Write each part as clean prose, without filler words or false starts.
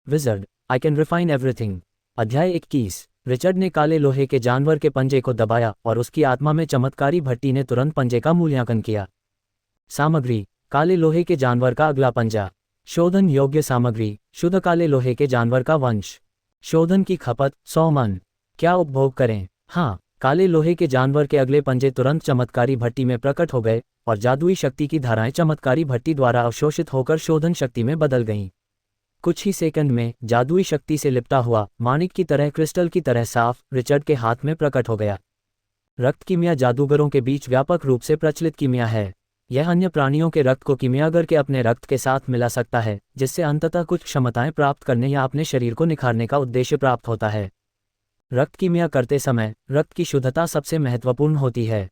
Wizard, I can refine everything. अध्याय 21। Richard ने काले लोहे के जानवर के पंजे को दबाया और उसकी आत्मा में चमत्कारी भट्टी ने तुरंत पंजे का मूल्यांकन किया। सामग्री: काले लोहे के जानवर का अगला पंजा। शोधन योग्य सामग्री: शुद्ध काले लोहे के जानवर का वंश। शोधन की खपत: 100 मन। क्या उपभोग करें? हाँ, काले लोहे के जानवर के अगले पंजे तुरंत चमत्कारी भट्टी में प्रकट हो गए और जादुई शक्ति की धाराएं चमत्कारी भट्टी द्वारा अवशोषित होकर शोधन शक्ति में बदल गईं। कुछ ही सेकंड में जादुई शक्ति से लिपटा हुआ माणिक की तरह, क्रिस्टल की तरह साफ रिचर्ड के हाथ में प्रकट हो गया। रक्त कीमिया जादूगरों के बीच व्यापक रूप से प्रचलित कीमिया है। यह अन्य प्राणियों के रक्त को कीमियागर के अपने रक्त के साथ मिला सकता है, जिससे अंततः कुछ क्षमताएं प्राप्त करने या अपने शरीर को निखारने का उद्देश्य प्राप्त होता है। रक्त कीमिया करते समय रक्त की शुद्धता सबसे महत्वपूर्ण होती है।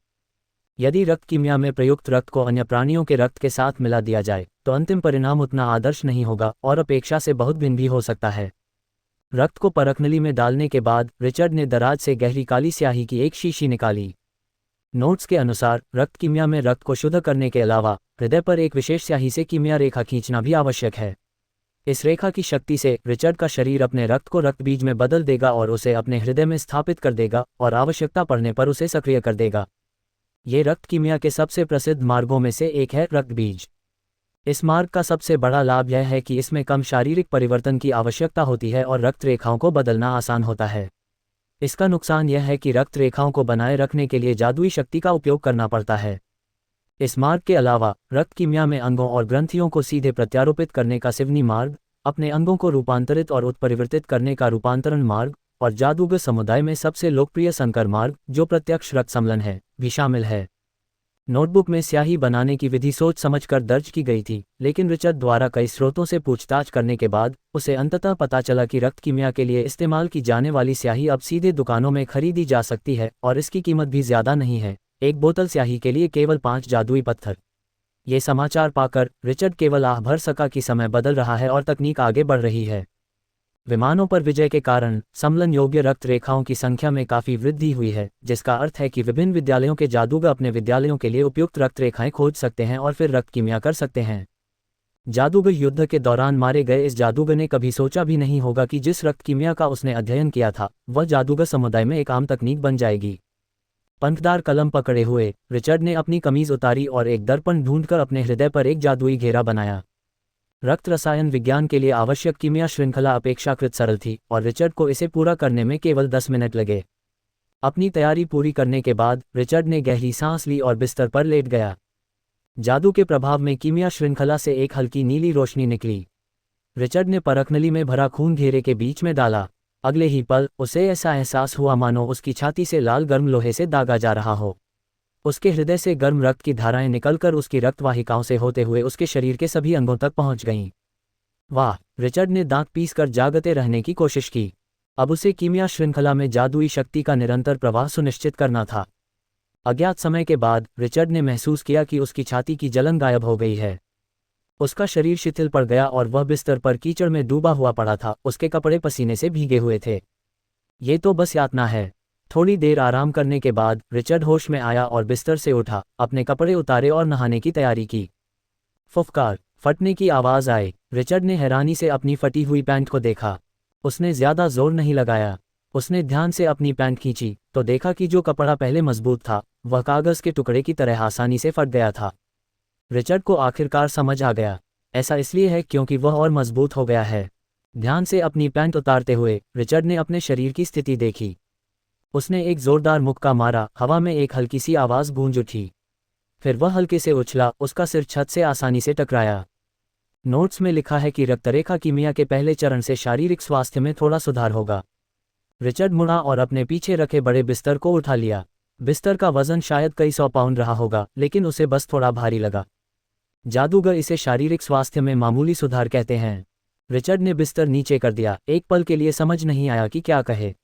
यदि रक्त कीमिया में प्रयुक्त रक्त को अन्य प्राणियों के रक्त के साथ मिला दिया जाए तो अंतिम परिणाम उतना आदर्श नहीं होगा और अपेक्षा से बहुत भिन्न भी हो सकता है। रक्त को परखनली में डालने के बाद रिचर्ड ने दराज से गहरी काली स्याही की एक शीशी निकाली। नोट्स के अनुसार रक्त कीमिया में रक्त को शुद्ध करने के अलावा हृदय पर एक विशेष स्याही से कीमिया रेखा खींचना भी आवश्यक है। इस रेखा की शक्ति से रिचर्ड का शरीर अपने रक्त को रक्त बीज में बदल देगा और उसे अपने हृदय में स्थापित कर देगा और आवश्यकता पड़ने पर उसे सक्रिय कर देगा। ये रक्त कीमिया के सबसे प्रसिद्ध मार्गों में से एक है रक्त बीज। इस मार्ग का सबसे बड़ा लाभ यह है कि इसमें कम शारीरिक परिवर्तन की आवश्यकता होती है और रक्त रेखाओं को बदलना आसान होता है। इसका नुकसान यह है कि रक्त रेखाओं को बनाए रखने के लिए जादुई शक्ति का उपयोग करना पड़ता है। इस मार्ग के अलावा रक्त कीमिया में अंगों और ग्रंथियों को सीधे प्रत्यारोपित करने का सिवनी मार्ग, अपने अंगों को रूपांतरित और उत्परिवर्तित करने का रूपांतरण मार्ग और जादूगर समुदाय में सबसे लोकप्रिय संकर मार्ग, जो प्रत्यक्ष रक्त सम्मलन है, भी शामिल है। नोटबुक में स्याही बनाने की विधि सोच समझकर दर्ज की गई थी, लेकिन रिचर्ड द्वारा कई स्रोतों से पूछताछ करने के बाद उसे अंततः पता चला कि रक्त कीमिया के लिए इस्तेमाल की जाने वाली स्याही अब सीधे दुकानों में खरीदी जा सकती है और इसकी कीमत भी ज्यादा नहीं है, एक बोतल स्याही के लिए केवल 5 जादुई पत्थर। ये समाचार पाकर रिचर्ड केवल आह भर सका कि समय बदल रहा है और तकनीक आगे बढ़ रही है। विमानों पर विजय के कारण सम्मलन योग्य रक्त रेखाओं की संख्या में काफी वृद्धि हुई है, जिसका अर्थ है कि विभिन्न विद्यालयों के जादूगर अपने विद्यालयों के लिए उपयुक्त रक्त रेखाएं खोज सकते हैं और फिर रक्त कीमिया कर सकते हैं। जादूगर युद्ध के दौरान मारे गए इस जादूगर ने कभी सोचा भी नहीं होगा कि जिस रक्त कीमिया का उसने अध्ययन किया था वह जादूगर समुदाय में एक आम तकनीक बन जाएगी। पंखदार कलम पकड़े हुए रिचर्ड ने अपनी कमीज उतारी और एक दर्पण ढूंढकर अपने हृदय पर एक जादुई घेरा बनाया। रक्त रसायन विज्ञान के लिए आवश्यक कीमिया श्रृंखला अपेक्षाकृत सरल थी और रिचर्ड को इसे पूरा करने में केवल 10 मिनट लगे। अपनी तैयारी पूरी करने के बाद रिचर्ड ने गहरी सांस ली और बिस्तर पर लेट गया। जादू के प्रभाव में कीमिया श्रृंखला से एक हल्की नीली रोशनी निकली। रिचर्ड ने परखनली में भरा खून घेरे के बीच में डाला। अगले ही पल उसे ऐसा एहसास हुआ मानो उसकी छाती से लाल गर्म लोहे से दागा जा रहा हो। उसके हृदय से गर्म रक्त की धाराएं निकलकर उसकी रक्तवाहिकाओं से होते हुए उसके शरीर के सभी अंगों तक पहुंच गईं। वाह! रिचर्ड ने दांत पीसकर जागते रहने की कोशिश की। अब उसे कीमिया श्रृंखला में जादुई शक्ति का निरंतर प्रवाह सुनिश्चित करना था। अज्ञात समय के बाद रिचर्ड ने महसूस किया कि उसकी छाती की जलन गायब हो गई है। उसका शरीर शिथिल पड़ गया और वह बिस्तर पर कीचड़ में डूबा हुआ पड़ा था। उसके कपड़े पसीने से भीगे हुए थे। ये तो बस यातना है। थोड़ी देर आराम करने के बाद रिचर्ड होश में आया और बिस्तर से उठा, अपने कपड़े उतारे और नहाने की तैयारी की। फुफकार, फटने की आवाज आई। रिचर्ड ने हैरानी से अपनी फटी हुई पैंट को देखा। उसने ज्यादा जोर नहीं लगाया। उसने ध्यान से अपनी पैंट खींची तो देखा कि जो कपड़ा पहले मजबूत था वह कागज के टुकड़े की तरह आसानी से फट गया था। रिचर्ड को आखिरकार समझ आ गया, ऐसा इसलिए है क्योंकि वह और मजबूत हो गया है। ध्यान से अपनी पैंट उतारते हुए रिचर्ड ने अपने शरीर की स्थिति देखी। उसने एक जोरदार मुक्का मारा। हवा में एक हल्की सी आवाज गूंज उठी। फिर वह हल्के से उछला। उसका सिर छत से आसानी से टकराया। नोट्स में लिखा है कि रक्तरेखा कीमिया के पहले चरण से शारीरिक स्वास्थ्य में थोड़ा सुधार होगा। रिचर्ड मुड़ा और अपने पीछे रखे बड़े बिस्तर को उठा लिया। बिस्तर का वजन शायद कई 100 पाउंड रहा होगा, लेकिन उसे बस थोड़ा भारी लगा। जादूगर इसे शारीरिक स्वास्थ्य में मामूली सुधार कहते हैं। रिचर्ड ने बिस्तर नीचे कर दिया। एक पल के लिए समझ नहीं आया कि क्या कहे।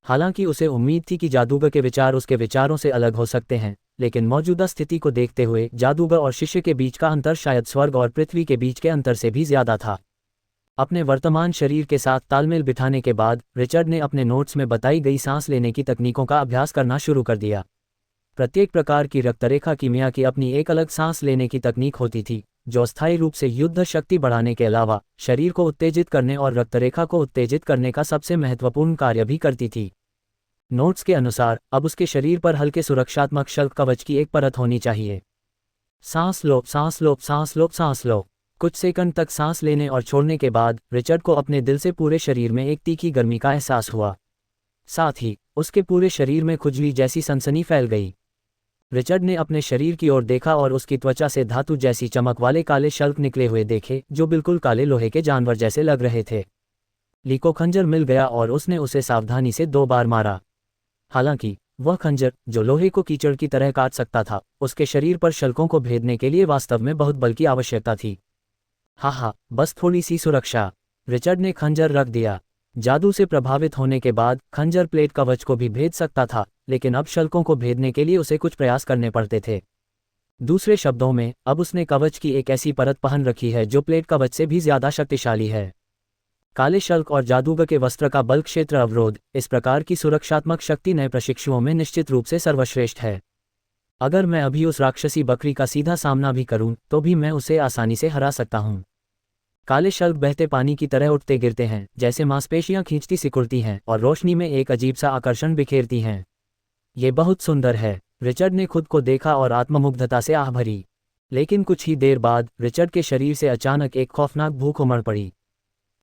हालांकि उसे उम्मीद थी कि जादूगर के विचार उसके विचारों से अलग हो सकते हैं, लेकिन मौजूदा स्थिति को देखते हुए जादूगर और शिष्य के बीच का अंतर शायद स्वर्ग और पृथ्वी के बीच के अंतर से भी ज्यादा था। अपने वर्तमान शरीर के साथ तालमेल बिठाने के बाद रिचर्ड ने अपने नोट्स में बताई गई सांस लेने की तकनीकों का अभ्यास करना शुरू कर दिया। प्रत्येक प्रकार की रक्तरेखा कीमिया की अपनी एक अलग सांस लेने की तकनीक होती थी, जो अस्थायी रूप से युद्ध शक्ति बढ़ाने के अलावा शरीर को उत्तेजित करने और रक्तरेखा को उत्तेजित करने का सबसे महत्वपूर्ण कार्य भी करती थी। नोट्स के अनुसार अब उसके शरीर पर हल्के सुरक्षात्मक शल्क कवच की एक परत होनी चाहिए। सांस लो, सांस लो, सांस लो, सांस लो। कुछ सेकंड तक सांस लेने और छोड़ने के बाद रिचर्ड को अपने दिल से पूरे शरीर में एक तीखी गर्मी का एहसास हुआ। साथ ही उसके पूरे शरीर में खुजली जैसी सनसनी फैल गई। रिचर्ड ने अपने शरीर की ओर देखा और उसकी त्वचा से धातु जैसी चमक वाले काले शल्क निकले हुए देखे, जो बिल्कुल काले लोहे के जानवर जैसे लग रहे थे। ली को खंजर मिल गया और उसने उसे सावधानी से 2 बार मारा। हालांकि वह खंजर, जो लोहे को कीचड़ की तरह काट सकता था, उसके शरीर पर शल्कों को भेदने के लिए वास्तव में बहुत बल की आवश्यकता थी। हाँ, बस थोड़ी सी सुरक्षा। रिचर्ड ने खंजर रख दिया। जादू से प्रभावित होने के बाद खंजर प्लेट कवच को भी भेद सकता था, लेकिन अब शल्कों को भेदने के लिए उसे कुछ प्रयास करने पड़ते थे। दूसरे शब्दों में, अब उसने कवच की एक ऐसी परत पहन रखी है जो प्लेट कवच से भी ज्यादा शक्तिशाली है। काले शल्क और जादूगर के वस्त्र का बल क्षेत्र अवरोध, इस प्रकार की सुरक्षात्मक शक्ति नए प्रशिक्षुओं में निश्चित रूप से सर्वश्रेष्ठ है। अगर मैं अभी उस राक्षसी बकरी का सीधा सामना भी करूं, तो भी मैं उसे आसानी से हरा सकता हूं। काले शल्क बहते पानी की तरह उठते गिरते हैं, जैसे मांसपेशियां खींचती सिकुड़ती हैं और रोशनी में एक अजीब सा आकर्षण बिखेरती हैं। ये बहुत सुंदर है। रिचर्ड ने खुद को देखा और आत्ममुग्धता से आह भरी। लेकिन कुछ ही देर बाद रिचर्ड के शरीर से अचानक एक खौफनाक भूख उमड़ पड़ी।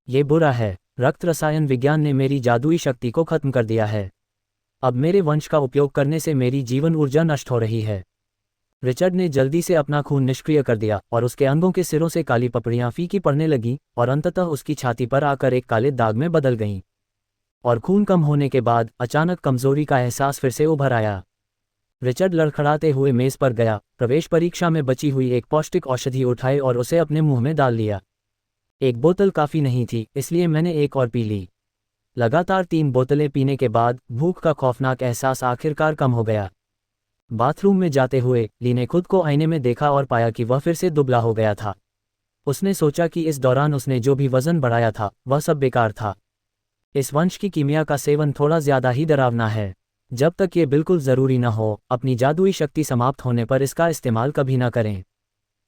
ये बुरा है। रक्त रसायन विज्ञान ने मेरी जादुई शक्ति को खत्म कर दिया है। अब मेरे वंश का उपयोग करने से मेरी जीवन ऊर्जा नष्ट हो रही है। रिचर्ड ने जल्दी से अपना खून निष्क्रिय कर दिया और उसके अंगों के सिरों से काली पपड़ियां फीकी पड़ने लगीं और अंततः उसकी छाती पर आकर एक काले दाग में बदल गईं। और खून कम होने के बाद अचानक कमजोरी का एहसास फिर से उभर आया। रिचर्ड लड़खड़ाते हुए मेज पर गया, प्रवेश परीक्षा में बची हुई एक पौष्टिक औषधि उठाई और उसे अपने मुंह में डाल लिया। एक बोतल काफी नहीं थी, इसलिए मैंने एक और पी ली। लगातार 3 बोतलें पीने के बाद भूख का खौफनाक एहसास आखिरकार कम हो गया। बाथरूम में जाते हुए ली ने खुद को आईने में देखा और पाया कि वह फिर से दुबला हो गया था। उसने सोचा कि इस दौरान उसने जो भी वजन बढ़ाया था वह सब बेकार था। इस वंश की कीमिया का सेवन थोड़ा ज्यादा ही डरावना है। जब तक ये बिल्कुल जरूरी न हो, अपनी जादुई शक्ति समाप्त होने पर इसका इस्तेमाल कभी न करें।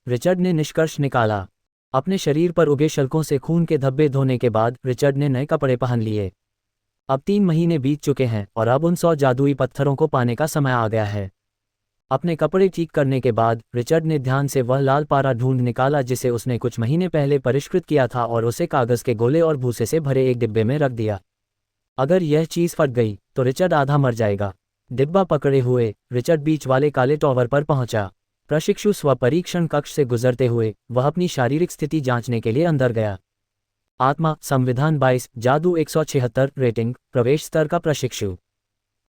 रिचर्ड ने निष्कर्ष निकाला। अपने शरीर पर उगे शल्कों से खून के धब्बे धोने के बाद रिचर्ड ने नए कपड़े पहन लिए। अब 3 महीने बीत चुके हैं और अब उन 100 जादुई पत्थरों को पाने का समय आ गया है। अपने कपड़े ठीक करने के बाद रिचर्ड ने ध्यान से वह लाल पारा ढूंढ निकाला जिसे उसने कुछ महीने पहले परिष्कृत किया था और उसे कागज के गोले और भूसे से भरे एक डिब्बे में रख दिया। अगर यह चीज फट गई तो रिचर्ड आधा मर जाएगा। डिब्बा पकड़े हुए रिचर्ड बीच वाले काले टॉवर पर पहुंचा। प्रशिक्षु स्वपरीक्षण कक्ष से गुजरते हुए वह अपनी शारीरिक स्थिति जांचने के लिए अंदर गया। आत्मा, संविधान 22, जादू 176, रेटिंग, प्रवेश स्तर का प्रशिक्षु।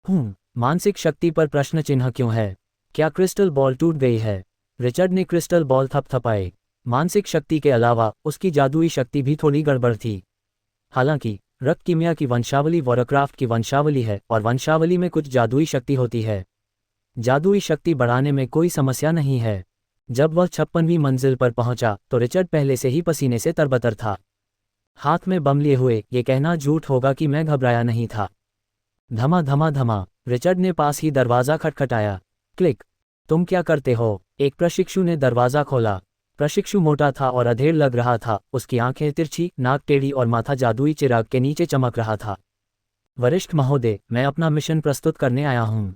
मानसिक शक्ति पर प्रश्न चिन्ह क्यों है? क्या क्रिस्टल बॉल टूट गई है? रिचर्ड ने क्रिस्टल बॉल थपथपाए। मानसिक शक्ति के अलावा उसकी जादुई शक्ति भी थोड़ी गड़बड़ थी। हालांकि रक्त कीमिया की वंशावली वॉरक्राफ्ट की वंशावली है और वंशावली में कुछ जादुई शक्ति होती है। जादुई शक्ति बढ़ाने में कोई समस्या नहीं है। जब वह 56वीं मंजिल पर पहुंचा तो रिचर्ड पहले से ही पसीने से तरबतर था। हाथ में बम लिए हुए ये कहना झूठ होगा कि मैं घबराया नहीं था। धमा धमा धमा, रिचर्ड ने पास ही दरवाजा खटखटाया। क्लिक। तुम क्या करते हो? एक प्रशिक्षु ने दरवाजा खोला। प्रशिक्षु मोटा था और अधेड़ लग रहा था। उसकी आंखें तिरछी, नाक टेढ़ी और माथा जादुई चिराग के नीचे चमक रहा था। वरिष्ठ महोदय, मैं अपना मिशन प्रस्तुत करने आया हूं।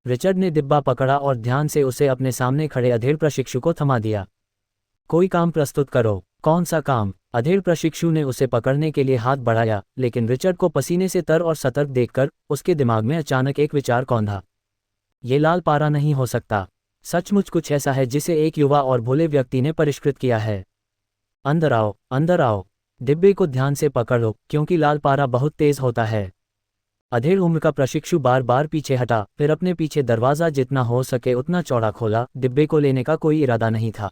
रिचर्ड ने डिब्बा पकड़ा और ध्यान से उसे अपने सामने खड़े अधेड़ प्रशिक्षु को थमा दिया। कोई काम प्रस्तुत करो। कौन सा काम? अधेड़ प्रशिक्षु ने उसे पकड़ने के लिए हाथ बढ़ाया, लेकिन रिचर्ड को पसीने से तर और सतर्क देखकर उसके दिमाग में अचानक एक विचार कौंधा। ये लाल पारा नहीं हो सकता। सचमुच कुछ ऐसा है जिसे एक युवा और भोले व्यक्ति ने परिष्कृत किया है। अंदर आओ, अंदर आओ। डिब्बे को ध्यान से पकड़ लो, क्योंकि लाल पारा बहुत तेज होता है। अधेड़ उम्र का प्रशिक्षु बार बार पीछे हटा, फिर अपने पीछे दरवाजा जितना हो सके उतना चौड़ा खोला। डिब्बे को लेने का कोई इरादा नहीं था।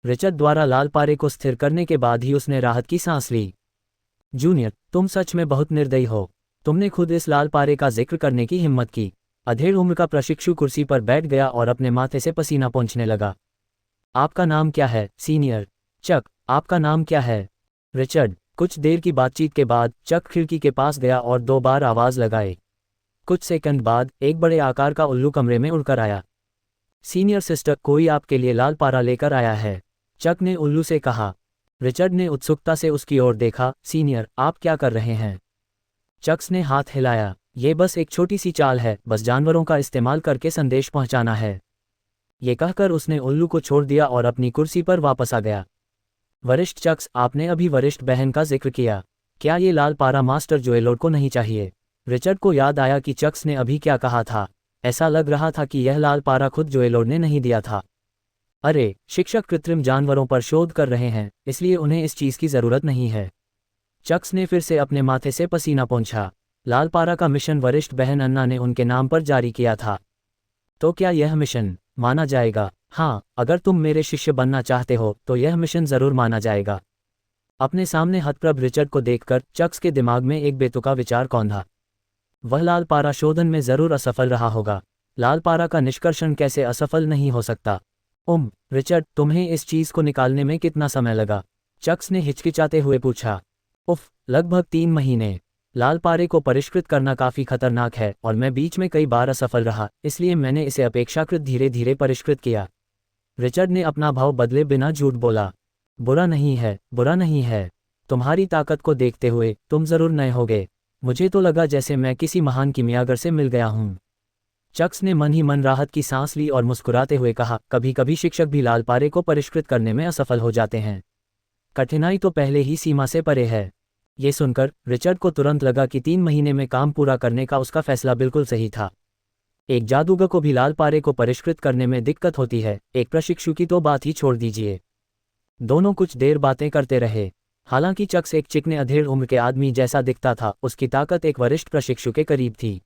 रिचर्ड द्वारा लाल पारे को स्थिर करने के बाद ही उसने राहत की सांस ली। जूनियर, तुम सच में बहुत निर्दयी हो। तुमने खुद इस लाल पारे का जिक्र करने की हिम्मत की। अधेड़ उम्र का प्रशिक्षु कुर्सी पर बैठ गया और अपने माथे से पसीना पोंछने लगा। आपका नाम क्या है, सीनियर? चक। आपका नाम क्या है? रिचर्ड। कुछ देर की बातचीत के बाद चक खिड़की के पास गया और 2 बार आवाज लगाई। कुछ सेकंड बाद एक बड़े आकार का उल्लू कमरे में उड़कर आया। सीनियर सिस्टर, कोई आपके लिए लाल पारा लेकर आया है। चक ने उल्लू से कहा। रिचर्ड ने उत्सुकता से उसकी ओर देखा। सीनियर, आप क्या कर रहे हैं? चक्स ने हाथ हिलाया। ये बस एक छोटी सी चाल है, बस जानवरों का इस्तेमाल करके संदेश पहुंचाना है। ये कहकर उसने उल्लू को छोड़ दिया और अपनी कुर्सी पर वापस आ गया। वरिष्ठ चक्स, आपने अभी वरिष्ठ बहन का जिक्र किया। क्या ये लाल पारा मास्टर जोएलोड को नहीं चाहिए? रिचर्ड को याद आया कि चक्स ने अभी क्या कहा था। ऐसा लग रहा था कि यह लाल पारा खुद जोएलोड ने नहीं दिया था। अरे, शिक्षक कृत्रिम जानवरों पर शोध कर रहे हैं, इसलिए उन्हें इस चीज़ की ज़रूरत नहीं है। चक्स ने फिर से अपने माथे से पसीना पोंछा। लाल पारा का मिशन वरिष्ठ बहन अन्ना ने उनके नाम पर जारी किया था। तो क्या यह मिशन माना जाएगा? हाँ, अगर तुम मेरे शिष्य बनना चाहते हो तो यह मिशन ज़रूर माना जाएगा। अपने सामने हतप्रभ रिचर्ड को देखकर चक्स के दिमाग में एक बेतुका विचार कौंधा। वह लाल पारा शोधन में ज़रूर असफल रहा होगा। लाल पारा का निष्कर्षण कैसे असफल नहीं हो सकता? रिचर्ड, तुम्हें इस चीज़ को निकालने में कितना समय लगा? चक्स ने हिचकिचाते हुए पूछा। लगभग 3 महीने। लाल पारे को परिष्कृत करना काफ़ी खतरनाक है और मैं बीच में कई बार असफल रहा, इसलिए मैंने इसे अपेक्षाकृत धीरे धीरे परिष्कृत किया। रिचर्ड ने अपना भाव बदले बिना झूठ बोला। बुरा नहीं है, बुरा नहीं है। तुम्हारी ताकत को देखते हुए तुम ज़रूर नए होगे। मुझे तो लगा जैसे मैं किसी महान किमियागर से मिल गया हूँ। चक्स ने मन ही मन राहत की सांस ली और मुस्कुराते हुए कहा, कभी कभी शिक्षक भी लाल पारे को परिष्कृत करने में असफल हो जाते हैं। कठिनाई तो पहले ही सीमा से परे है। ये सुनकर रिचर्ड को तुरंत लगा कि 3 महीने में काम पूरा करने का उसका फैसला बिल्कुल सही था। एक जादूगर को भी लाल पारे को परिष्कृत करने में दिक्कत होती है, एक प्रशिक्षु की तो बात ही छोड़ दीजिए। दोनों कुछ देर बातें करते रहे। हालांकि चक्स एक चिकने अधेड़ उम्र के आदमी जैसा दिखता था, उसकी ताकत एक वरिष्ठ प्रशिक्षु के करीब थी।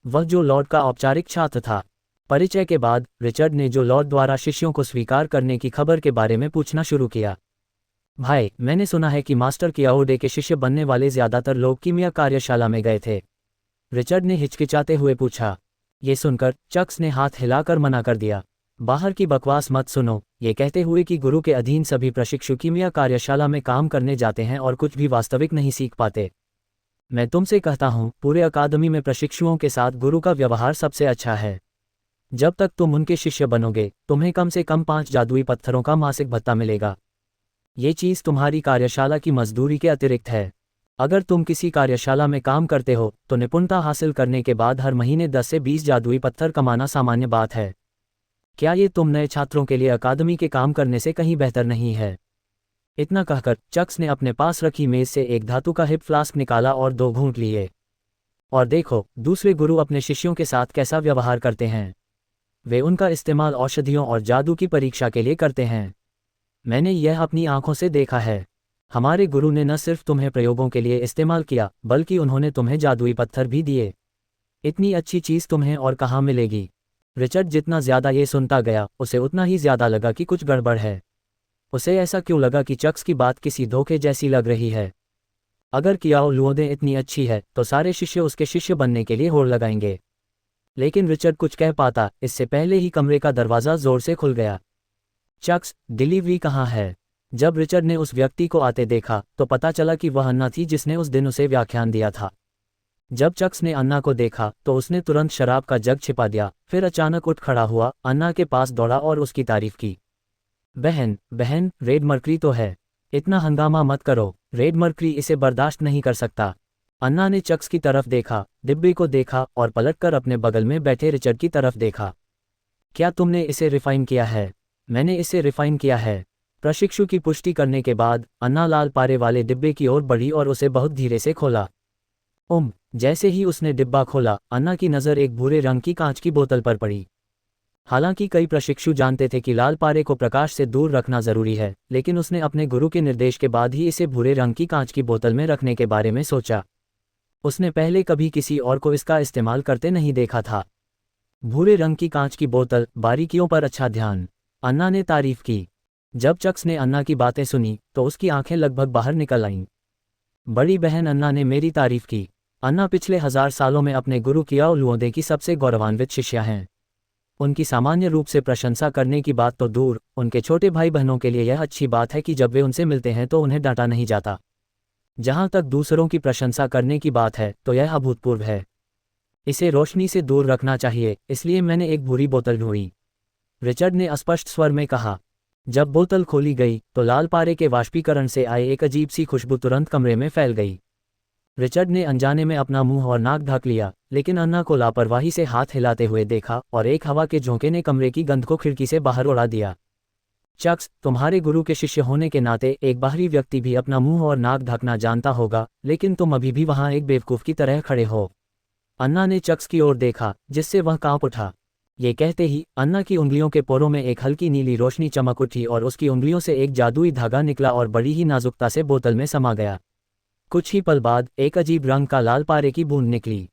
वह जो लॉर्ड का औपचारिक छात्र था। परिचय के बाद रिचर्ड ने जो लॉर्ड द्वारा शिष्यों को स्वीकार करने की खबर के बारे में पूछना शुरू किया। भाई, मैंने सुना है कि मास्टर कियाओडे के शिष्य बनने वाले ज्यादातर लोग कीमिया कार्यशाला में गए थे। रिचर्ड ने हिचकिचाते हुए पूछा। ये सुनकर चक्स ने हाथ हिलाकर मना कर दिया। बाहर की बकवास मत सुनो। ये कहते हुए कि गुरु के अधीन सभी प्रशिक्षु कीमिया कार्यशाला में काम करने जाते हैं और कुछ भी वास्तविक नहीं सीख पाते। मैं तुमसे कहता हूँ, पूरे अकादमी में प्रशिक्षुओं के साथ गुरु का व्यवहार सबसे अच्छा है। जब तक तुम उनके शिष्य बनोगे, तुम्हें कम से कम 5 जादुई पत्थरों का मासिक भत्ता मिलेगा। ये चीज़ तुम्हारी कार्यशाला की मजदूरी के अतिरिक्त है। अगर तुम किसी कार्यशाला में काम करते हो तो निपुणता हासिल करने के बाद हर महीने 10 से 20 जादुई पत्थर कमाना सामान्य बात है। क्या ये तुम नए छात्रों के लिए अकादमी के काम करने से कहीं बेहतर नहीं है? इतना कहकर चक्स ने अपने पास रखी मेज से एक धातु का हिप फ्लास्क निकाला और 2 घूंट लिए। और देखो, दूसरे गुरु अपने शिष्यों के साथ कैसा व्यवहार करते हैं। वे उनका इस्तेमाल औषधियों और जादू की परीक्षा के लिए करते हैं। मैंने यह अपनी आंखों से देखा है। हमारे गुरु ने न सिर्फ तुम्हें प्रयोगों के लिए इस्तेमाल किया, बल्कि उन्होंने तुम्हें जादुई पत्थर भी दिए। इतनी अच्छी चीज़ तुम्हें और कहाँ मिलेगी? रिचर्ड जितना ज़्यादा ये सुनता गया, उसे उतना ही ज़्यादा लगा कि कुछ गड़बड़ है। उसे ऐसा क्यों लगा कि चक्स की बात किसी धोखे जैसी लग रही है। अगर कियाओ लुओदे इतनी अच्छी है तो सारे शिष्य उसके शिष्य बनने के लिए होड़ लगाएंगे। लेकिन रिचर्ड कुछ कह पाता, इससे पहले ही कमरे का दरवाज़ा जोर से खुल गया। चक्स, डिलीवरी कहाँ है? जब रिचर्ड ने उस व्यक्ति को आते देखा तो पता चला कि वह अन्ना थी जिसने उस दिन उसे व्याख्यान दिया था। जब चक्स ने अन्ना को देखा तो उसने तुरंत शराब का जग छिपा दिया, फिर अचानक उठ खड़ा हुआ, अन्ना के पास दौड़ा और उसकी तारीफ की। बहन, बहन, रेड मर्करी तो है। इतना हंगामा मत करो, रेड मर्करी इसे बर्दाश्त नहीं कर सकता। अन्ना ने चक्स की तरफ देखा, डिब्बे को देखा और पलटकर अपने बगल में बैठे रिचर्ड की तरफ देखा। क्या तुमने इसे रिफाइन किया है? मैंने इसे रिफाइन किया है। प्रशिक्षु की पुष्टि करने के बाद अन्ना लाल पारे वाले डिब्बे की ओर बढ़ी और उसे बहुत धीरे से खोला। जैसे ही उसने डिब्बा खोला, अन्ना की नज़र एक भूरे रंग की कांच की बोतल पर पड़ी। हालांकि कई प्रशिक्षु जानते थे कि लाल पारे को प्रकाश से दूर रखना जरूरी है, लेकिन उसने अपने गुरु के निर्देश के बाद ही इसे भूरे रंग की कांच की बोतल में रखने के बारे में सोचा। उसने पहले कभी किसी और को इसका इस्तेमाल करते नहीं देखा था। भूरे रंग की कांच की बोतल, बारीकियों पर अच्छा ध्यान। अन्ना ने तारीफ की। जब चक्स ने अन्ना की बातें सुनी तो उसकी आंखें लगभग बाहर निकल आईं। बड़ी बहन अन्ना ने मेरी तारीफ की। अन्ना पिछले 1000 सालों में अपने गुरु कियाओ लुओदे की सबसे गौरवान्वित शिष्या हैं। उनकी सामान्य रूप से प्रशंसा करने की बात तो दूर, उनके छोटे भाई बहनों के लिए यह अच्छी बात है कि जब वे उनसे मिलते हैं तो उन्हें डांटा नहीं जाता। जहां तक दूसरों की प्रशंसा करने की बात है तो यह अभूतपूर्व है। इसे रोशनी से दूर रखना चाहिए, इसलिए मैंने एक भूरी बोतल ढूंढी। रिचर्ड ने अस्पष्ट स्वर में कहा। जब बोतल खोली गई तो लाल पारे के वाष्पीकरण से आए एक अजीब सी खुशबू तुरंत कमरे में फैल गई। रिचर्ड ने अनजाने में अपना मुंह और नाक ढक लिया, लेकिन अन्ना को लापरवाही से हाथ हिलाते हुए देखा और एक हवा के झोंके ने कमरे की गंध को खिड़की से बाहर उड़ा दिया। चक्स, तुम्हारे गुरु के शिष्य होने के नाते एक बाहरी व्यक्ति भी अपना मुंह और नाक ढकना जानता होगा, लेकिन तुम अभी भी वहां एक बेवकूफ की तरह खड़े हो। अन्ना ने चक्स की ओर देखा, जिससे वह कांप उठा। ये कहते ही अन्ना की उंगलियों के पोरों में एक हल्की नीली रोशनी चमक उठी और उसकी उंगलियों से एक जादुई धागा निकला और बड़ी ही नाजुकता से बोतल में समा गया। कुछ ही पल बाद एक अजीब रंग का लाल पारे की बूंद निकली।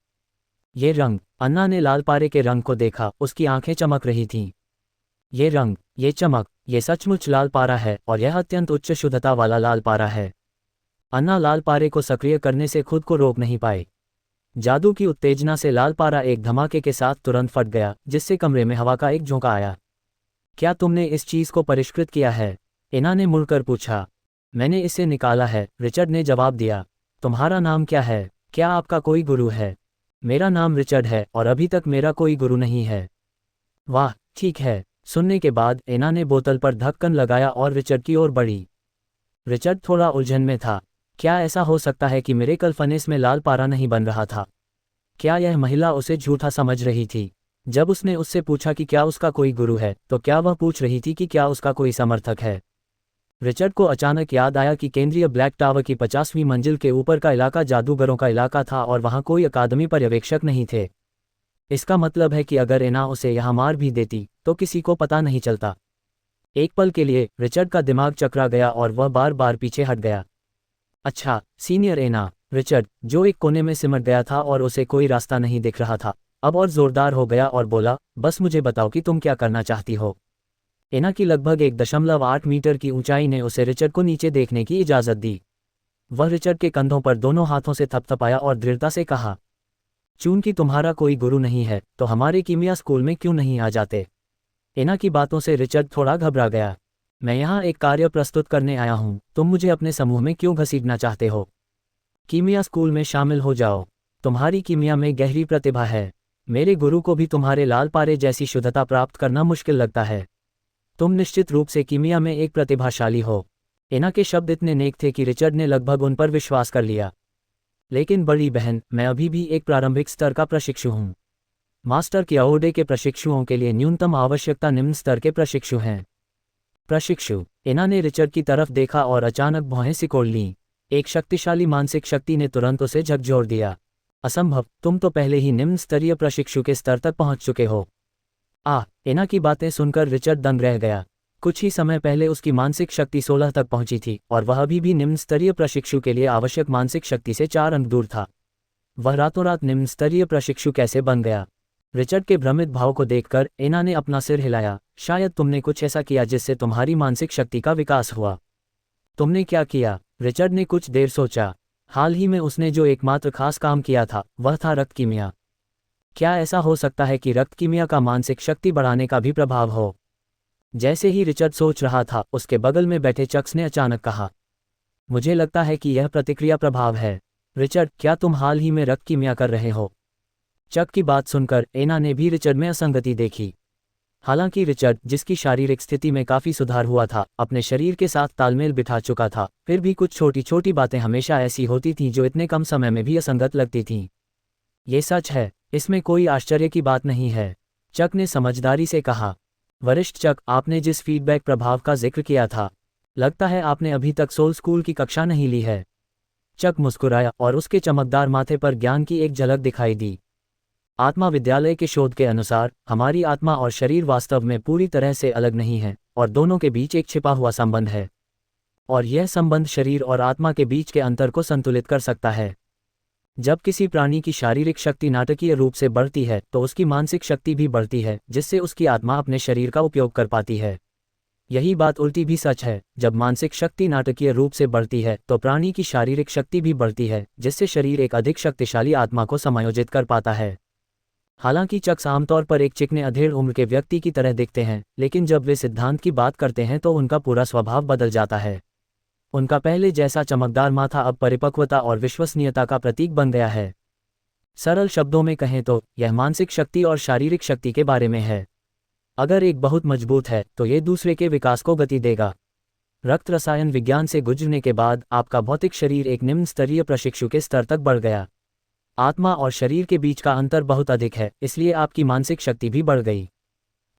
ये रंग, अन्ना ने लाल पारे के रंग को देखा, उसकी आंखें चमक रही थीं। ये रंग, ये चमक, ये सचमुच लाल पारा है और यह अत्यंत उच्च शुद्धता वाला लाल पारा है। अन्ना लाल पारे को सक्रिय करने से खुद को रोक नहीं पाए। जादू की उत्तेजना से लाल पारा एक धमाके के साथ तुरंत फट गया, जिससे कमरे में हवा का एक झोंका आया। क्या तुमने इस चीज को परिष्कृत किया है? एना ने मुड़कर पूछा। मैंने इसे निकाला है, रिचर्ड ने जवाब दिया। तुम्हारा नाम क्या है? क्या आपका कोई गुरु है? मेरा नाम रिचर्ड है और अभी तक मेरा कोई गुरु नहीं है। वाह, ठीक है। सुनने के बाद एना ने बोतल पर ढक्कन लगाया और रिचर्ड की ओर बढ़ी। रिचर्ड थोड़ा उलझन में था। क्या ऐसा हो सकता है कि मेरे कल्फनेस में लाल पारा नहीं बन रहा था? क्या यह महिला उसे झूठा समझ रही थी? जब उसने उससे पूछा कि क्या उसका कोई गुरु है, तो क्या वह पूछ रही थी कि क्या उसका कोई समर्थक है? रिचर्ड को अचानक याद आया कि केंद्रीय ब्लैक टावर की 50वीं मंजिल के ऊपर का इलाका जादूगरों का इलाका था और वहां कोई अकादमी पर्यवेक्षक नहीं थे। इसका मतलब है कि अगर एना उसे यहां मार भी देती तो किसी को पता नहीं चलता। एक पल के लिए रिचर्ड का दिमाग चकरा गया और वह बार बार पीछे हट गया। अच्छा, सीनियर एना, रिचर्ड, जो एक कोने में सिमट गया था और उसे कोई रास्ता नहीं दिख रहा था, अब और जोरदार हो गया और बोला, बस मुझे बताओ कि तुम क्या करना चाहती हो। एना की लगभग 1.8 मीटर की ऊंचाई ने उसे रिचर्ड को नीचे देखने की इजाजत दी। वह रिचर्ड के कंधों पर दोनों हाथों से थपथपाया और दृढ़ता से कहा, चूंकि तुम्हारा कोई गुरु नहीं है तो हमारे कीमिया स्कूल में क्यों नहीं आ जाते? एना की बातों से रिचर्ड थोड़ा घबरा गया। मैं यहाँ एक कार्य प्रस्तुत करने आया हूँ, तुम मुझे अपने समूह में क्यों घसीटना चाहते हो? कीमिया स्कूल में शामिल हो जाओ। तुम्हारी कीमिया में गहरी प्रतिभा है। मेरे गुरु को भी तुम्हारे लाल पारे जैसी शुद्धता प्राप्त करना मुश्किल लगता है। तुम निश्चित रूप से कीमिया में एक प्रतिभाशाली हो। एना के शब्द इतने नेक थे कि रिचर्ड ने लगभग उन पर विश्वास कर लिया। लेकिन बड़ी बहन, मैं अभी भी एक प्रारंभिक स्तर का प्रशिक्षु हूँ। मास्टर कियाओडे के प्रशिक्षुओं के लिए न्यूनतम आवश्यकता निम्न स्तर के प्रशिक्षु हैं। प्रशिक्षु, एना ने रिचर्ड की तरफ देखा और अचानक भौहें सिकोड़ लीं। एक शक्तिशाली मानसिक शक्ति ने तुरंत उसे झकझोर दिया। असंभव, तुम तो पहले ही निम्न स्तरीय प्रशिक्षु के स्तर तक पहुंच चुके हो। एना की बातें सुनकर रिचर्ड दंग रह गया। कुछ ही समय पहले उसकी मानसिक शक्ति 16 तक पहुंची थी और वह अभी भी निम्न स्तरीय प्रशिक्षु के लिए आवश्यक मानसिक शक्ति से 4 अंक दूर था। वह रातों रात निम्न स्तरीय प्रशिक्षु कैसे बन गया? रिचर्ड के भ्रमित भाव को देखकर एना ने अपना सिर हिलाया। शायद तुमने कुछ ऐसा किया जिससे तुम्हारी मानसिक शक्ति का विकास हुआ। तुमने क्या किया? रिचर्ड ने कुछ देर सोचा। हाल ही में उसने जो एकमात्र खास काम किया था वह था रक्त कीमिया। क्या ऐसा हो सकता है कि रक्त कीमिया का मानसिक शक्ति बढ़ाने का भी प्रभाव हो? जैसे ही रिचर्ड सोच रहा था, उसके बगल में बैठे चक्स ने अचानक कहा, मुझे लगता है कि यह प्रतिक्रिया प्रभाव है। रिचर्ड, क्या तुम हाल ही में रक्त कीमिया कर रहे हो? चक की बात सुनकर एना ने भी रिचर्ड में असंगति देखी। हालांकि रिचर्ड, जिसकी शारीरिक स्थिति में काफी सुधार हुआ था, अपने शरीर के साथ तालमेल बिठा चुका था, फिर भी कुछ छोटी छोटी बातें हमेशा ऐसी होती थीं जो इतने कम समय में भी असंगत लगती थीं। ये सच है, इसमें कोई आश्चर्य की बात नहीं है, चक ने समझदारी से कहा। वरिष्ठ चक, आपने जिस फीडबैक प्रभाव का जिक्र किया था, लगता है आपने अभी तक सोल स्कूल की कक्षा नहीं ली है। चक मुस्कुराया और उसके चमकदार माथे पर ज्ञान की एक झलक दिखाई दी। आत्मा विद्यालय के शोध के अनुसार हमारी आत्मा और शरीर वास्तव में पूरी तरह से अलग नहीं है और दोनों के बीच एक छिपा हुआ संबंध है, और यह संबंध शरीर और आत्मा के बीच के अंतर को संतुलित कर सकता है। जब किसी प्राणी की शारीरिक शक्ति नाटकीय रूप से बढ़ती है तो उसकी मानसिक शक्ति भी बढ़ती है, जिससे उसकी आत्मा अपने शरीर का उपयोग कर पाती है। यही बात उल्टी भी सच है, जब मानसिक शक्ति नाटकीय रूप से बढ़ती है तो प्राणी की शारीरिक शक्ति भी बढ़ती है, जिससे शरीर एक अधिक शक्तिशाली आत्मा को समायोजित कर पाता है। हालांकि चक्स आमतौर पर एक चिकने अधेड़ उम्र के व्यक्ति की तरह दिखते हैं, लेकिन जब वे सिद्धांत की बात करते हैं तो उनका पूरा स्वभाव बदल जाता है। उनका पहले जैसा चमकदार माथा अब परिपक्वता और विश्वसनीयता का प्रतीक बन गया है। सरल शब्दों में कहें तो यह मानसिक शक्ति और शारीरिक शक्ति के बारे में है। अगर एक बहुत मजबूत है तो ये दूसरे के विकास को गति देगा। रक्त रसायन विज्ञान से गुजरने के बाद आपका भौतिक शरीर एक निम्न स्तरीय प्रशिक्षु के स्तर तक बढ़ गया। आत्मा और शरीर के बीच का अंतर बहुत अधिक है, इसलिए आपकी मानसिक शक्ति भी बढ़ गई।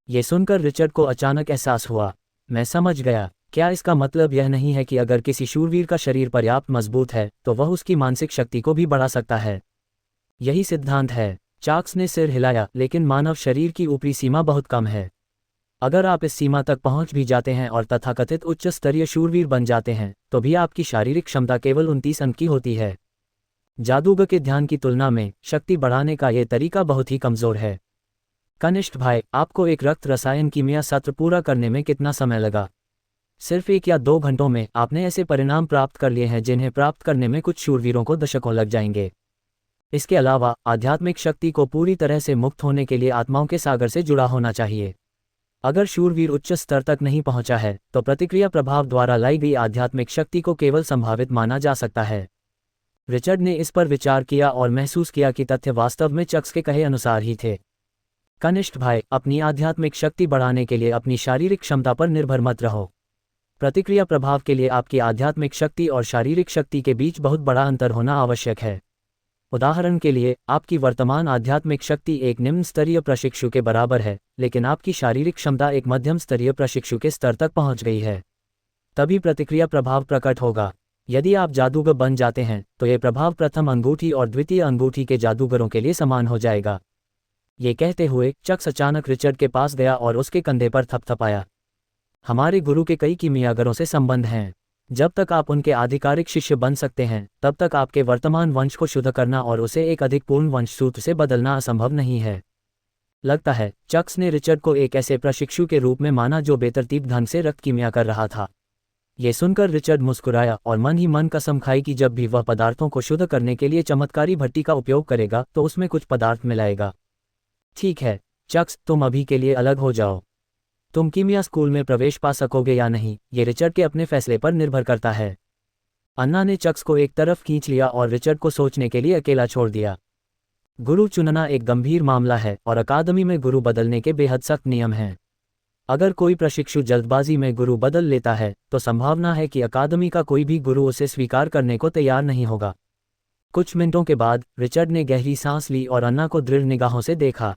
ये सुनकर रिचर्ड को अचानक एहसास हुआ, मैं समझ गया। क्या इसका मतलब यह नहीं है कि अगर किसी शूरवीर का शरीर पर्याप्त मजबूत है तो वह उसकी मानसिक शक्ति को भी बढ़ा सकता है? यही सिद्धांत है। चार्ल्स ने सिर हिलाया, लेकिन मानव शरीर की ऊपरी सीमा बहुत कम है। अगर आप इस सीमा तक पहुंच भी जाते हैं और तथाकथित उच्च स्तरीय शूरवीर बन जाते हैं तो भी आपकी शारीरिक क्षमता केवल 29 अंक की होती है। जादूगर के ध्यान की तुलना में शक्ति बढ़ाने का यह तरीका बहुत ही कमजोर है। कनिष्ठ भाई, आपको एक रक्त रसायन कीमिया सत्र पूरा करने में कितना समय लगा? सिर्फ 1 या 2 घंटों में आपने ऐसे परिणाम प्राप्त कर लिए हैं जिन्हें प्राप्त करने में कुछ शूरवीरों को दशकों लग जाएंगे। इसके अलावा आध्यात्मिक शक्ति को पूरी तरह से मुक्त होने के लिए आत्माओं के सागर से जुड़ा होना चाहिए। अगर शूरवीर उच्च स्तर तक नहीं पहुंचा है तो प्रतिक्रिया प्रभाव द्वारा लाई गई आध्यात्मिक शक्ति को केवल संभावित माना जा सकता है। रिचर्ड ने इस पर विचार किया और महसूस किया कि तथ्य वास्तव में चक्स के कहे अनुसार ही थे। कनिष्ठ भाई, अपनी आध्यात्मिक शक्ति बढ़ाने के लिए अपनी शारीरिक क्षमता पर निर्भर मत रहो। प्रतिक्रिया प्रभाव के लिए आपकी आध्यात्मिक शक्ति और शारीरिक शक्ति के बीच बहुत बड़ा अंतर होना आवश्यक है। उदाहरण के लिए, आपकी वर्तमान आध्यात्मिक शक्ति एक निम्न स्तरीय प्रशिक्षु के बराबर है, लेकिन आपकी शारीरिक क्षमता एक मध्यम स्तरीय प्रशिक्षु के स्तर तक पहुंच गई है। तभी प्रतिक्रिया प्रभाव प्रकट होगा। यदि आप जादूगर बन जाते हैं तो यह प्रभाव प्रथम अंगूठी और द्वितीय अंगूठी के जादूगरों के लिए समान हो जाएगा। ये कहते हुए चक्स अचानक रिचर्ड के पास गया और उसके कंधे पर थपथपाया। हमारे गुरु के कई कीमियागरों से संबंध हैं। जब तक आप उनके आधिकारिक शिष्य बन सकते हैं तब तक आपके वर्तमान वंश को शुद्ध करना और उसे एक अधिक पूर्ण वंश सूत्र से बदलना असंभव नहीं है। लगता है चक्स ने रिचर्ड को एक ऐसे प्रशिक्षु के रूप में माना जो बेतरतीब ढंग से रक्त कीमिया कर रहा था। ये सुनकर रिचर्ड मुस्कुराया और मन ही मन कसम खाई कि जब भी वह पदार्थों को शुद्ध करने के लिए चमत्कारी भट्टी का उपयोग करेगा तो उसमें कुछ पदार्थ मिलाएगा। ठीक है चक्स, तुम अभी के लिए अलग हो जाओ। तुम कीमिया स्कूल में प्रवेश पा सकोगे या नहीं, ये रिचर्ड के अपने फैसले पर निर्भर करता है। अन्ना ने चक्स को एक तरफ खींच लिया और रिचर्ड को सोचने के लिए अकेला छोड़ दिया। गुरु चुनना एक गंभीर मामला है और अकादमी में गुरु बदलने के बेहद सख्त नियम हैं। अगर कोई प्रशिक्षु जल्दबाजी में गुरु बदल लेता है तो संभावना है कि अकादमी का कोई भी गुरु उसे स्वीकार करने को तैयार नहीं होगा। कुछ मिनटों के बाद रिचर्ड ने गहरी सांस ली और अन्ना को दृढ़ निगाहों से देखा।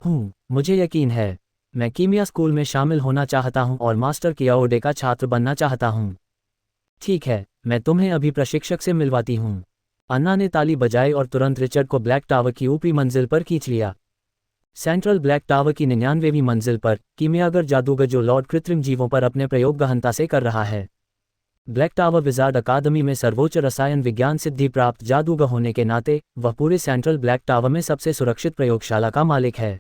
मुझे यकीन है, मैं कीमिया स्कूल में शामिल होना चाहता हूं और मास्टर कियाओडे का छात्र बनना चाहता हूं। ठीक है, मैं तुम्हें अभी प्रशिक्षक से मिलवाती हूं। अन्ना ने ताली बजाई और तुरंत रिचर्ड को ब्लैक टावर की ऊपरी मंजिल पर खींच लिया। सेंट्रल ब्लैक टावर की 99वीं मंजिल पर कीमियागर जादूगर जो लॉर्ड कृत्रिम जीवों पर अपने प्रयोग गहनता से कर रहा है। ब्लैक टावर विजार्ड अकादमी में सर्वोच्च रसायन विज्ञान सिद्धि प्राप्त जादूगर होने के नाते वह पूरे सेंट्रल ब्लैक टावर में सबसे सुरक्षित प्रयोगशाला का मालिक है।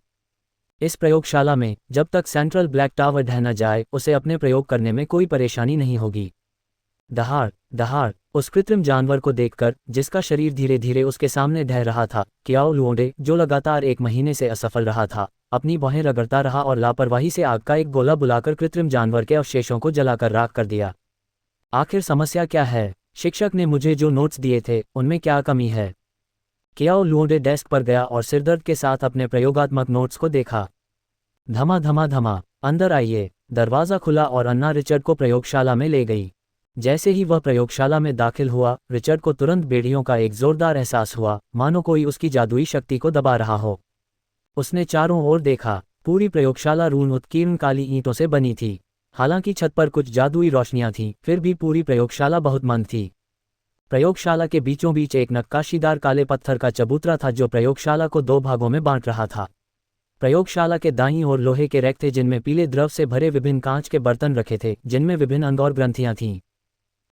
इस प्रयोगशाला में जब तक सेंट्रल ब्लैक टावर ढह न जाए उसे अपने प्रयोग करने में कोई परेशानी नहीं होगी। दहाड़ दहाड़ उस कृत्रिम जानवर को देखकर जिसका शरीर धीरे धीरे उसके सामने ढह रहा था, कियाओ लुओडे जो लगातार 1 महीने से असफल रहा था, अपनी बाहें रगड़ता रहा और लापरवाही से आग का एक गोला बुलाकर कृत्रिम जानवर के अवशेषों को जलाकर राख कर दिया। आखिर समस्या क्या है? शिक्षक ने मुझे जो नोट्स दिए थे उनमें क्या कमी है? कियाओ लुओडे डेस्क पर गया और सिरदर्द के साथ अपने प्रयोगात्मक नोट्स को देखा। धमा धमा धमा, अंदर आइए। दरवाज़ा खुला और अन्ना रिचर्ड को प्रयोगशाला में ले गई। जैसे ही वह प्रयोगशाला में दाखिल हुआ, रिचर्ड को तुरंत बेड़ियों का एक जोरदार एहसास हुआ, मानो कोई उसकी जादुई शक्ति को दबा रहा हो। उसने चारों ओर देखा। पूरी प्रयोगशाला रून उत्कीर्ण काली ईंटों से बनी थी। हालांकि छत पर कुछ जादुई रोशनियां थीं, फिर भी पूरी प्रयोगशाला बहुत मंद थी। प्रयोगशाला के बीचों बीच एक नक्काशीदार काले पत्थर का चबूतरा था जो प्रयोगशाला को 2 भागों में बांट रहा था। प्रयोगशाला के दाईं ओर लोहे के रैक थे जिनमें पीले द्रव से भरे विभिन्न कांच के बर्तन रखे थे जिनमें विभिन्न अंग और ग्रंथियां थीं।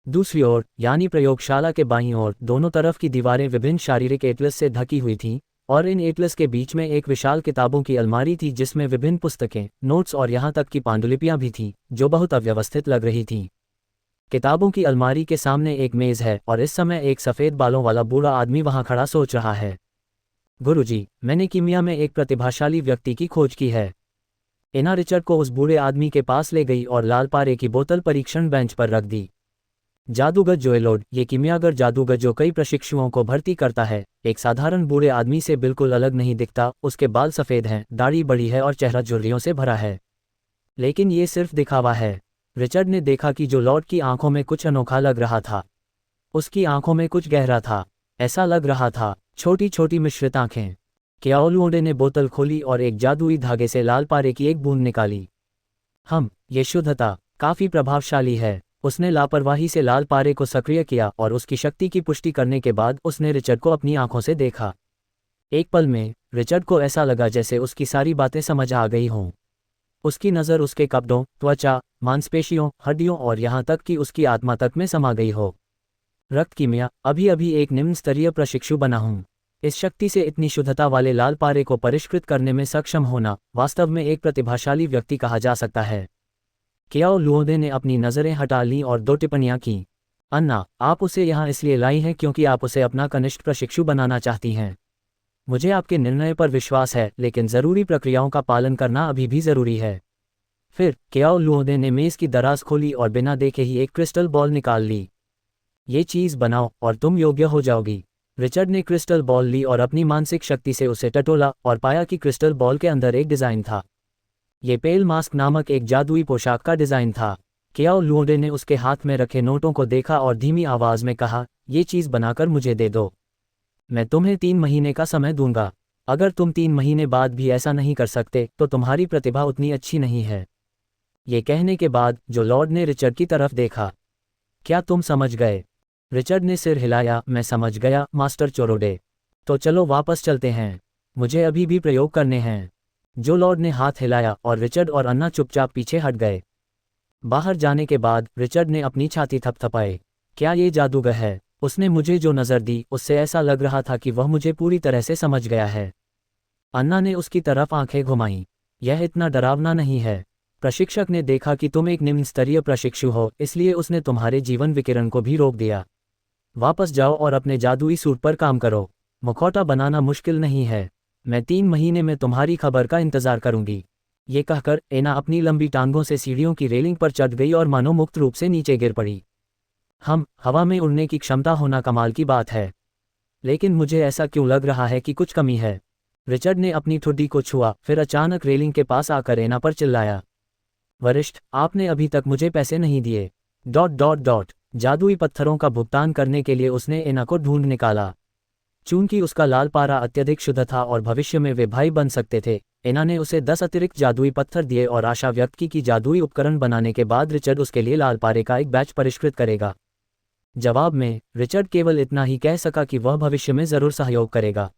दूसरी ओर यानी प्रयोगशाला के बाईं ओर दोनों तरफ की दीवारें विभिन्न शारीरिक एटलस से ढकी हुई थीं और इन एटलस के बीच में एक विशाल किताबों की अलमारी थी जिसमें विभिन्न पुस्तकें, नोट्स और यहाँ तक कि पांडुलिपियां भी थीं जो बहुत अव्यवस्थित लग रही थीं। किताबों की अलमारी के सामने एक मेज है और इस समय एक सफ़ेद बालों वाला बूढ़ा आदमी वहां खड़ा सोच रहा है। गुरुजी, मैंने कीमिया में एक प्रतिभाशाली व्यक्ति की खोज की है। एना रिचर्ड को उस बूढ़े आदमी के पास ले गई और लाल पारे की बोतल परीक्षण बेंच पर रख दी। जादूगर जोएलोड, ये कीमियागर जादूगर जो कई प्रशिक्षुओं को भर्ती करता है, एक साधारण बूढ़े आदमी से बिल्कुल अलग नहीं दिखता। उसके बाल सफ़ेद हैं, दाढ़ी बड़ी है और चेहरा झुर्रियों से भरा है। लेकिन ये सिर्फ दिखावा है। रिचर्ड ने देखा कि जो लॉर्ड की आंखों में कुछ अनोखा लग रहा था। उसकी आंखों में कुछ गहरा था। ऐसा लग रहा था, छोटी छोटी मिश्रित आंखें। क्याओलुओडे ने बोतल खोली और एक जादुई धागे से लाल पारे की एक बूंद निकाली। ये शुद्धता काफी प्रभावशाली है। उसने लापरवाही से लाल पारे को सक्रिय किया और उसकी शक्ति की पुष्टि करने के बाद उसने रिचर्ड को अपनी आंखों से देखा। एक पल में रिचर्ड को ऐसा लगा जैसे उसकी सारी बातें समझ आ गई हों। उसकी नज़र उसके कपड़ों, त्वचा, मांसपेशियों, हड्डियों और यहाँ तक कि उसकी आत्मा तक में समा गई हो। रक्त कीमिया, अभी अभी एक निम्न स्तरीय प्रशिक्षु बना हूँ। इस शक्ति से इतनी शुद्धता वाले लाल पारे को परिष्कृत करने में सक्षम होना वास्तव में एक प्रतिभाशाली व्यक्ति कहा जा सकता है। क्याओलुओडे ने अपनी नज़रें हटा लीं और 2 टिप्पणियां की। अन्ना, आप उसे यहाँ इसलिए लाई हैं क्योंकि आप उसे अपना कनिष्ठ प्रशिक्षु बनाना चाहती हैं। मुझे आपके निर्णय पर विश्वास है, लेकिन ज़रूरी प्रक्रियाओं का पालन करना अभी भी ज़रूरी है। फिर क्याओलुओडे ने मेज़ की दराज खोली और बिना देखे ही एक क्रिस्टल बॉल निकाल ली। ये चीज़ बनाओ और तुम योग्य हो जाओगी। रिचर्ड ने क्रिस्टल बॉल ली और अपनी मानसिक शक्ति से उसे टटोला और पाया कि क्रिस्टल बॉल के अंदर एक डिज़ाइन था। ये पेल मास्क नामक एक जादुई पोशाक का डिज़ाइन था। क्याओलुओडे ने उसके हाथ में रखे नोटों को देखा और धीमी आवाज़ में कहा, ये चीज़ बनाकर मुझे दे दो। मैं तुम्हें 3 महीने का समय दूंगा। अगर तुम 3 महीने बाद भी ऐसा नहीं कर सकते तो तुम्हारी प्रतिभा उतनी अच्छी नहीं है। ये कहने के बाद जो लॉर्ड ने रिचर्ड की तरफ देखा। क्या तुम समझ गए? रिचर्ड ने सिर हिलाया। मैं समझ गया, मास्टर चोरोडे। तो चलो वापस चलते हैं। मुझे अभी भी प्रयोग करने हैं। जो लॉर्ड ने हाथ हिलाया और रिचर्ड और अन्ना चुपचाप पीछे हट गए। बाहर जाने के बाद रिचर्ड ने अपनी छाती थपथपाई। क्या ये जादूगर है? उसने मुझे जो नज़र दी उससे ऐसा लग रहा था कि वह मुझे पूरी तरह से समझ गया है। अन्ना ने उसकी तरफ आंखें घुमाईं। यह इतना डरावना नहीं है। प्रशिक्षक ने देखा कि तुम एक निम्न स्तरीय प्रशिक्षु हो, इसलिए उसने तुम्हारे जीवन विकिरण को भी रोक दिया। वापस जाओ और अपने जादुई सूट पर काम करो। मुखौटा बनाना मुश्किल नहीं है। मैं 3 महीने में तुम्हारी खबर का इंतजार करूंगी। ये कहकर एना अपनी लंबी टांगों से सीढ़ियों की रेलिंग पर चढ़ गई और मानो मुक्त रूप से नीचे गिर पड़ी। हवा में उड़ने की क्षमता होना कमाल की बात है, लेकिन मुझे ऐसा क्यों लग रहा है कि कुछ कमी है। रिचर्ड ने अपनी ठुड्डी को छुआ, फिर अचानक रेलिंग के पास आकर एना पर चिल्लाया, वरिष्ठ, आपने अभी तक मुझे पैसे नहीं दिए। ... जादुई पत्थरों का भुगतान करने के लिए उसने एना को ढूंढ निकाला। चूंकि उसका लाल पारा अत्यधिक शुद्ध था और भविष्य में वे भाई बन सकते थे, एना ने उसे 10 अतिरिक्त जादुई पत्थर दिए और आशा व्यक्त की कि जादुई उपकरण बनाने के बाद रिचर्ड उसके लिए लाल पारे का एक बैच परिष्कृत करेगा। जवाब में रिचर्ड केवल इतना ही कह सका कि वह भविष्य में जरूर सहयोग करेगा।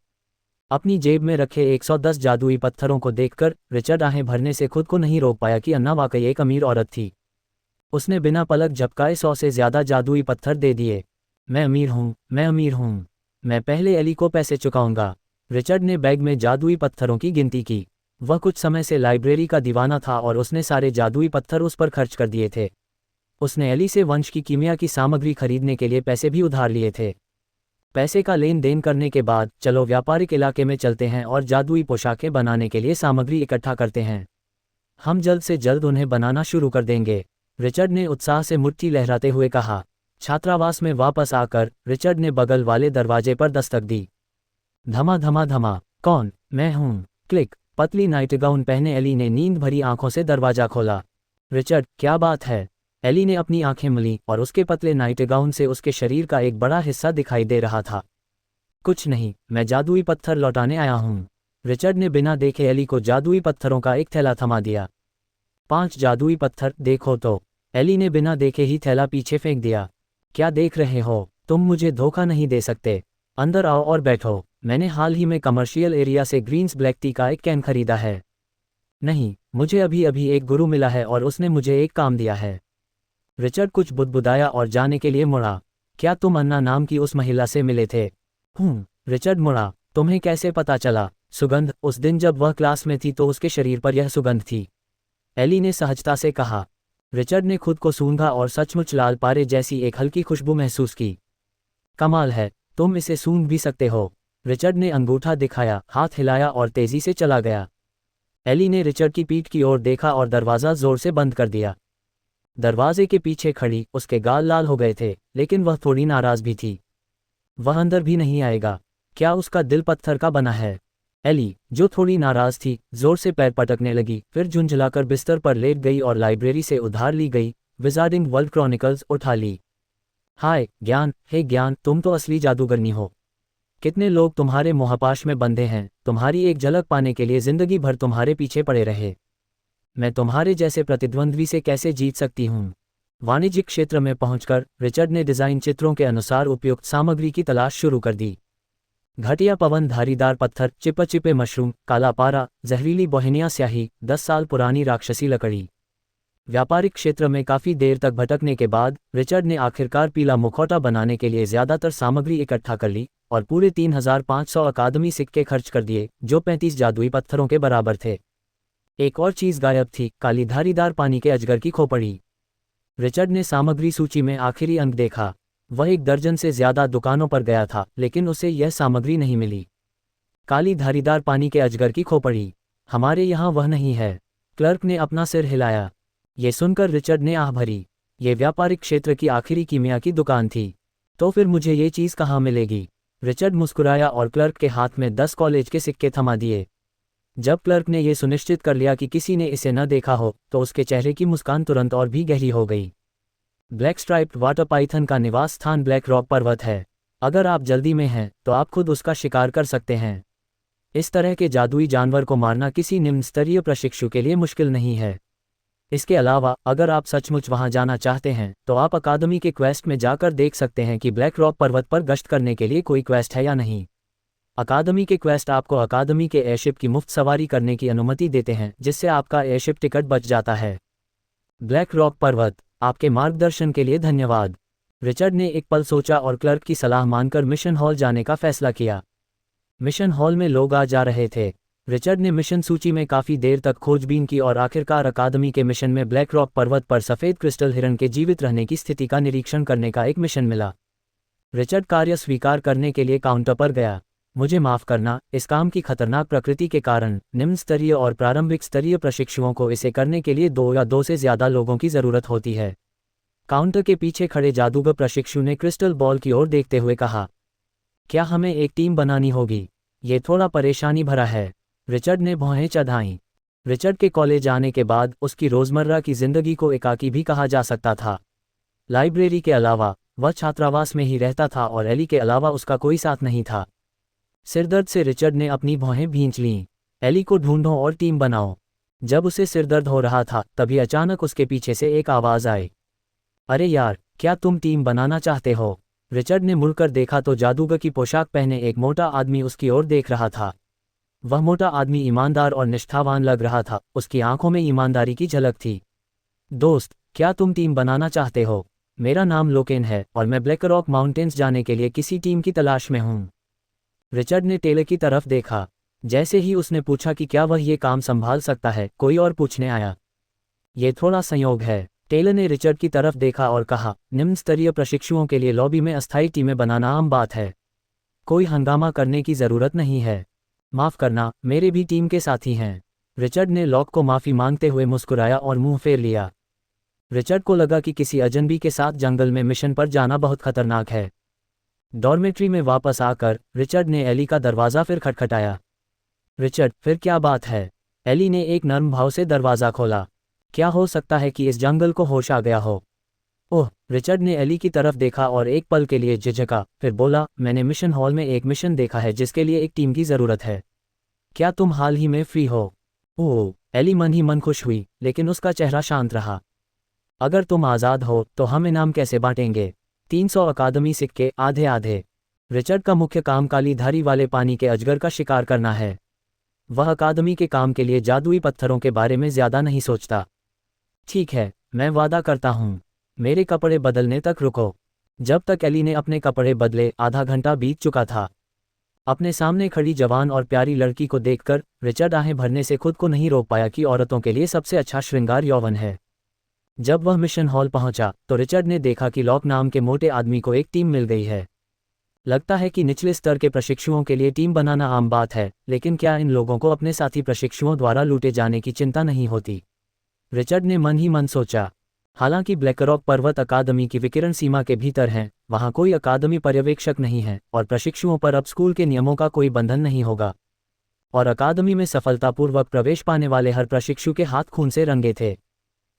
अपनी जेब में रखे 110 जादुई पत्थरों को देखकर रिचर्ड आहें भरने से खुद को नहीं रोक पाया कि अन्ना वाकई एक अमीर औरत थी। उसने बिना पलक झपकाए 100 से ज्यादा जादुई पत्थर दे दिए। मैं अमीर हूँ, मैं अमीर हूँ। मैं पहले एली को पैसे चुकाऊंगा। रिचर्ड ने बैग में जादुई पत्थरों की गिनती की। वह कुछ समय से लाइब्रेरी का दीवाना था और उसने सारे जादुई पत्थर उस पर खर्च कर दिए थे। उसने एली से वंश की कीमिया की सामग्री खरीदने के लिए पैसे भी उधार लिए थे। पैसे का लेन देन करने के बाद चलो व्यापारिक इलाके में चलते हैं और जादुई पोशाकें बनाने के लिए सामग्री इकट्ठा करते हैं। हम जल्द से जल्द उन्हें बनाना शुरू कर देंगे। रिचर्ड ने उत्साह से मुट्ठी लहराते हुए कहा। छात्रावास में वापस आकर रिचर्ड ने बगल वाले दरवाजे पर दस्तक दी। धमा धमा धमा। कौन? मैं हूँ। क्लिक। पतली नाइटगाउन पहने एली ने नींद भरी आंखों से दरवाजा खोला। रिचर्ड, क्या बात है? एली ने अपनी आंखें मलीं और उसके पतले नाइटगाउन से उसके शरीर का एक बड़ा हिस्सा दिखाई दे रहा था। कुछ नहीं, मैं जादुई पत्थर लौटाने आया हूँ। रिचर्ड ने बिना देखे एली को जादुई पत्थरों का एक थैला थमा दिया। 5 जादुई पत्थर, देखो तो। एली ने बिना देखे ही थैला पीछे फेंक दिया। क्या देख रहे हो? तुम मुझे धोखा नहीं दे सकते। अंदर आओ और बैठो। मैंने हाल ही में कमर्शियल एरिया से ग्रीन्स ब्लैक टी का एक कैन खरीदा है। नहीं, मुझे अभी अभी एक गुरु मिला है और उसने मुझे एक काम दिया है। रिचर्ड कुछ बुदबुदाया और जाने के लिए मुड़ा। क्या तुम अन्ना नाम की उस महिला से मिले थे? रिचर्ड मुड़ा। तुम्हें कैसे पता चला? सुगंध, उस दिन जब वह क्लास में थी तो उसके शरीर पर यह सुगंध थी। एली ने सहजता से कहा। रिचर्ड ने खुद को सूंघा और सचमुच लाल पारे जैसी एक हल्की खुशबू महसूस की। कमाल है, तुम इसे सूंघ भी सकते हो। रिचर्ड ने अंगूठा दिखाया, हाथ हिलाया और तेजी से चला गया। एली ने रिचर्ड की पीठ की ओर देखा और दरवाज़ा जोर से बंद कर दिया। दरवाजे के पीछे खड़ी उसके गाल लाल हो गए थे, लेकिन वह थोड़ी नाराज भी थी। वह अंदर भी नहीं आएगा? क्या उसका दिल पत्थर का बना है? एली, जो थोड़ी नाराज थी, जोर से पैर पटकने लगी, फिर झुंझलाकर बिस्तर पर लेट गई और लाइब्रेरी से उधार ली गई विजार्डिंग वर्ल्ड क्रॉनिकल्स उठा ली। हाय ज्ञान, हे ज्ञान, तुम तो असली जादूगरनी हो। कितने लोग तुम्हारे मोहपाश में बंधे हैं, तुम्हारी एक झलक पाने के लिए जिंदगी भर तुम्हारे पीछे पड़े रहे। मैं तुम्हारे जैसे प्रतिद्वंद्वी से कैसे जीत सकती हूँ? वाणिज्यिक क्षेत्र में पहुंचकर रिचर्ड ने डिजाइन चित्रों के अनुसार उपयुक्त सामग्री की तलाश शुरू कर दी। घटिया पवन, धारीदार पत्थर, चिपचिपे मशरूम, काला पारा, जहरीली बोहेनिया स्याही, 10 साल पुरानी राक्षसी लकड़ी। व्यापारिक क्षेत्र में काफी देर तक भटकने के बाद रिचर्ड ने आखिरकार पीला मुखौटा बनाने के लिए ज्यादातर सामग्री इकट्ठा कर ली और पूरे 3500 अकादमी सिक्के खर्च कर दिए, जो 35 जादुई पत्थरों के बराबर थे। एक और चीज गायब थी, काली धारीदार पानी के अजगर की खोपड़ी। रिचर्ड ने सामग्री सूची में आखिरी अंक देखा। वह 1 दर्जन से ज्यादा दुकानों पर गया था, लेकिन उसे यह सामग्री नहीं मिली। काली धारीदार पानी के अजगर की खोपड़ी, हमारे यहाँ वह नहीं है। क्लर्क ने अपना सिर हिलाया। ये सुनकर रिचर्ड ने आह भरी। ये व्यापारिक क्षेत्र की आखिरी कीमिया की दुकान थी। तो फिर मुझे ये चीज़ कहाँ मिलेगी? रिचर्ड मुस्कुराया और क्लर्क के हाथ में 10 कॉलेज के सिक्के थमा दिए। जब क्लर्क ने यह सुनिश्चित कर लिया कि किसी ने इसे न देखा हो, तो उसके चेहरे की मुस्कान तुरंत और भी गहरी हो गई। ब्लैक स्ट्राइप्ड वाटर पाइथन का निवास स्थान ब्लैक रॉक पर्वत है। अगर आप जल्दी में हैं तो आप खुद उसका शिकार कर सकते हैं। इस तरह के जादुई जानवर को मारना किसी निम्न स्तरीय प्रशिक्षु के लिए मुश्किल नहीं है। इसके अलावा अगर आप सचमुच वहां जाना चाहते हैं तो आप अकादमी के क्वेस्ट में जाकर देख सकते हैं कि ब्लैक रॉक पर्वत पर गश्त करने के लिए कोई क्वेस्ट है या नहीं। अकादमी के क्वेस्ट आपको अकादमी के एयरशिप की मुफ्त सवारी करने की अनुमति देते हैं, जिससे आपका एयरशिप टिकट बच जाता है। ब्लैक रॉक पर्वत, आपके मार्गदर्शन के लिए धन्यवाद। रिचर्ड ने एक पल सोचा और क्लर्क की सलाह मानकर मिशन हॉल जाने का फैसला किया। मिशन हॉल में लोग आ जा रहे थे। रिचर्ड ने मिशन सूची में काफी देर तक खोजबीन की और आखिरकार अकादमी के मिशन में ब्लैक रॉक पर्वत पर सफेद क्रिस्टल हिरन के जीवित रहने की स्थिति का निरीक्षण करने का एक मिशन मिला। रिचर्ड कार्य स्वीकार करने के लिए काउंटर पर गया। मुझे माफ करना, इस काम की खतरनाक प्रकृति के कारण निम्न स्तरीय और प्रारंभिक स्तरीय प्रशिक्षुओं को इसे करने के लिए 2 या 2 से ज्यादा लोगों की जरूरत होती है। काउंटर के पीछे खड़े जादूगर प्रशिक्षु ने क्रिस्टल बॉल की ओर देखते हुए कहा, क्या हमें एक टीम बनानी होगी? ये थोड़ा परेशानी भरा है। रिचर्ड ने भौहें चढ़ाईं। रिचर्ड के कॉलेज आने के बाद उसकी रोजमर्रा की जिंदगी को एकाकी भी कहा जा सकता था। लाइब्रेरी के अलावा वह छात्रावास में ही रहता था और एली के अलावा उसका कोई साथ नहीं था। सिरदर्द से रिचर्ड ने अपनी भौहें भींच लीं। एली को ढूंढो और टीम बनाओ। जब उसे सिरदर्द हो रहा था तभी अचानक उसके पीछे से एक आवाज आई, अरे यार, क्या तुम टीम बनाना चाहते हो? रिचर्ड ने मुड़कर देखा तो जादूगर की पोशाक पहने एक मोटा आदमी उसकी ओर देख रहा था। वह मोटा आदमी ईमानदार और निष्ठावान लग रहा था, उसकी आंखों में ईमानदारी की झलक थी। दोस्त, क्या तुम टीम बनाना चाहते हो? मेरा नाम लोकेन है और मैं ब्लैक रॉक माउंटेन्स जाने के लिए किसी टीम की तलाश में हूँ। रिचर्ड ने टेलर की तरफ देखा। जैसे ही उसने पूछा कि क्या वह ये काम संभाल सकता है, कोई और पूछने आया। ये थोड़ा संयोग है। टेलर ने रिचर्ड की तरफ देखा और कहा, निम्न स्तरीय प्रशिक्षुओं के लिए लॉबी में अस्थायी टीमें बनाना आम बात है। कोई हंगामा करने की जरूरत नहीं है। माफ करना, मेरे भी टीम के साथी हैं। रिचर्ड ने लॉक को माफी मांगते हुए मुस्कुराया और मुंह फेर लिया। रिचर्ड को लगा कि किसी अजनबी के साथ जंगल में मिशन पर जाना बहुत खतरनाक है। डॉर्मेट्री में वापस आकर रिचर्ड ने एली का दरवाज़ा फिर खटखटाया। रिचर्ड, फिर क्या बात है? एली ने एक नर्म भाव से दरवाज़ा खोला। क्या हो सकता है कि इस जंगल को होश आ गया हो? ओह, रिचर्ड ने एली की तरफ देखा और एक पल के लिए झिझका, फिर बोला, मैंने मिशन हॉल में एक मिशन देखा है जिसके लिए एक टीम की ज़रूरत है। क्या तुम हाल ही में फ्री हो? ओह, एली मन ही मन खुश हुई, लेकिन उसका चेहरा शांत रहा। अगर तुम आज़ाद हो तो हम इनाम कैसे बांटेंगे? 300 अकादमी सिक्के, आधे आधे। रिचर्ड का मुख्य काम काली धारी वाले पानी के अजगर का शिकार करना है। वह अकादमी के काम के लिए जादुई पत्थरों के बारे में ज्यादा नहीं सोचता। ठीक है, मैं वादा करता हूँ। मेरे कपड़े बदलने तक रुको। जब तक एली ने अपने कपड़े बदले आधा घंटा बीत चुका था। अपने सामने खड़ी जवान और प्यारी लड़की को देखकर रिचर्ड आहें भरने से खुद को नहीं रोक पाया कि औरतों के लिए सबसे अच्छा श्रृंगार यौवन है। जब वह मिशन हॉल पहुंचा तो रिचर्ड ने देखा कि लॉक नाम के मोटे आदमी को एक टीम मिल गई है। लगता है कि निचले स्तर के प्रशिक्षुओं के लिए टीम बनाना आम बात है, लेकिन क्या इन लोगों को अपने साथी प्रशिक्षुओं द्वारा लूटे जाने की चिंता नहीं होती? रिचर्ड ने मन ही मन सोचा। हालांकि ब्लैकरॉक पर्वत अकादमी की विकिरण सीमा के भीतर हैं, वहां कोई अकादमी पर्यवेक्षक नहीं है और प्रशिक्षुओं पर अब स्कूल के नियमों का कोई बंधन नहीं होगा। और अकादमी में सफलतापूर्वक प्रवेश पाने वाले हर प्रशिक्षु के हाथ खून से रंगे थे।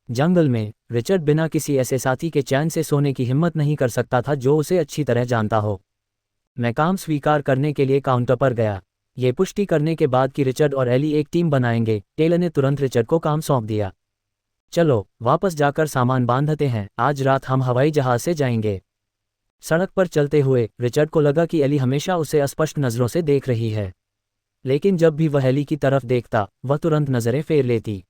जंगल में रिचर्ड बिना किसी ऐसे साथी के चैन से सोने की हिम्मत नहीं कर सकता था जो उसे अच्छी तरह जानता हो। मैं काम स्वीकार करने के लिए काउंटर पर गया। ये पुष्टि करने के बाद कि रिचर्ड और एली एक टीम बनाएंगे, टेलर ने तुरंत रिचर्ड को काम सौंप दिया। चलो वापस जाकर सामान बांधते हैं, आज रात हम हवाई जहाज से जाएंगे। सड़क पर चलते हुए रिचर्ड को लगा कि एली हमेशा उसे अस्पष्ट नज़रों से देख रही है, लेकिन जब भी वह एली की तरफ देखता वह तुरंत नज़रें फेर लेती।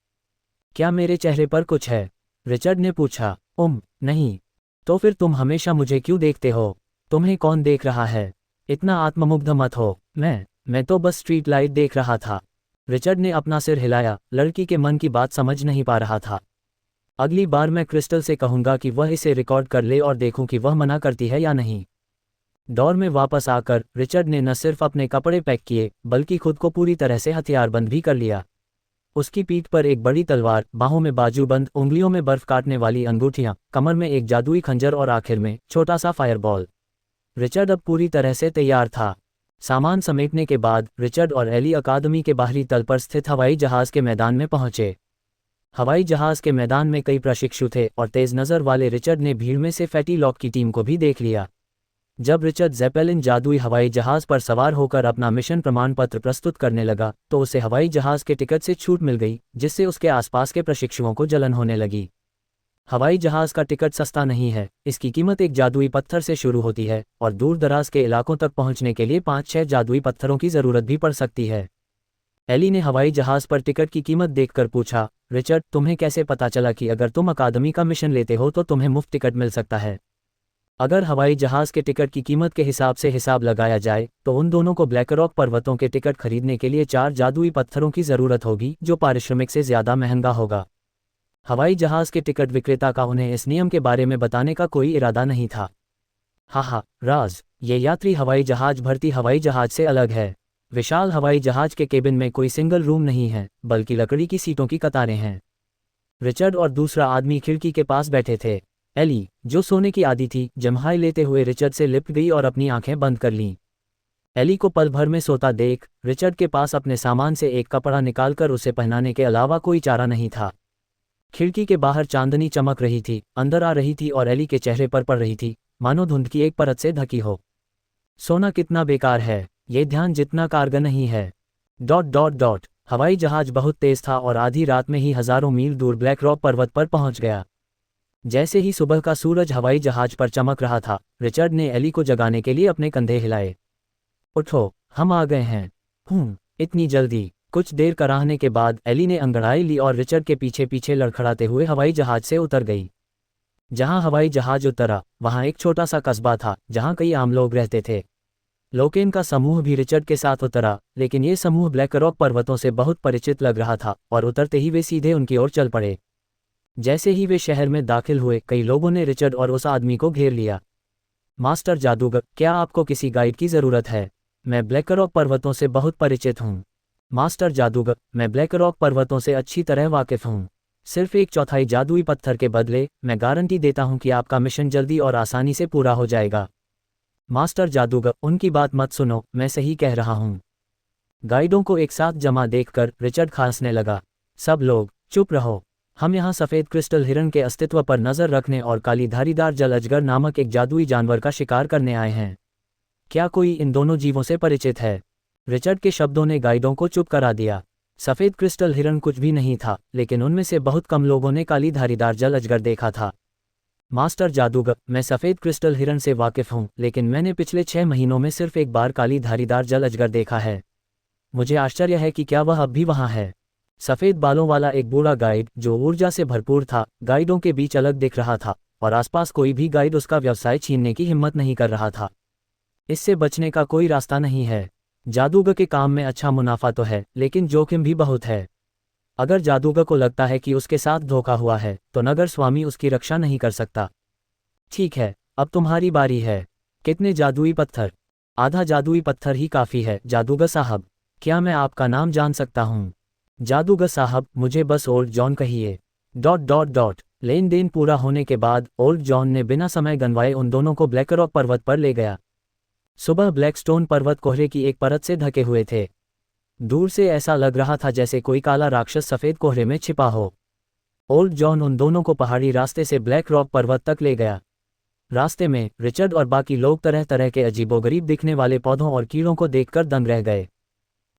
क्या मेरे चेहरे पर कुछ है? रिचर्ड ने पूछा। नहीं। तो फिर तुम हमेशा मुझे क्यों देखते हो? तुम्हें कौन देख रहा है? इतना आत्ममुग्ध मत हो। मैं तो बस स्ट्रीट लाइट देख रहा था। रिचर्ड ने अपना सिर हिलाया, लड़की के मन की बात समझ नहीं पा रहा था। अगली बार मैं क्रिस्टल से कहूंगा कि वह इसे रिकॉर्ड कर ले और देखूं कि वह मना करती है या नहीं। डॉर में वापस आकर रिचर्ड ने न सिर्फ अपने कपड़े पैक किए बल्कि खुद को पूरी तरह से हथियारबंद भी कर लिया। उसकी पीठ पर एक बड़ी तलवार, बाहों में बाजूबंद, उंगलियों में बर्फ काटने वाली अंगूठियां, कमर में एक जादुई खंजर और आखिर में छोटा सा फायरबॉल। रिचर्ड अब पूरी तरह से तैयार था। सामान समेटने के बाद रिचर्ड और एली अकादमी के बाहरी तल पर स्थित हवाई जहाज के मैदान में पहुंचे। हवाई जहाज के मैदान में कई प्रशिक्षु थे और तेज नज़र वाले रिचर्ड ने भीड़ में से फैटी लॉक की टीम को भी देख लिया। जब रिचर्ड ज़ेपेलिन जादुई हवाई जहाज पर सवार होकर अपना मिशन प्रमाण पत्र प्रस्तुत करने लगा तो उसे हवाई जहाज के टिकट से छूट मिल गई, जिससे उसके आसपास के प्रशिक्षुओं को जलन होने लगी। हवाई जहाज का टिकट सस्ता नहीं है, इसकी कीमत एक जादुई पत्थर से शुरू होती है और दूर दराज के इलाकों तक पहुंचने के लिए 5-6 जादुई पत्थरों की ज़रूरत भी पड़ सकती है। एली ने हवाई जहाज पर टिकट की कीमत देखकर पूछा, रिचर्ड तुम्हें कैसे पता चला कि अगर तुम अकादमी का मिशन लेते हो तो तुम्हें मुफ्त टिकट मिल सकता है? अगर हवाई जहाज के टिकट की कीमत के हिसाब से हिसाब लगाया जाए तो उन दोनों को ब्लैकरॉक पर्वतों के टिकट खरीदने के लिए 4 जादुई पत्थरों की ज़रूरत होगी, जो पारिश्रमिक से ज़्यादा महंगा होगा। हवाई जहाज के टिकट विक्रेता का उन्हें इस नियम के बारे में बताने का कोई इरादा नहीं था। राज, ये यात्री हवाई जहाज भर्ती हवाई जहाज से अलग है। विशाल हवाई जहाज के केबिन में कोई सिंगल रूम नहीं है, बल्कि लकड़ी की सीटों की कतारें हैं। रिचर्ड और दूसरा आदमी खिड़की के पास बैठे थे। एली, जो सोने की आदी थी, जम्हाई लेते हुए रिचर्ड से लिपट गई और अपनी आंखें बंद कर लीं। एली को पल भर में सोता देख रिचर्ड के पास अपने सामान से एक कपड़ा निकालकर उसे पहनाने के अलावा कोई चारा नहीं था। खिड़की के बाहर चांदनी चमक रही थी, अंदर आ रही थी और एली के चेहरे पर पड़ रही थी, मानो धुंध की एक परत से ढकी हो। सोना कितना बेकार है, ये ध्यान जितना कारगर नहीं है। ... हवाई जहाज बहुत तेज था और आधी रात में ही हजारों मील दूर ब्लैकरॉक पर्वत पर पहुंच गया। जैसे ही सुबह का सूरज हवाई जहाज पर चमक रहा था, रिचर्ड ने एली को जगाने के लिए अपने कंधे हिलाए। उठो, हम आ गए हैं। इतनी जल्दी? कुछ देर कराहने के बाद एली ने अंगड़ाई ली और रिचर्ड के पीछे पीछे लड़खड़ाते हुए हवाई जहाज से उतर गई। जहां हवाई जहाज उतरा वहां एक छोटा सा कस्बा था जहां कई आम लोग रहते थे। लोकेन का समूह भी रिचर्ड के साथ उतरा, लेकिन ये समूह ब्लैकरॉक पर्वतों से बहुत परिचित लग रहा था और उतरते ही वे सीधे उनकी ओर चल पड़े। जैसे ही वे शहर में दाखिल हुए, कई लोगों ने रिचर्ड और उस आदमी को घेर लिया। मास्टर जादूगर, क्या आपको किसी गाइड की ज़रूरत है? मैं ब्लैकरॉक पर्वतों से बहुत परिचित हूँ। मास्टर जादूगर, मैं ब्लैकरॉक पर्वतों से अच्छी तरह वाकिफ़ हूँ। सिर्फ 1/4 जादुई पत्थर के बदले मैं गारंटी देता हूँ कि आपका मिशन जल्दी और आसानी से पूरा हो जाएगा। मास्टर जादूगर, उनकी बात मत सुनो, मैं सही कह रहा हूँ। गाइडों को एक साथ जमा देखकर रिचर्ड खांसने लगा। सब लोग चुप रहो, हम यहाँ सफ़ेद क्रिस्टल हिरन के अस्तित्व पर नज़र रखने और काली धारीदार जल अजगर नामक एक जादुई जानवर का शिकार करने आए हैं। क्या कोई इन दोनों जीवों से परिचित है? रिचर्ड के शब्दों ने गाइडों को चुप करा दिया। सफ़ेद क्रिस्टल हिरन कुछ भी नहीं था, लेकिन उनमें से बहुत कम लोगों ने काली धारीदार जल अजगर देखा था। मास्टर जादूगर, मैं सफ़ेद क्रिस्टल हिरन से वाकिफ़ हूँ, लेकिन मैंने पिछले 6 महीनों में सिर्फ एक बार काली धारीदार जल अजगर देखा है। मुझे आश्चर्य है कि क्या वह अब भी वहाँ है। सफ़ेद बालों वाला एक बूढ़ा गाइड जो ऊर्जा से भरपूर था, गाइडों के बीच अलग दिख रहा था और आसपास कोई भी गाइड उसका व्यवसाय छीनने की हिम्मत नहीं कर रहा था। इससे बचने का कोई रास्ता नहीं है। जादूगर के काम में अच्छा मुनाफा तो है, लेकिन जोखिम भी बहुत है। अगर जादूगर को लगता है कि उसके साथ धोखा हुआ है तो नगर स्वामी उसकी रक्षा नहीं कर सकता। ठीक है, अब तुम्हारी बारी है। कितने जादुई पत्थर? आधा जादुई पत्थर ही काफ़ी है जादूगर साहब। क्या मैं आपका नाम जान सकता हूँ? जादूगर साहब, मुझे बस ओल्ड जॉन कहिए। लेन देन पूरा होने के बाद ओल्ड जॉन ने बिना समय गंवाए उन दोनों को ब्लैकरॉक पर्वत पर ले गया। सुबह ब्लैकस्टोन पर्वत कोहरे की एक परत से ढके हुए थे। दूर से ऐसा लग रहा था जैसे कोई काला राक्षस सफ़ेद कोहरे में छिपा हो। ओल्ड जॉन उन दोनों को पहाड़ी रास्ते से ब्लैक रॉक पर्वत तक ले गया। रास्ते में रिचर्ड और बाकी लोग तरह तरह के अजीबोगरीब दिखने वाले पौधों और कीड़ों को देखकर दंग रह गए।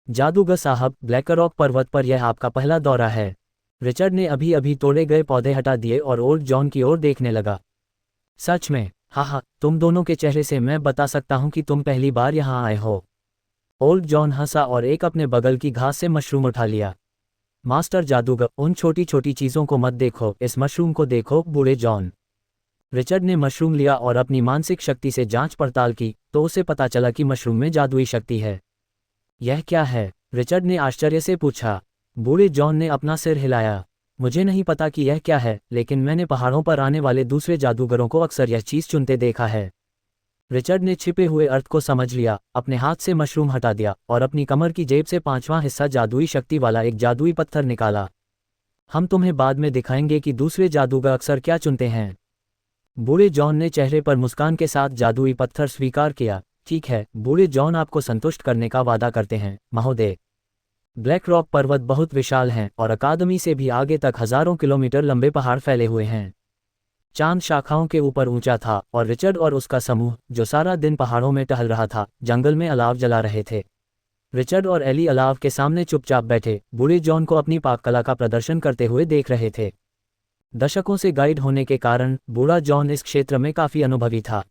जादूगर साहब, ब्लैक रॉक पर्वत पर यह आपका पहला दौरा है। रिचर्ड ने अभी अभी तोड़े गए पौधे हटा दिए और ओल्ड जॉन की ओर देखने लगा। सच में? हाँ, तुम दोनों के चेहरे से मैं बता सकता हूँ कि तुम पहली बार यहाँ आए हो। ओल्ड जॉन हंसा और एक अपने बगल की घास से मशरूम उठा लिया। मास्टर जादूगर, उन छोटी छोटी चीज़ों को मत देखो, इस मशरूम को देखो बूढ़े जॉन। रिचर्ड ने मशरूम लिया और अपनी मानसिक शक्ति से जांच पड़ताल की तो उसे पता चला कि मशरूम में जादुई शक्ति है। यह क्या है? रिचर्ड ने आश्चर्य से पूछा। बूढ़े जॉन ने अपना सिर हिलाया। मुझे नहीं पता कि यह क्या है, लेकिन मैंने पहाड़ों पर आने वाले दूसरे जादूगरों को अक्सर यह चीज़ चुनते देखा है। रिचर्ड ने छिपे हुए अर्थ को समझ लिया, अपने हाथ से मशरूम हटा दिया और अपनी कमर की जेब से 5वां हिस्सा जादुई शक्ति वाला एक जादुई पत्थर निकाला। हम तुम्हें बाद में दिखाएंगे कि दूसरे जादूगर अक्सर क्या चुनते हैं। बूढ़े जॉन ने चेहरे पर मुस्कान के साथ जादुई पत्थर स्वीकार किया। ठीक है, बूढ़े जॉन आपको संतुष्ट करने का वादा करते हैं, महोदय। ब्लैक रॉक पर्वत बहुत विशाल हैं और अकादमी से भी आगे तक हजारों किलोमीटर लंबे पहाड़ फैले हुए हैं। चांद शाखाओं के ऊपर ऊंचा था और रिचर्ड और उसका समूह, जो सारा दिन पहाड़ों में टहल रहा था, जंगल में अलाव जला रहे थे। रिचर्ड और एली अलाव के सामने चुपचाप बैठे बूढ़े जॉन को अपनी पाक कला का प्रदर्शन करते हुए देख रहे थे। दशकों से गाइड होने के कारण बूढ़ा जॉन इस क्षेत्र में काफ़ी अनुभवी था।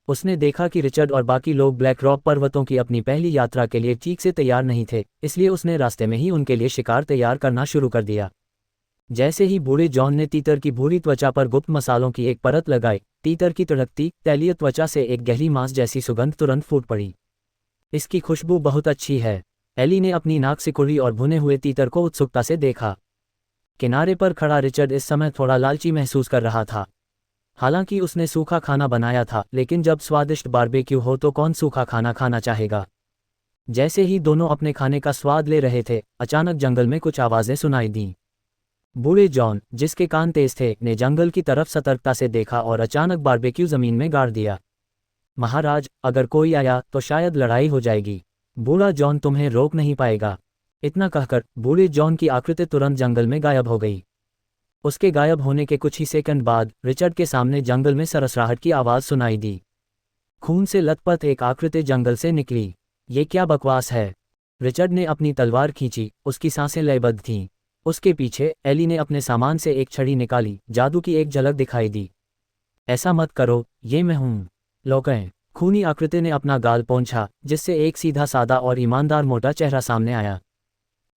उसने देखा कि रिचर्ड और बाकी लोग ब्लैक रॉक पर्वतों की अपनी पहली यात्रा के लिए ठीक से तैयार नहीं थे, इसलिए उसने रास्ते में ही उनके लिए शिकार तैयार करना शुरू कर दिया। जैसे ही बूढ़े जॉन ने तीतर की भूरी त्वचा पर गुप्त मसालों की एक परत लगाई, तीतर की तड़कती तैलीय त्वचा से एक गहरी मांस जैसी सुगंध तुरंत फूट पड़ी। इसकी खुशबू बहुत अच्छी है। एली ने अपनी नाक सिकुड़ी और भुने हुए तीतर को उत्सुकता से देखा। किनारे पर खड़ा रिचर्ड इस समय थोड़ा लालची महसूस कर रहा था। हालांकि उसने सूखा खाना बनाया था, लेकिन जब स्वादिष्ट बारबेक्यू हो तो कौन सूखा खाना खाना चाहेगा। जैसे ही दोनों अपने खाने का स्वाद ले रहे थे, अचानक जंगल में कुछ आवाज़ें सुनाई दीं। बूढ़े जॉन, जिसके कान तेज थे, ने जंगल की तरफ सतर्कता से देखा और अचानक बारबेक्यू जमीन में गाड़ दिया। महाराज, अगर कोई आया तो शायद लड़ाई हो जाएगी। बूढ़ा जॉन तुम्हें रोक नहीं पाएगा। इतना कहकर बूढ़े जॉन की आकृति तुरंत जंगल में गायब हो गई। उसके गायब होने के कुछ ही सेकंड बाद रिचर्ड के सामने जंगल में सरसराहट की आवाज़ सुनाई दी। खून से लथपथ एक आकृति जंगल से निकली। ये क्या बकवास है? रिचर्ड ने अपनी तलवार खींची, उसकी सांसें लयबद्ध थीं। उसके पीछे एली ने अपने सामान से एक छड़ी निकाली, जादू की एक झलक दिखाई दी। ऐसा मत करो, ये मैं हूँ। लोकें, खूनी आकृति ने अपना गाल पोंछा, जिससे एक सीधा सादा और ईमानदार मोटा चेहरा सामने आया।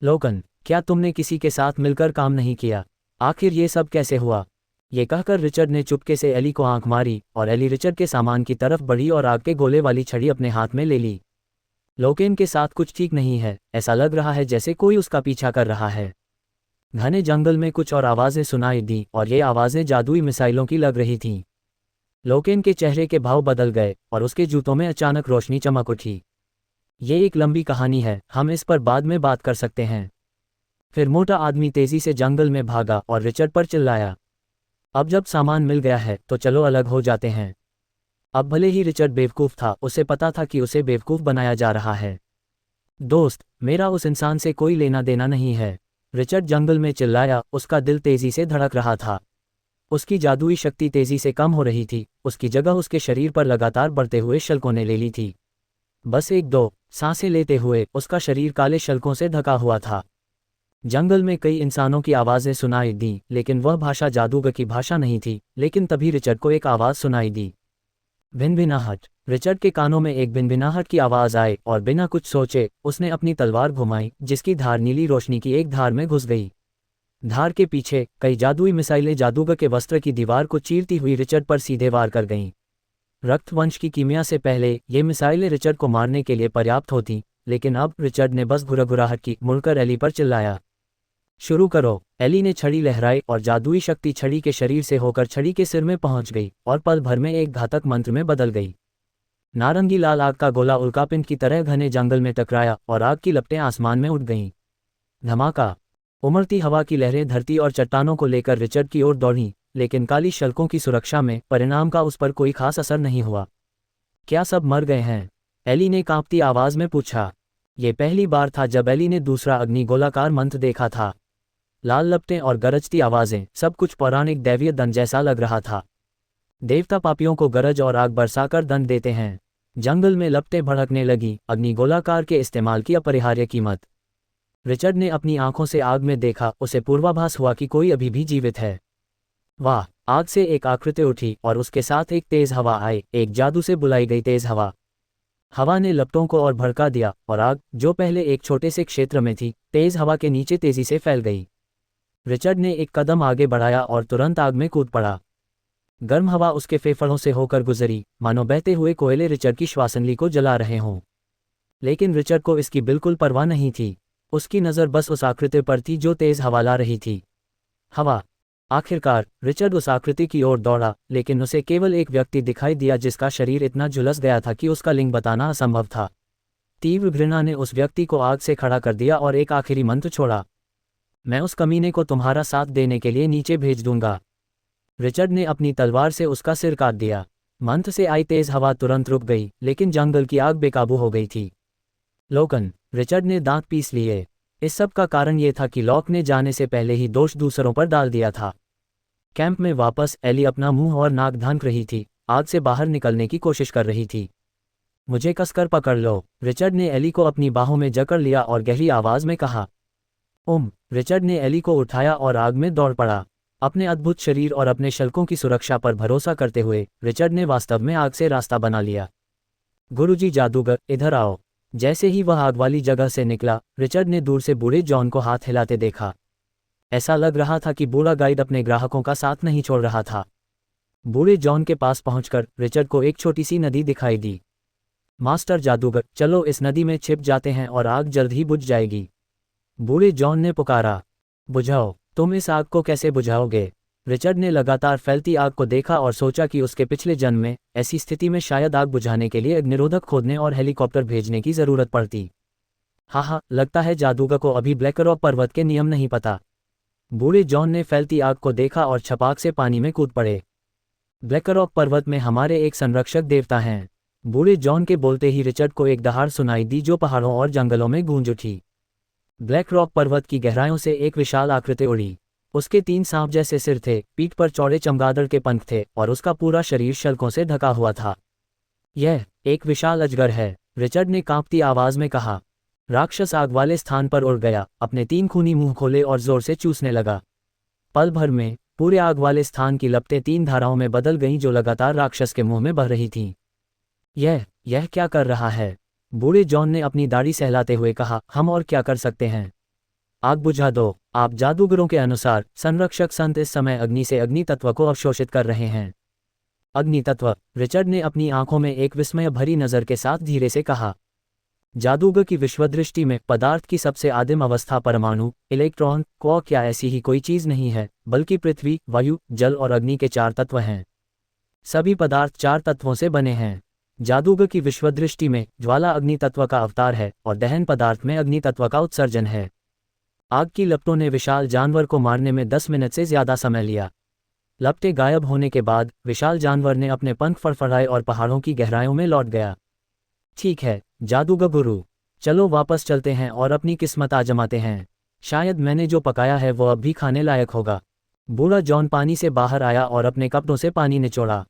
लोकन, क्या तुमने किसी के साथ मिलकर काम नहीं किया? आखिर ये सब कैसे हुआ? ये कहकर रिचर्ड ने चुपके से एली को आंख मारी और एली रिचर्ड के सामान की तरफ बढ़ी और आग के गोले वाली छड़ी अपने हाथ में ले ली। लोकेन के साथ कुछ ठीक नहीं है, ऐसा लग रहा है जैसे कोई उसका पीछा कर रहा है। घने जंगल में कुछ और आवाज़ें सुनाई दी और ये आवाज़ें जादुई मिसाइलों की लग रही थीं। लोकेन के चेहरे के भाव बदल गए और उसके जूतों में अचानक रोशनी चमक उठी। ये एक लंबी कहानी है, हम इस पर बाद में बात कर सकते हैं। फिर मोटा आदमी तेजी से जंगल में भागा और रिचर्ड पर चिल्लाया, अब जब सामान मिल गया है तो चलो अलग हो जाते हैं। अब भले ही रिचर्ड बेवकूफ़ था, उसे पता था कि उसे बेवकूफ़ बनाया जा रहा है। दोस्त, मेरा उस इंसान से कोई लेना देना नहीं है। रिचर्ड जंगल में चिल्लाया, उसका दिल तेजी से धड़क रहा था। उसकी जादुई शक्ति तेजी से कम हो रही थी, उसकी जगह उसके शरीर पर लगातार बढ़ते हुए शल्कों ने ले ली थी। बस एक दो सांसें लेते हुए उसका शरीर काले शल्कों से ढका हुआ था। जंगल में कई इंसानों की आवाज़ें सुनाई दी, लेकिन वह भाषा जादूगर की भाषा नहीं थी। लेकिन तभी रिचर्ड को एक आवाज़ सुनाई दी, भिनभिनाहट। रिचर्ड के कानों में एक भिनभिनाहट की आवाज़ आई और बिना कुछ सोचे उसने अपनी तलवार घुमाई, जिसकी धार नीली रोशनी की एक धार में घुस गई। धार के पीछे कई जादुई मिसाइलें जादूगर के वस्त्र की दीवार को चीरती हुई रिचर्ड पर सीधे वार कर गईं। रक्तवंश की कीमिया से पहले ये मिसाइलें रिचर्ड को मारने के लिए पर्याप्त होती, लेकिन अब रिचर्ड ने बस घुरघुराहट की, मुड़कर एली पर चिल्लाया, शुरू करो। एली ने छड़ी लहराई और जादुई शक्ति छड़ी के शरीर से होकर छड़ी के सिर में पहुंच गई और पल भर में एक घातक मंत्र में बदल गई। नारंगी लाल आग का गोला उल्कापिंड की तरह घने जंगल में टकराया और आग की लपटें आसमान में उठ गईं। धमाका। उमड़ती हवा की लहरें धरती और चट्टानों को लेकर रिचर्ड की ओर दौड़ीं, लेकिन काली शल्कों की सुरक्षा में परिणाम का उस पर कोई खास असर नहीं हुआ। क्या सब मर गए हैं? एली ने कांपती आवाज में पूछा। ये पहली बार था जब एली ने दूसरा अग्निगोलाकार मंत्र देखा था। लाल लपटें और गरजती आवाजें, सब कुछ पौराणिक दैवीय दंड जैसा लग रहा था। देवता पापियों को गरज और आग बरसाकर दंड देते हैं। जंगल में लपटें भड़कने लगी, अग्निगोलाकार के इस्तेमाल की अपरिहार्य कीमत। रिचर्ड ने अपनी आंखों से आग में देखा, उसे पूर्वाभास हुआ कि कोई अभी भी जीवित है। वाह! आग से एक आकृति उठी और उसके साथ एक तेज हवा आई, एक जादू से बुलाई गई तेज हवा। हवा ने लपटों को और भड़का दिया और आग, जो पहले एक छोटे से क्षेत्र में थी, तेज हवा के नीचे तेजी से फैल गई। रिचर्ड ने एक कदम आगे बढ़ाया और तुरंत आग में कूद पड़ा। गर्म हवा उसके फेफड़ों से होकर गुजरी, मानो बहते हुए कोयले रिचर्ड की श्वासनली को जला रहे हों। लेकिन रिचर्ड को इसकी बिल्कुल परवाह नहीं थी। उसकी नज़र बस उस आकृति पर थी जो तेज हवा ला रही थी। हवा। आखिरकार रिचर्ड उस आकृति की ओर दौड़ा, लेकिन उसे केवल एक व्यक्ति दिखाई दिया जिसका शरीर इतना झुलस गया था कि उसका लिंग बताना असंभव था। तीव्र घृणा ने उस व्यक्ति को आग से खड़ा कर दिया और एक आखिरी मंत्र छोड़ा। मैं उस कमीने को तुम्हारा साथ देने के लिए नीचे भेज दूंगा। रिचर्ड ने अपनी तलवार से उसका सिर काट दिया। मंत्र से आई तेज हवा तुरंत रुक गई, लेकिन जंगल की आग बेकाबू हो गई थी। लोकन। रिचर्ड ने दांत पीस लिए। इस सब का कारण ये था कि लॉक ने जाने से पहले ही दोष दूसरों पर डाल दिया था। कैंप में वापस एली अपना मुंह और नाक ढांक रही थी, आग से बाहर निकलने की कोशिश कर रही थी। मुझे कसकर पकड़ लो, रिचर्ड ने एली को अपनी बाहों में जकड़ लिया और गहरी आवाज में कहा। रिचर्ड ने एली को उठाया और आग में दौड़ पड़ा। अपने अद्भुत शरीर और अपने शल्कों की सुरक्षा पर भरोसा करते हुए रिचर्ड ने वास्तव में आग से रास्ता बना लिया। गुरुजी जादूगर, इधर आओ। जैसे ही वह आग वाली जगह से निकला, रिचर्ड ने दूर से बूढ़े जॉन को हाथ हिलाते देखा। ऐसा लग रहा था कि बूढ़ा गाइड अपने ग्राहकों का साथ नहीं छोड़ रहा था। बूढ़े जॉन के पास पहुंचकर रिचर्ड को एक छोटी सी नदी दिखाई दी। मास्टर जादूगर, चलो इस नदी में छिप जाते हैं और आग जल्द ही बुझ जाएगी। बूढ़े जॉन ने पुकारा। बुझाओ? तुम इस आग को कैसे बुझाओगे? रिचर्ड ने लगातार फैलती आग को देखा और सोचा कि उसके पिछले जन्म में ऐसी स्थिति में शायद आग बुझाने के लिए अग्निरोधक खोदने और हेलीकॉप्टर भेजने की जरूरत पड़ती। हाँ, लगता है जादूगर को अभी ब्लैकरॉक पर्वत के नियम नहीं पता। बूढ़े जॉन ने फैलती आग को देखा और छपाक से पानी में कूद पड़े। ब्लैकरॉक पर्वत में हमारे एक संरक्षक देवता हैं। बूढ़े जॉन के बोलते ही रिचर्ड को एक दहाड़ सुनाई दी जो पहाड़ों और जंगलों में गूंज उठी। ब्लैक रॉक पर्वत की गहराइयों से एक विशाल आकृति उड़ी। उसके 3 सांप जैसे सिर थे, पीठ पर चौड़े चमगादड़ के पंख थे और उसका पूरा शरीर शल्कों से ढका हुआ था। यह एक विशाल अजगर है, रिचर्ड ने कांपती आवाज में कहा। राक्षस आग वाले स्थान पर उड़ गया, अपने 3 खूनी मुंह खोले और जोर से चूसने लगा। पल भर में पूरे आग वाले स्थान की लपटें 3 धाराओं में बदल गईं जो लगातार राक्षस के मुंह में बह रही थीं। यह क्या कर रहा है? बूढ़े जॉन ने अपनी दाढ़ी सहलाते हुए कहा। हम और क्या कर सकते हैं? आग बुझा दो। आप जादूगरों के अनुसार संरक्षक संत इस समय अग्नि से अग्नि तत्व को अवशोषित कर रहे हैं। अग्नि तत्व? रिचर्ड ने अपनी आंखों में एक विस्मय भरी नजर के साथ धीरे से कहा। जादूगर की विश्वदृष्टि में पदार्थ की सबसे आदिम अवस्था परमाणु, इलेक्ट्रॉन, क्वार्क क्या ऐसी ही कोई चीज नहीं है, बल्कि पृथ्वी, वायु, जल और अग्नि के 4 तत्व हैं। सभी पदार्थ 4 तत्वों से बने हैं। जादूगर की विश्वदृष्टि में ज्वाला अग्नि तत्व का अवतार है और दहन पदार्थ में अग्नि तत्व का उत्सर्जन है। आग की लपटों ने विशाल जानवर को मारने में 10 मिनट से ज्यादा समय लिया। लपटें गायब होने के बाद विशाल जानवर ने अपने पंख फड़फड़ाए और पहाड़ों की गहराइयों में लौट गया। ठीक है जादूगर गुरु, चलो वापस चलते हैं और अपनी किस्मत आजमाते हैं। शायद मैंने जो पकाया है वो अब भी खाने लायक होगा। बूढ़ा जॉन पानी से बाहर आया और अपने कपड़ों से पानी निचोड़ा।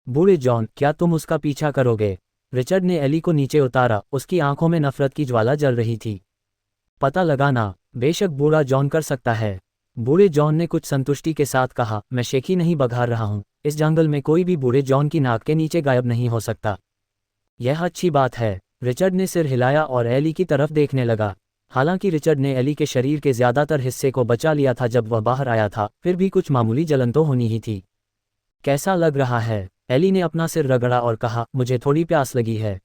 बूढ़े जॉन, क्या तुम उसका पीछा करोगे? रिचर्ड ने एली को नीचे उतारा, उसकी आंखों में नफरत की ज्वाला जल रही थी। पता लगाना? बेशक बूढ़ा जॉन कर सकता है। बूढ़े जॉन ने कुछ संतुष्टि के साथ कहा। मैं शेखी नहीं बघार रहा हूं, इस जंगल में कोई भी बूढ़े जॉन की नाक के नीचे गायब नहीं हो सकता। यह अच्छी बात है। रिचर्ड ने सिर हिलाया और एली की तरफ देखने लगा। हालांकि रिचर्ड ने एली के शरीर के ज्यादातर हिस्से को बचा लिया था जब वह बाहर आया था, फिर भी कुछ मामूली जलन तो होनी ही थी। कैसा लग रहा है? एली ने अपना सिर रगड़ा और कहा, मुझे थोड़ी प्यास लगी है।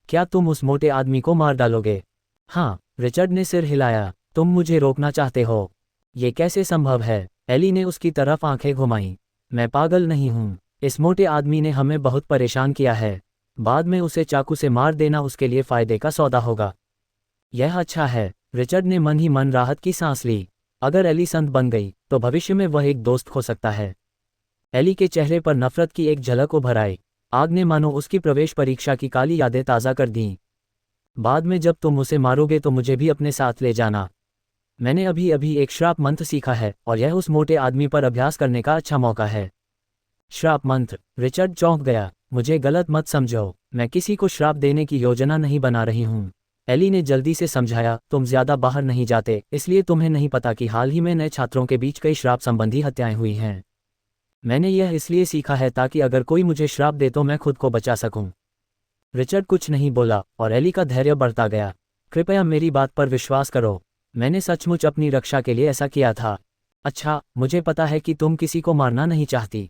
क्या तुम उस मोटे आदमी को मार डालोगे? हाँ, रिचर्ड ने सिर हिलाया। तुम मुझे रोकना चाहते हो? ये कैसे संभव है? एली ने उसकी तरफ आंखें घुमाईं। मैं पागल नहीं हूँ। इस मोटे आदमी ने हमें बहुत परेशान किया है। बाद में उसे चाकू से मार देना उसके लिए फायदे का सौदा होगा। यह अच्छा है। रिचर्ड ने मन ही मन राहत की सांस ली। अगर एली संत बन गई तो भविष्य में वह एक दोस्त हो सकता है। एली के चेहरे पर नफरत की एक झलक उभर आई। आग ने मानो उसकी प्रवेश परीक्षा की काली यादें ताज़ा कर दीं। बाद में जब तुम उसे मारोगे तो मुझे भी अपने साथ ले जाना। मैंने अभी अभी एक श्राप मंत्र सीखा है और यह उस मोटे आदमी पर अभ्यास करने का अच्छा मौका है। श्राप मंत्र। रिचर्ड चौंक गया। मुझे गलत मत समझो, मैं किसी को श्राप देने की योजना नहीं बना रही हूँ। एली ने जल्दी से समझाया, तुम ज्यादा बाहर नहीं जाते, इसलिए तुम्हें नहीं पता कि हाल ही में नए छात्रों के बीच कई श्राप संबंधी हत्याएं हुई हैं। मैंने यह इसलिए सीखा है ताकि अगर कोई मुझे श्राप दे तो मैं खुद को बचा सकूं। रिचर्ड कुछ नहीं बोला और एली का धैर्य बढ़ता गया। कृपया मेरी बात पर विश्वास करो, मैंने सचमुच अपनी रक्षा के लिए ऐसा किया था। अच्छा, मुझे पता है कि तुम किसी को मारना नहीं चाहती।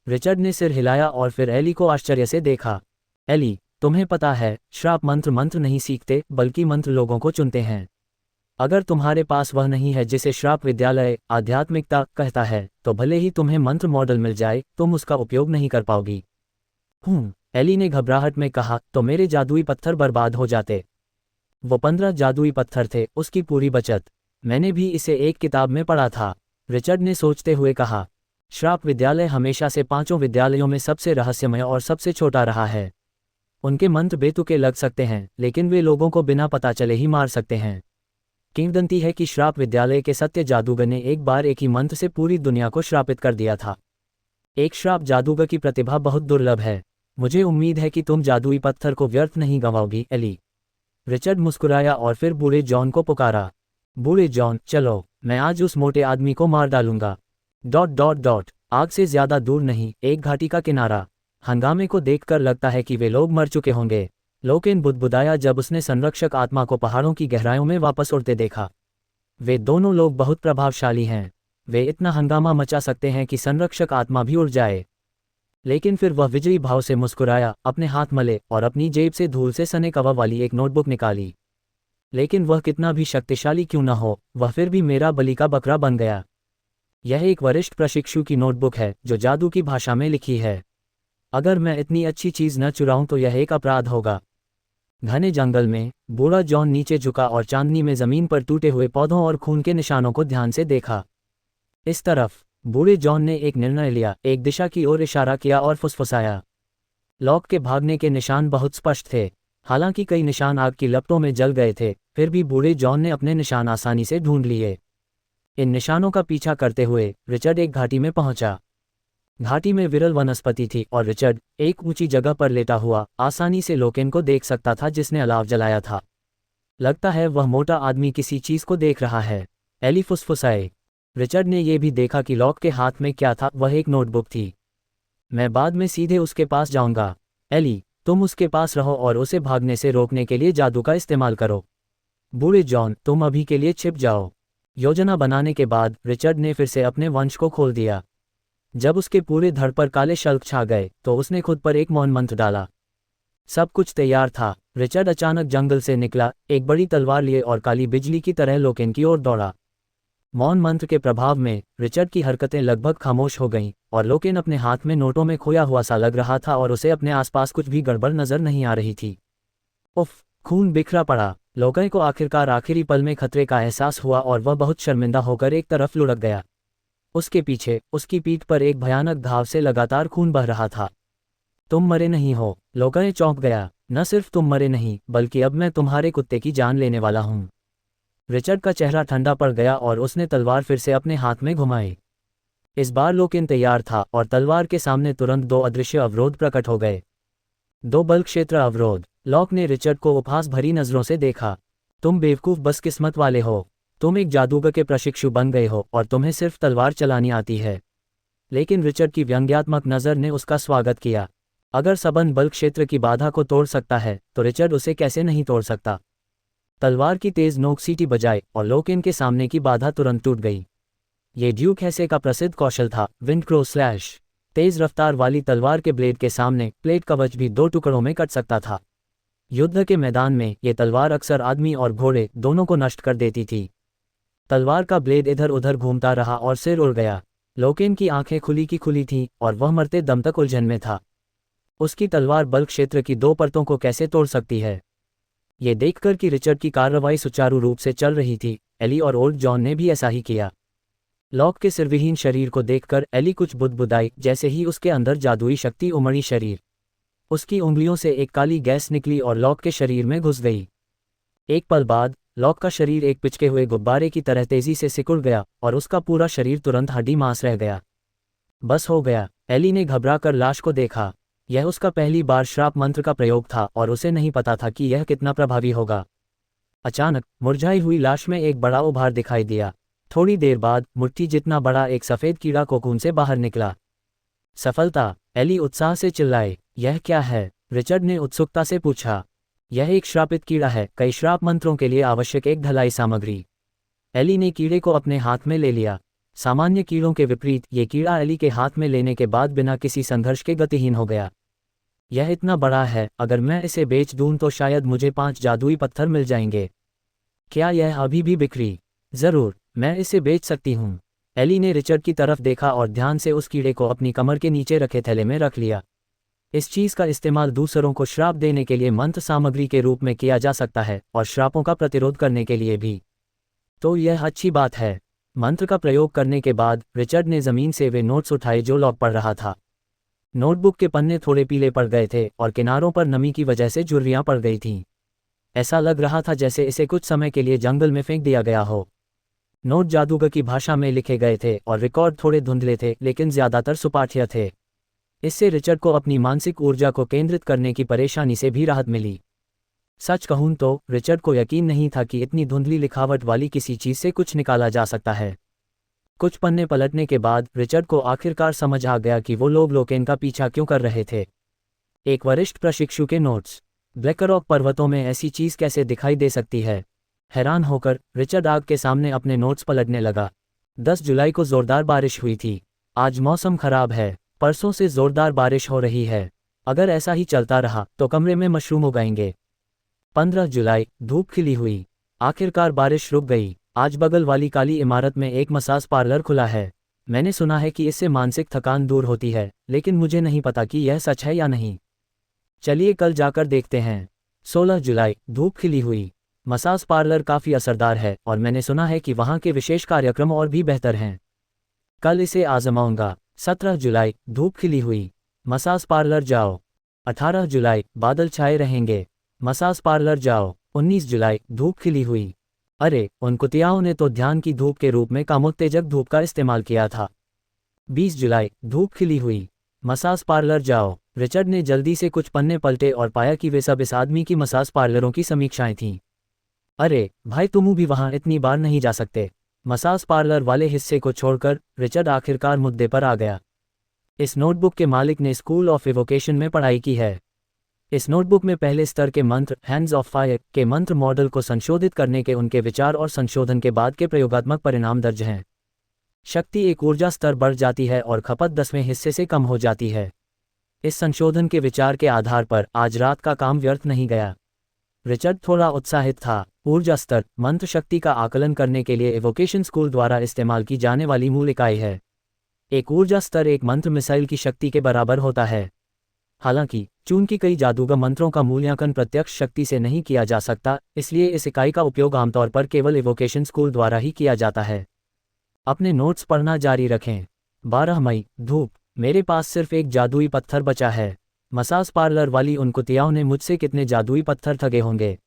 रिचर्ड ने सिर हिलाया और फिर एली को आश्चर्य से देखा। एली, तुम्हें पता है, श्राप मंत्र मंत्र नहीं सीखते बल्कि मंत्र लोगों को चुनते हैं। अगर तुम्हारे पास वह नहीं है जिसे श्राप विद्यालय आध्यात्मिकता कहता है, तो भले ही तुम्हें मंत्र मॉडल मिल जाए, तुम उसका उपयोग नहीं कर पाओगी। एली ने घबराहट में कहा, तो मेरे जादुई पत्थर बर्बाद हो जाते। वो 15 जादुई पत्थर थे, उसकी पूरी बचत। मैंने भी इसे एक किताब में पढ़ा था। रिचर्ड ने सोचते हुए कहा, श्राप विद्यालय हमेशा से 5 विद्यालयों में सबसे रहस्यमय और सबसे छोटा रहा है। उनके मंत्र बेतुके लग सकते हैं, लेकिन वे लोगों को बिना पता चले ही मार सकते हैं। किंवदंती है कि श्राप विद्यालय के सत्य जादूगर ने एक बार एक ही मंत्र से पूरी दुनिया को श्रापित कर दिया था। एक श्राप जादूगर की प्रतिभा बहुत दुर्लभ है। मुझे उम्मीद है कि तुम जादुई पत्थर को व्यर्थ नहीं गंवाओगी, एली। रिचर्ड मुस्कुराया और फिर बूढ़े जॉन को पुकारा। बूढ़े जॉन, चलो, मैं आज उस मोटे आदमी को मार डालूंगा। ... आग से ज्यादा दूर नहीं, एक घाटी का किनारा। हंगामे को देखकर लगता है कि वे लोग मर चुके होंगे। लोकेन बुदबुदाया जब उसने संरक्षक आत्मा को पहाड़ों की गहराइयों में वापस उड़ते देखा। वे दोनों लोग बहुत प्रभावशाली हैं। वे इतना हंगामा मचा सकते हैं कि संरक्षक आत्मा भी उड़ जाए। लेकिन फिर वह विजयी भाव से मुस्कुराया, अपने हाथ मले और अपनी जेब से धूल से सने कवा वाली एक नोटबुक निकाली। लेकिन वह कितना भी शक्तिशाली क्यों न हो, वह फिर भी मेरा बलि का बकरा बन गया। यह एक वरिष्ठ प्रशिक्षु की नोटबुक है जो जादू की भाषा में लिखी है। अगर मैं इतनी अच्छी चीज न चुराऊं तो यह एक अपराध होगा। घने जंगल में बूढ़ा जॉन नीचे झुका और चांदनी में जमीन पर टूटे हुए पौधों और खून के निशानों को ध्यान से देखा। इस तरफ बूढ़े जॉन ने एक निर्णय लिया, एक दिशा की ओर इशारा किया और फुसफुसाया। लॉक के भागने के निशान बहुत स्पष्ट थे। हालांकि कई निशान आग की लपटों में जल गए थे, फिर भी बूढ़े जॉन ने अपने निशान आसानी से ढूंढ लिए। इन निशानों का पीछा करते हुए रिचर्ड एक घाटी में पहुंचा। घाटी में विरल वनस्पति थी और रिचर्ड एक ऊंची जगह पर लेटा हुआ आसानी से लोकेन को देख सकता था जिसने अलाव जलाया था। लगता है वह मोटा आदमी किसी चीज को देख रहा है, एली फुसफुसाए। रिचर्ड ने यह भी देखा कि लॉक के हाथ में क्या था, वह एक नोटबुक थी। मैं बाद में सीधे उसके पास जाऊंगा। एली, तुम उसके पास रहो और उसे भागने से रोकने के लिए जादू का इस्तेमाल करो। बूढ़े जॉन, तुम अभी के लिए छिप जाओ। योजना बनाने के बाद रिचर्ड ने फिर से अपने वंश को खोल दिया। जब उसके पूरे धड़ पर काले शल्क छा गए तो उसने खुद पर एक मौन मंत्र डाला। सब कुछ तैयार था। रिचर्ड अचानक जंगल से निकला, एक बड़ी तलवार लिए और काली बिजली की तरह लोकेन की ओर दौड़ा। मौन मंत्र के प्रभाव में रिचर्ड की हरकतें लगभग खामोश हो गईं और लोकेन अपने हाथ में नोटों में खोया हुआ सा लग रहा था और उसे अपने आसपास कुछ भी गड़बड़ नजर नहीं आ रही थी। उफ! खून बिखरा पड़ा। लोकेन को आखिरकार आखिरी पल में खतरे का एहसास हुआ और वह बहुत शर्मिंदा होकर एक तरफ लुढ़क गया। उसके पीछे उसकी पीठ पर एक भयानक घाव से लगातार खून बह रहा था। तुम मरे नहीं हो। लोकेन चौंक गया। न सिर्फ तुम मरे नहीं, बल्कि अब मैं तुम्हारे कुत्ते की जान लेने वाला हूं। रिचर्ड का चेहरा ठंडा पड़ गया और उसने तलवार फिर से अपने हाथ में घुमाई। इस बार लोकेन तैयार था और तलवार के सामने तुरंत 2 अदृश्य अवरोध प्रकट हो गए। 2 बल क्षेत्र अवरोध। लॉक ने रिचर्ड को उपहास भरी नजरों से देखा। तुम बेवकूफ बस किस्मत वाले हो। तुम एक जादूगर के प्रशिक्षु बन गए हो और तुम्हें सिर्फ तलवार चलानी आती है। लेकिन रिचर्ड की व्यंग्यात्मक नज़र ने उसका स्वागत किया। अगर सबन बल क्षेत्र की बाधा को तोड़ सकता है तो रिचर्ड उसे कैसे नहीं तोड़ सकता। तलवार की तेज नोक सीटी बजाए और लोकेन के सामने की बाधा तुरंत टूट गई। ये ड्यूक हैसे का प्रसिद्ध कौशल था, विंडक्रो स्लैश। तेज रफ्तार वाली तलवार के ब्लेड के सामने प्लेट कवच भी 2 टुकड़ों में कट सकता था। युद्ध के मैदान में ये तलवार अक्सर आदमी और घोड़े दोनों को नष्ट कर देती थी। तलवार का ब्लेड इधर उधर घूमता रहा और सिर उड़ गया। लोकेन की आंखें खुली की खुली थीं और वह मरते दम तक उलझन में था। उसकी तलवार बल क्षेत्र की 2 परतों को कैसे तोड़ सकती है। ये देखकर कि रिचर्ड की कार्रवाई सुचारू रूप से चल रही थी, एली और ओल्ड जॉन ने भी ऐसा ही किया। लॉक के सिरविहीन शरीर को देखकर एली कुछ बुदबुदाई, जैसे ही उसके अंदर जादुई शक्ति उमड़ी शरीर। उसकी उंगलियों से एक काली गैस निकली और लॉक के शरीर में घुस गई। एक पल बाद लॉक का शरीर एक पिचके हुए गुब्बारे की तरह तेजी से सिकुड़ गया और उसका पूरा शरीर तुरंत हड्डी मांस रह गया। बस हो गया, एली ने घबराकर लाश को देखा। यह उसका पहली बार श्राप मंत्र का प्रयोग था और उसे नहीं पता था कि यह कितना प्रभावी होगा। अचानक मुरझाई हुई लाश में एक बड़ा उभार दिखाई दिया। थोड़ी देर बाद मुट्ठी जितना बड़ा एक सफ़ेद कीड़ा कोकून से बाहर निकला। सफलता! एली उत्साह से चिल्लाए। यह क्या है? रिचर्ड ने उत्सुकता से पूछा। यह एक श्रापित कीड़ा है, कई श्राप मंत्रों के लिए आवश्यक एक ढलाई सामग्री। एली ने कीड़े को अपने हाथ में ले लिया। सामान्य कीड़ों के विपरीत ये कीड़ा एली के हाथ में लेने के बाद बिना किसी संघर्ष के गतिहीन हो गया। यह इतना बड़ा है, अगर मैं इसे बेच दूं तो शायद मुझे 5 जादुई पत्थर मिल जाएंगे। क्या यह अभी भी बिक्री? ज़रूर, मैं इसे बेच सकती हूँ। एली ने रिचर्ड की तरफ देखा और ध्यान से उस कीड़े को अपनी कमर के नीचे रखे थैले में रख लिया। इस चीज़ का इस्तेमाल दूसरों को श्राप देने के लिए मंत्र सामग्री के रूप में किया जा सकता है और श्रापों का प्रतिरोध करने के लिए भी। तो यह अच्छी बात है। मंत्र का प्रयोग करने के बाद रिचर्ड ने ज़मीन से वे नोट्स उठाए जो लॉक पढ़ रहा था। नोटबुक के पन्ने थोड़े पीले पड़ गए थे और किनारों पर नमी की वजह से झुर्रियाँ पड़ गई थीं। ऐसा लग रहा था जैसे इसे कुछ समय के लिए जंगल में फेंक दिया गया हो। नोट जादूगर की भाषा में लिखे गए थे और रिकॉर्ड थोड़े धुंधले थे, लेकिन ज़्यादातर सुपाठ्य थे। इससे रिचर्ड को अपनी मानसिक ऊर्जा को केंद्रित करने की परेशानी से भी राहत मिली। सच कहूं तो रिचर्ड को यकीन नहीं था कि इतनी धुंधली लिखावट वाली किसी चीज़ से कुछ निकाला जा सकता है। कुछ पन्ने पलटने के बाद रिचर्ड को आखिरकार समझ आ गया कि वो लोग लोकेन का पीछा क्यों कर रहे थे। एक वरिष्ठ प्रशिक्षु के नोट्स। ब्लैकरॉक पर्वतों में ऐसी चीज़ कैसे दिखाई दे सकती है? हैरान होकर रिचर्ड आग के सामने अपने नोट्स पलटने लगा। 10 जुलाई को ज़ोरदार बारिश हुई थी। आज मौसम खराब है, परसों से ज़ोरदार बारिश हो रही है। अगर ऐसा ही चलता रहा तो कमरे में मशरूम उगाएंगे। 15 जुलाई, धूप खिली हुई। आखिरकार बारिश रुक गई। आज बगल वाली काली इमारत में एक मसाज पार्लर खुला है। मैंने सुना है कि इससे मानसिक थकान दूर होती है, लेकिन मुझे नहीं पता कि यह सच है या नहीं। चलिए कल जाकर देखते हैं। 16 जुलाई, धूप खिली हुई। मसाज पार्लर काफ़ी असरदार है और मैंने सुना है कि वहाँ के विशेष कार्यक्रम और भी बेहतर हैं। कल इसे आजमाऊंगा। 17 जुलाई, धूप खिली हुई। मसाज पार्लर जाओ। 18 जुलाई, बादल छाए रहेंगे। मसाज पार्लर जाओ। 19 जुलाई, धूप खिली हुई। अरे, उन कुतियाओं ने तो ध्यान की धूप के रूप में कामोत्तेजक धूप का इस्तेमाल किया था। 20 जुलाई, धूप खिली हुई। मसाज पार्लर जाओ। रिचर्ड ने जल्दी से कुछ पन्ने पलटे और पाया कि वे सब इस आदमी की मसाज पार्लरों की समीक्षाएं थीं। अरे भाई, तुम भी वहाँ इतनी बार नहीं जा सकते। मसाज पार्लर वाले हिस्से को छोड़कर रिचर्ड आखिरकार मुद्दे पर आ गया। इस नोटबुक के मालिक ने स्कूल ऑफ इवोकेशन में पढ़ाई की है। इस नोटबुक में पहले स्तर के मंत्र, हैंड्स ऑफ फायर के मंत्र मॉडल को संशोधित करने के उनके विचार और संशोधन के बाद के प्रयोगात्मक परिणाम दर्ज हैं। शक्ति एक ऊर्जा स्तर बढ़ जाती है और खपत 10वें हिस्से से कम हो जाती है। इस संशोधन के विचार के आधार पर आज रात का काम व्यर्थ नहीं गया। रिचर्ड थोड़ा उत्साहित था। ऊर्जा स्तर मंत्र शक्ति का आकलन करने के लिए इवोकेशन स्कूल द्वारा इस्तेमाल की जाने वाली मूल इकाई है। एक ऊर्जा स्तर एक मंत्र मिसाइल की शक्ति के बराबर होता है। हालांकि चूंकि कई जादूगर मंत्रों का मूल्यांकन प्रत्यक्ष शक्ति से नहीं किया जा सकता, इसलिए इस इकाई का उपयोग आमतौर पर केवल इवोकेशन स्कूल द्वारा ही किया जाता है। अपने नोट्स पढ़ना जारी रखें। 12 मई, धूप। मेरे पास सिर्फ एक जादुई पत्थर बचा है। मसाज पार्लर वाली उन कुतियाओं ने मुझसे कितने जादुई पत्थर ठगे होंगे।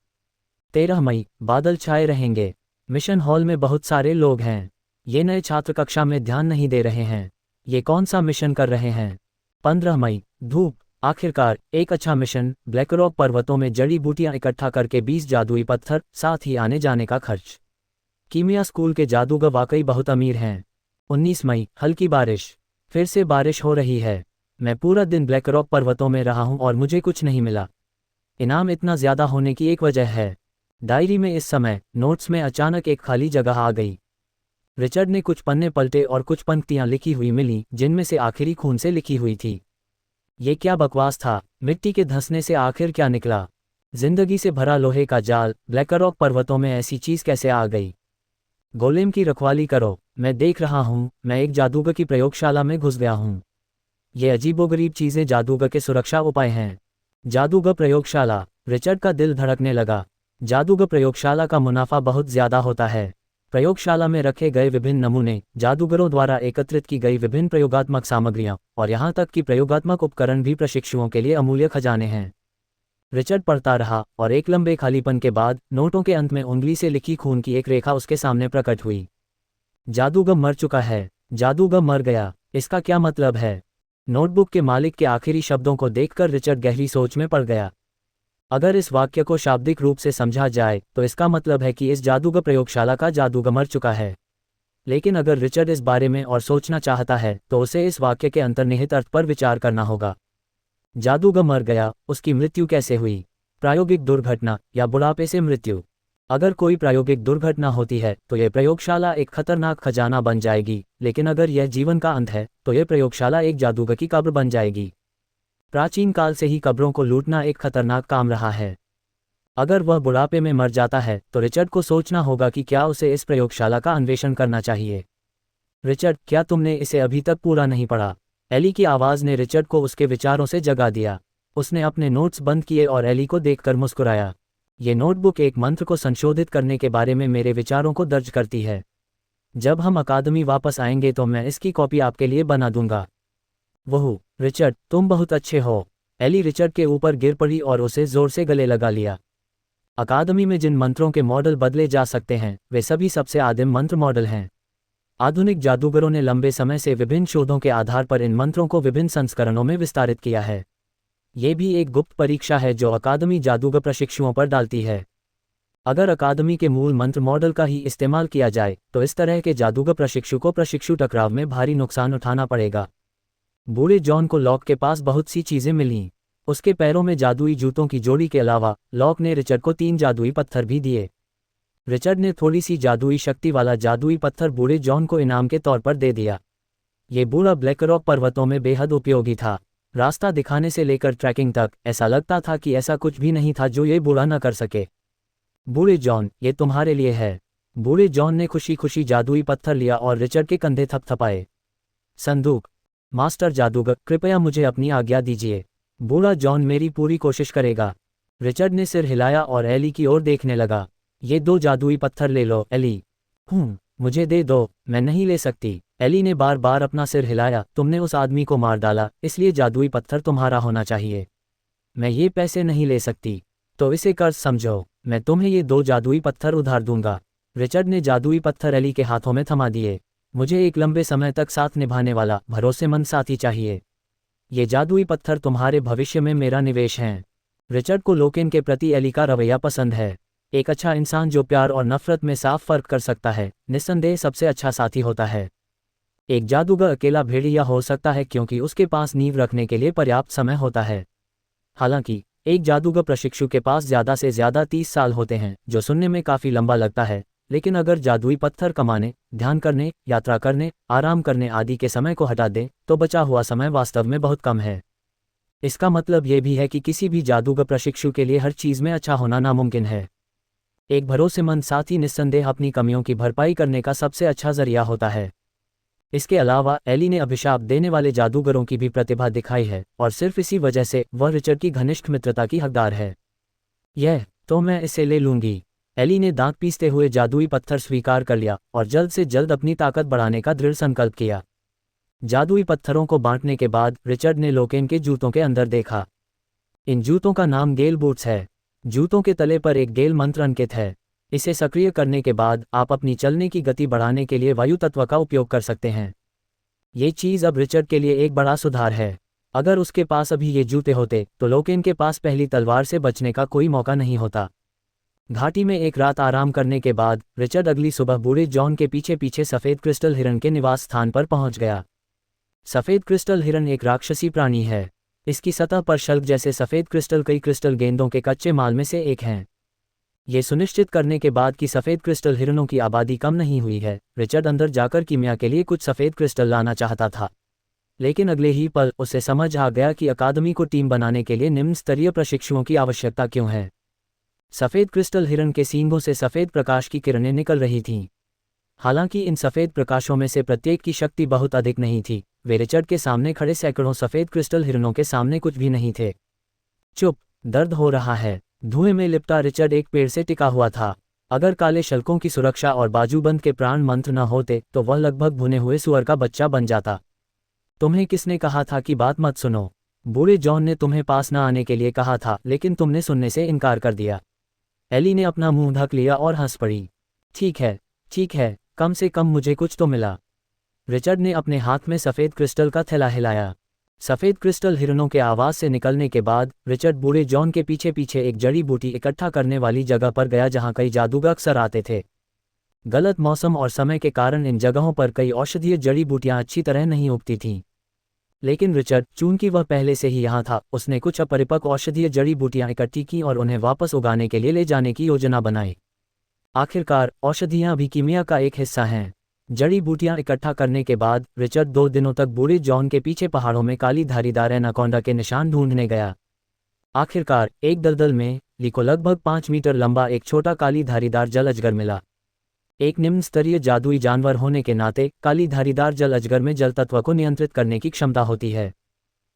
13 मई, बादल छाए रहेंगे। मिशन हॉल में बहुत सारे लोग हैं। ये नए छात्र कक्षा में ध्यान नहीं दे रहे हैं। ये कौन सा मिशन कर रहे हैं? 15 मई, धूप। आखिरकार एक अच्छा मिशन। ब्लैकरॉक पर्वतों में जड़ी बूटियां इकट्ठा करके 20 जादुई पत्थर, साथ ही आने जाने का खर्च। कीमिया स्कूल के जादूगर वाकई बहुत अमीर हैं। 19 मई, हल्की बारिश। फिर से बारिश हो रही है। मैं पूरा दिन ब्लैकरॉक पर्वतों में रहा हूं और मुझे कुछ नहीं मिला। इनाम इतना ज़्यादा होने की एक वजह है। डायरी में इस समय नोट्स में अचानक एक खाली जगह आ गई। रिचर्ड ने कुछ पन्ने पलटे और कुछ पंक्तियां लिखी हुई मिली, जिनमें से आखिरी खून से लिखी हुई थी। ये क्या बकवास था? मिट्टी के धंसने से आखिर क्या निकला? जिंदगी से भरा लोहे का जाल। ब्लैकरॉक पर्वतों में ऐसी चीज़ कैसे आ गई? गोलेम की रखवाली करो। मैं देख रहा हूँ, मैं एक जादूगर की प्रयोगशाला में घुस गया हूँ। ये अजीबोगरीब चीज़ें जादूगर के सुरक्षा उपाय हैं। जादूगर प्रयोगशाला। रिचर्ड का दिल धड़कने लगा। जादूगर प्रयोगशाला का मुनाफा बहुत ज़्यादा होता है। प्रयोगशाला में रखे गए विभिन्न नमूने, जादूगरों द्वारा एकत्रित की गई विभिन्न प्रयोगात्मक सामग्रियां और यहां तक कि प्रयोगात्मक उपकरण भी प्रशिक्षुओं के लिए अमूल्य खजाने हैं। रिचर्ड पढ़ता रहा और एक लंबे खालीपन के बाद नोटों के अंत में उंगली से लिखी खून की एक रेखा उसके सामने प्रकट हुई। जादूगर मर चुका है। जादूगर मर गया। इसका क्या मतलब है? नोटबुक के मालिक के आखिरी शब्दों को देखकर रिचर्ड गहरी सोच में पड़ गया। अगर इस वाक्य को शाब्दिक रूप से समझा जाए तो इसका मतलब है कि इस जादूगर प्रयोगशाला का जादूगर मर चुका है। लेकिन अगर रिचर्ड इस बारे में और सोचना चाहता है तो उसे इस वाक्य के अंतर्निहित अर्थ पर विचार करना होगा। जादूगर मर गया, उसकी मृत्यु कैसे हुई? प्रायोगिक दुर्घटना या बुढ़ापे से मृत्यु? अगर कोई प्रायोगिक दुर्घटना होती है तो यह प्रयोगशाला एक खतरनाक खजाना बन जाएगी, लेकिन अगर यह जीवन का अंत है तो यह प्रयोगशाला एक जादूगर की कब्र बन जाएगी। प्राचीन काल से ही कब्रों को लूटना एक खतरनाक काम रहा है। अगर वह बुढ़ापे में मर जाता है तो रिचर्ड को सोचना होगा कि क्या उसे इस प्रयोगशाला का अन्वेषण करना चाहिए। रिचर्ड, क्या तुमने इसे अभी तक पूरा नहीं पढ़ा? एली की आवाज़ ने रिचर्ड को उसके विचारों से जगा दिया। उसने अपने नोट्स बंद किए और एली को देखकर मुस्कुराया। ये नोटबुक एक मंत्र को संशोधित करने के बारे में मेरे विचारों को दर्ज करती है। जब हम अकादमी वापस आएंगे तो मैं इसकी कॉपी आपके लिए बना दूंगा। वह, रिचर्ड, तुम बहुत अच्छे हो। एली रिचर्ड के ऊपर गिर पड़ी और उसे जोर से गले लगा लिया। अकादमी में जिन मंत्रों के मॉडल बदले जा सकते हैं वे सभी सबसे आदिम मंत्र मॉडल हैं। आधुनिक जादूगरों ने लंबे समय से विभिन्न शोधों के आधार पर इन मंत्रों को विभिन्न संस्करणों में विस्तारित किया है। ये भी एक गुप्त परीक्षा है जो अकादमी जादूगर प्रशिक्षुओं पर डालती है। अगर अकादमी के मूल मंत्र मॉडल का ही इस्तेमाल किया जाए तो इस तरह के जादूगर प्रशिक्षु को प्रशिक्षु टकराव में भारी नुकसान उठाना पड़ेगा। बूढ़े जॉन को लॉक के पास बहुत सी चीजें मिलीं। उसके पैरों में जादुई जूतों की जोड़ी के अलावा लॉक ने रिचर्ड को 3 जादुई पत्थर भी दिए। रिचर्ड ने थोड़ी सी जादुई शक्ति वाला जादुई पत्थर बूढ़े जॉन को इनाम के तौर पर दे दिया। ये बूढ़ा ब्लैकरॉक पर्वतों में बेहद उपयोगी था। रास्ता दिखाने से लेकर ट्रैकिंग तक ऐसा लगता था कि ऐसा कुछ भी नहीं था जो ये बूढ़ा न कर सके। बूढ़े जॉन, ये तुम्हारे लिए है। बूढ़े जॉन ने खुशी खुशी जादुई पत्थर लिया और रिचर्ड के कंधे थपथपाए। संदूक। मास्टर जादूगर, कृपया मुझे अपनी आज्ञा दीजिए। बूढ़ा जॉन मेरी पूरी कोशिश करेगा। रिचर्ड ने सिर हिलाया और एली की ओर देखने लगा। ये 2 जादुई पत्थर ले लो एली। मुझे दे दो। मैं नहीं ले सकती। एली ने बार बार अपना सिर हिलाया। तुमने उस आदमी को मार डाला, इसलिए जादुई पत्थर तुम्हारा होना चाहिए। मैं ये पैसे नहीं ले सकती। तो इसे कर्ज समझो। मैं तुम्हें ये 2 जादुई पत्थर उधार दूंगा। रिचर्ड ने जादुई पत्थर एली के हाथों में थमा दिए। मुझे एक लंबे समय तक साथ निभाने वाला भरोसेमंद साथी चाहिए। ये जादुई पत्थर तुम्हारे भविष्य में मेरा निवेश हैं। रिचर्ड को लोकेन के प्रति एली का रवैया पसंद है। एक अच्छा इंसान जो प्यार और नफरत में साफ फर्क कर सकता है, निस्संदेह सबसे अच्छा साथी होता है। एक जादूगर अकेला भेड़िया हो सकता है क्योंकि उसके पास नींव रखने के लिए पर्याप्त समय होता है। हालांकि एक जादूगर प्रशिक्षु के पास ज़्यादा से ज़्यादा 30 साल होते हैं, जो सुनने में काफ़ी लंबा लगता है, लेकिन अगर जादुई पत्थर कमाने, ध्यान करने, यात्रा करने, आराम करने आदि के समय को हटा दें तो बचा हुआ समय वास्तव में बहुत कम है। इसका मतलब ये भी है कि किसी भी जादूगर प्रशिक्षु के लिए हर चीज़ में अच्छा होना नामुमकिन है। एक भरोसेमंद साथी निस्संदेह अपनी कमियों की भरपाई करने का सबसे अच्छा जरिया होता है। इसके अलावा एली ने अभिशाप देने वाले जादूगरों की भी प्रतिभा दिखाई है और सिर्फ इसी वजह से वह रिचर्ड की घनिष्ठ मित्रता की हकदार है। तो मैं इसे ले लूंगी। एली ने दांत पीसते हुए जादुई पत्थर स्वीकार कर लिया और जल्द से जल्द अपनी ताकत बढ़ाने का दृढ़ संकल्प किया। जादुई पत्थरों को बांटने के बाद रिचर्ड ने लोकेन के जूतों के अंदर देखा। इन जूतों का नाम गेल बूट्स है। जूतों के तले पर एक गेल मंत्र अंकित है। इसे सक्रिय करने के बाद आप अपनी चलने की गति बढ़ाने के लिए वायु तत्व का उपयोग कर सकते हैं। ये चीज़ अब रिचर्ड के लिए एक बड़ा सुधार है। अगर उसके पास अभी ये जूते होते तो लोकेन के पास पहली तलवार से बचने का कोई मौका नहीं होता। घाटी में एक रात आराम करने के बाद रिचर्ड अगली सुबह बूढ़े जॉन के पीछे पीछे सफ़ेद क्रिस्टल हिरन के निवास स्थान पर पहुंच गया। सफ़ेद क्रिस्टल हिरन एक राक्षसी प्राणी है। इसकी सतह पर शल्क जैसे सफ़ेद क्रिस्टल कई क्रिस्टल गेंदों के कच्चे माल में से एक हैं। ये सुनिश्चित करने के बाद कि सफ़ेद क्रिस्टल हिरनों की आबादी कम नहीं हुई है, रिचर्ड अंदर जाकर कीमिया के लिए कुछ सफ़ेद क्रिस्टल लाना चाहता था। लेकिन अगले ही पल उसे समझ आ गया कि अकादमी को टीम बनाने के लिए निम्न स्तरीय प्रशिक्षुओं की आवश्यकता क्यों है। सफ़ेद क्रिस्टल हिरन के सींगों से सफ़ेद प्रकाश की किरणें निकल रही थीं। हालांकि इन सफ़ेद प्रकाशों में से प्रत्येक की शक्ति बहुत अधिक नहीं थी। वे रिचर्ड के सामने खड़े सैकड़ों सफ़ेद क्रिस्टल हिरनों के सामने कुछ भी नहीं थे। चुप, दर्द हो रहा है। धुएं में लिपटा रिचर्ड एक पेड़ से टिका हुआ था। अगर काले शल्कों की सुरक्षा और बाजूबंद के प्राण मंत्र न होते तो वह लगभग भुने हुए सुअर का बच्चा बन जाता। तुम्हें किसने कहा था कि बात मत सुनो? बूढ़े जॉन ने तुम्हें पास न आने के लिए कहा था, लेकिन तुमने सुनने से इनकार कर दिया। एली ने अपना मुंह ढक लिया और हंस पड़ी। ठीक है, कम से कम मुझे कुछ तो मिला। रिचर्ड ने अपने हाथ में सफ़ेद क्रिस्टल का थैला हिलाया। सफ़ेद क्रिस्टल हिरणों के आवाज़ से निकलने के बाद रिचर्ड बूढ़े जॉन के पीछे पीछे एक जड़ी बूटी इकट्ठा करने वाली जगह पर गया जहां कई जादूगर अक्सर आते थे। गलत मौसम और समय के कारण इन जगहों पर कई औषधीय जड़ी बूटियां अच्छी तरह नहीं उगती थीं। लेकिन रिचर्ड, चूंकि वह पहले से ही यहाँ था, उसने कुछ अपरिपक्व औषधीय जड़ी बूटियां इकट्ठी की और उन्हें वापस उगाने के लिए ले जाने की योजना बनाई। आखिरकार औषधियां भी कीमिया का एक हिस्सा हैं। जड़ी बूटियां इकट्ठा करने के बाद रिचर्ड 2 दिनों तक बूढ़े जॉन के पीछे पहाड़ों में काली धारीदार एनाकोंडा के निशान ढूंढने गया। आखिरकार एक दलदल में ली को लगभग 5 मीटर लंबा एक छोटा काली धारीदार जल अजगर मिला। एक निम्न स्तरीय जादुई जानवर होने के नाते काली धारीदार जल अजगर में जल तत्व को नियंत्रित करने की क्षमता होती है।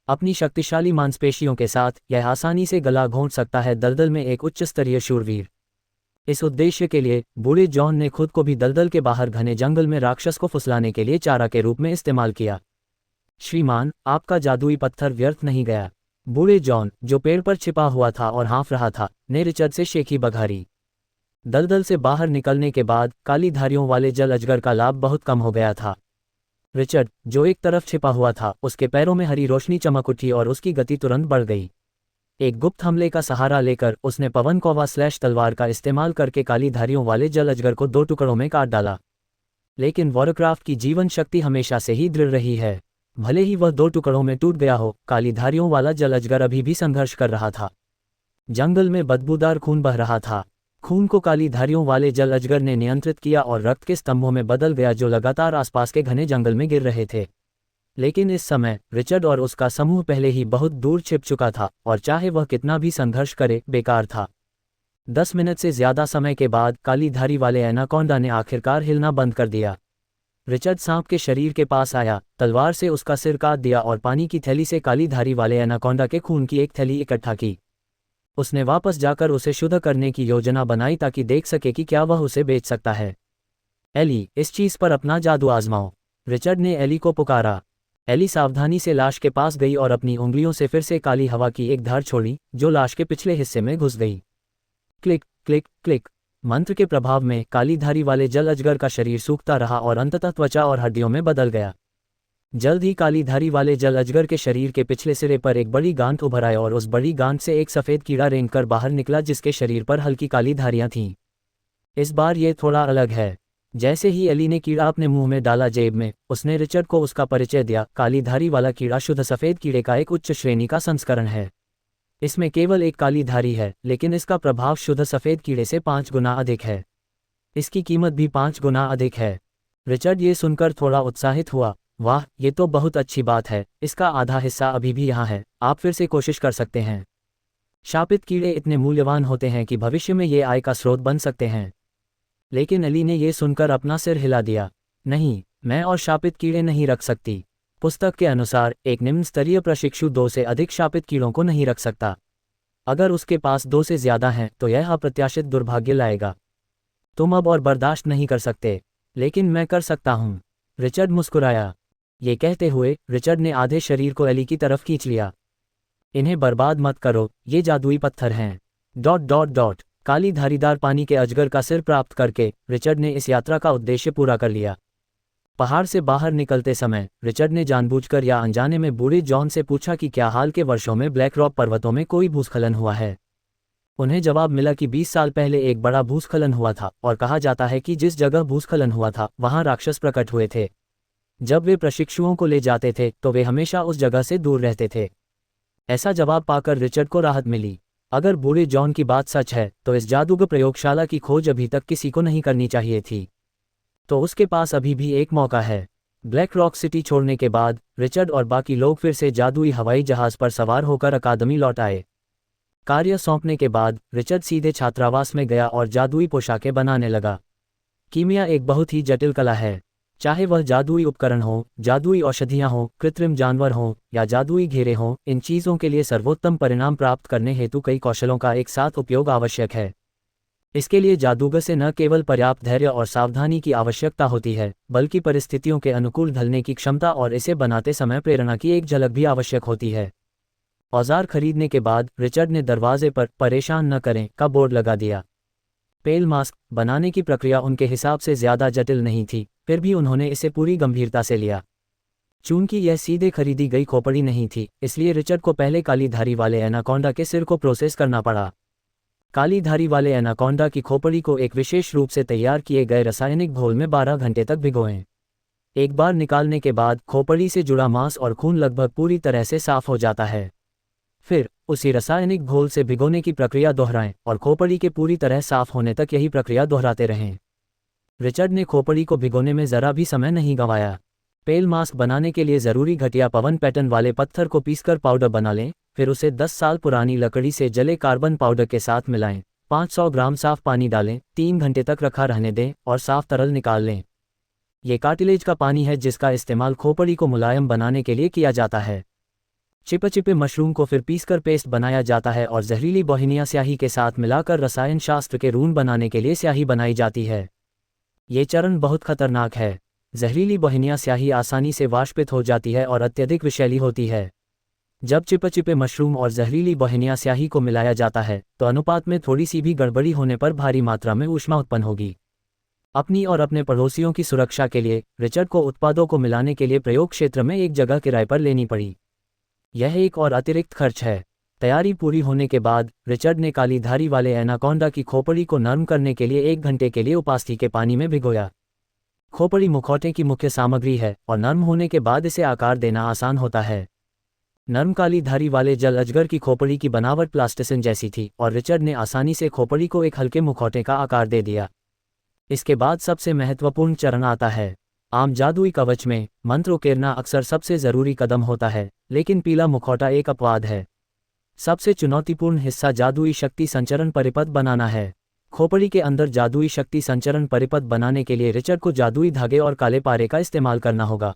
अपनी शक्तिशाली मांसपेशियों के साथ यह आसानी से गला घोंट सकता है। दलदल में एक उच्च स्तरीय शूरवीर। इस उद्देश्य के लिए बूढ़े जॉन ने खुद को भी दलदल के बाहर घने जंगल में राक्षस को फुसलाने के लिए चारा के रूप में इस्तेमाल किया। श्रीमान, आपका जादुई पत्थर व्यर्थ नहीं गया। बूढ़े जॉन, जो पेड़ पर छिपा हुआ था और हाँफ रहा था, ने रिचर्ड से शेखी बघारी। दलदल से बाहर निकलने के बाद काली धारियों वाले जल अजगर का लाभ बहुत कम हो गया था। रिचर्ड, जो एक तरफ छिपा हुआ था, उसके पैरों में हरी रोशनी चमक उठी और उसकी गति तुरंत बढ़ गई। एक गुप्त हमले का सहारा लेकर उसने पवन कौवा / तलवार का इस्तेमाल करके काली धारियों वाले जल अजगर को 2 टुकड़ों में काट डाला। लेकिन वॉरक्राफ्ट की जीवन शक्ति हमेशा से ही दृढ़ रही है। भले ही वह 2 टुकड़ों में टूट गया हो, काली धारियों वाला जल अजगर अभी भी संघर्ष कर रहा था। जंगल में बदबूदार खून बह रहा था। खून को काली धारियों वाले जल अजगर ने नियंत्रित किया और रक्त के स्तंभों में बदल गया जो लगातार आसपास के घने जंगल में गिर रहे थे। लेकिन इस समय रिचर्ड और उसका समूह पहले ही बहुत दूर छिप चुका था और चाहे वह कितना भी संघर्ष करे, बेकार था। 10 मिनट से ज्यादा समय के बाद काली धारी वाले एनाकोंडा ने आखिरकार हिलना बंद कर दिया। रिचर्ड सांप के शरीर के पास आया, तलवार से उसका सिर काट दिया और पानी की थैली से काली धारी वाले एनाकोंडा के खून की एक थैली इकट्ठा की। उसने वापस जाकर उसे शुद्ध करने की योजना बनाई ताकि देख सके कि क्या वह उसे बेच सकता है। एली, इस चीज पर अपना जादू आजमाओ। रिचर्ड ने एली को पुकारा। एली सावधानी से लाश के पास गई और अपनी उंगलियों से फिर से काली हवा की एक धार छोड़ी जो लाश के पिछले हिस्से में घुस गई। Click click click. मंत्र के प्रभाव में काली धारी वाले जल अजगर का शरीर सूखता रहा और अंततः त्वचा और हड्डियों में बदल गया। जल्द ही काली धारी वाले जल अजगर के शरीर के पिछले सिरे पर एक बड़ी गांठ उभर आई और उस बड़ी गांठ से एक सफ़ेद कीड़ा रेंगकर बाहर निकला जिसके शरीर पर हल्की काली धारियां थीं। इस बार ये थोड़ा अलग है। जैसे ही एली ने कीड़ा अपने मुंह में डाला जेब में, उसने रिचर्ड को उसका परिचय दिया। काली धारी वाला कीड़ा शुद्ध सफ़ेद कीड़े का एक उच्च श्रेणी का संस्करण है। इसमें केवल एक काली धारी है, लेकिन इसका प्रभाव शुद्ध सफ़ेद कीड़े से 5 गुना अधिक है। इसकी कीमत भी 5 गुना अधिक है। रिचर्ड ये सुनकर थोड़ा उत्साहित हुआ। वाह, ये तो बहुत अच्छी बात है। इसका आधा हिस्सा अभी भी यहाँ है, आप फिर से कोशिश कर सकते हैं। शापित कीड़े इतने मूल्यवान होते हैं कि भविष्य में ये आय का स्रोत बन सकते हैं। लेकिन एली ने यह सुनकर अपना सिर हिला दिया। नहीं, मैं और शापित कीड़े नहीं रख सकती। पुस्तक के अनुसार एक निम्न स्तरीय प्रशिक्षु 2 से अधिक शापित कीड़ों को नहीं रख सकता। अगर उसके पास 2 से ज्यादा हैं तो यह अप्रत्याशित दुर्भाग्य लाएगा। तुम अब और बर्दाश्त नहीं कर सकते, लेकिन मैं कर सकता हूँ। रिचर्ड मुस्कुराया। ये कहते हुए रिचर्ड ने आधे शरीर को एली की तरफ खींच लिया। इन्हें बर्बाद मत करो, ये जादुई पत्थर हैं। काली धारीदार पानी के अजगर का सिर प्राप्त करके रिचर्ड ने इस यात्रा का उद्देश्य पूरा कर लिया। पहाड़ से बाहर निकलते समय रिचर्ड ने जानबूझकर या अनजाने में बूढ़े जॉन से पूछा कि क्या हाल के वर्षों में ब्लैक रॉक पर्वतों में कोई भूस्खलन हुआ है। उन्हें जवाब मिला कि 20 साल पहले एक बड़ा भूस्खलन हुआ था और कहा जाता है कि जिस जगह भूस्खलन हुआ था वहां राक्षस प्रकट हुए थे। जब वे प्रशिक्षुओं को ले जाते थे तो वे हमेशा उस जगह से दूर रहते थे। ऐसा जवाब पाकर रिचर्ड को राहत मिली। अगर बूढ़े जॉन की बात सच है तो इस जादूगर प्रयोगशाला की खोज अभी तक किसी को नहीं करनी चाहिए थी। तो उसके पास अभी भी एक मौका है। ब्लैक रॉक सिटी छोड़ने के बाद रिचर्ड और बाकी लोग फिर से जादुई हवाई जहाज पर सवार होकर अकादमी लौट आए। कार्य सौंपने के बाद रिचर्ड सीधे छात्रावास में गया और जादुई पोशाकें बनाने लगा। कीमिया एक बहुत ही जटिल कला है। चाहे वह जादुई उपकरण हो, जादुई औषधियां हो, कृत्रिम जानवर हो या जादुई घेरे हों, इन चीज़ों के लिए सर्वोत्तम परिणाम प्राप्त करने हेतु कई कौशलों का एक साथ उपयोग आवश्यक है। इसके लिए जादूगर से न केवल पर्याप्त धैर्य और सावधानी की आवश्यकता होती है, बल्कि परिस्थितियों के अनुकूल ढलने की क्षमता और इसे बनाते समय प्रेरणा की एक झलक भी आवश्यक होती है। औजार खरीदने के बाद रिचर्ड ने दरवाजे पर "परेशान न करें" का बोर्ड लगा दिया। पेल मास्क बनाने की प्रक्रिया उनके हिसाब से ज्यादा जटिल नहीं थी, फिर भी उन्होंने इसे पूरी गंभीरता से लिया। चूंकि यह सीधे खरीदी गई खोपड़ी नहीं थी, इसलिए रिचर्ड को पहले काली धारी वाले एनाकोंडा के सिर को प्रोसेस करना पड़ा। काली धारी वाले एनाकोंडा की खोपड़ी को एक विशेष रूप से तैयार किए गए रासायनिक घोल में 12 घंटे तक भिगोएं। एक बार निकालने के बाद खोपड़ी से जुड़ा मांस और खून लगभग पूरी तरह से साफ हो जाता है। फिर उसी रासायनिक घोल से भिगोने की प्रक्रिया दोहराएं और खोपड़ी के पूरी तरह साफ होने तक यही प्रक्रिया दोहराते रहें। रिचर्ड ने खोपड़ी को भिगोने में जरा भी समय नहीं गंवाया। पेल मास्क बनाने के लिए ज़रूरी घटिया पवन पैटर्न वाले पत्थर को पीसकर पाउडर बना लें, फिर उसे 10 साल पुरानी लकड़ी से जले कार्बन पाउडर के साथ मिलाएं। 500 ग्राम साफ पानी डालें, 3 घंटे तक रखा रहने दें और साफ तरल निकाल लें। ये कार्टिलेज का पानी है जिसका इस्तेमाल खोपड़ी को मुलायम बनाने के लिए किया जाता है। चिपचिपे मशरूम को फिर पीसकर पेस्ट बनाया जाता है और जहरीली बोहिनिया स्याही के साथ मिलाकर रसायन शास्त्र के रून बनाने के लिए स्याही बनाई जाती है। ये चरण बहुत खतरनाक है। जहरीली बोहिनिया स्याही आसानी से वाष्पित हो जाती है और अत्यधिक विषैली होती है। जब चिपचिपे मशरूम और जहरीली बोहिनिया स्याही को मिलाया जाता है तो अनुपात में थोड़ी सी भी गड़बड़ी होने पर भारी मात्रा में ऊष्मा उत्पन्न होगी। अपनी और अपने पड़ोसियों की सुरक्षा के लिए रिचर्ड को उत्पादों को मिलाने के लिए प्रयोग क्षेत्र में एक जगह किराए पर लेनी पड़ी। यह एक और अतिरिक्त खर्च है। तैयारी पूरी होने के बाद रिचर्ड ने काली धारी वाले एनाकोंडा की खोपड़ी को नरम करने के लिए 1 घंटे के लिए उपास्थि के पानी में भिगोया। खोपड़ी मुखौटे की मुख्य सामग्री है और नरम होने के बाद इसे आकार देना आसान होता है। नरम काली धारी वाले जल अजगर की खोपड़ी की बनावट प्लास्टिसिन जैसी थी और रिचर्ड ने आसानी से खोपड़ी को एक हल्के मुखौटे का आकार दे दिया। इसके बाद सबसे महत्वपूर्ण चरण आता है। आम जादुई कवच में मंत्र उकेरना अक्सर सबसे ज़रूरी कदम होता है, लेकिन पीला मुखौटा एक अपवाद है। सबसे चुनौतीपूर्ण हिस्सा जादुई शक्ति संचरण परिपथ बनाना है। खोपड़ी के अंदर जादुई शक्ति संचरण परिपथ बनाने के लिए रिचर्ड को जादुई धागे और काले पारे का इस्तेमाल करना होगा।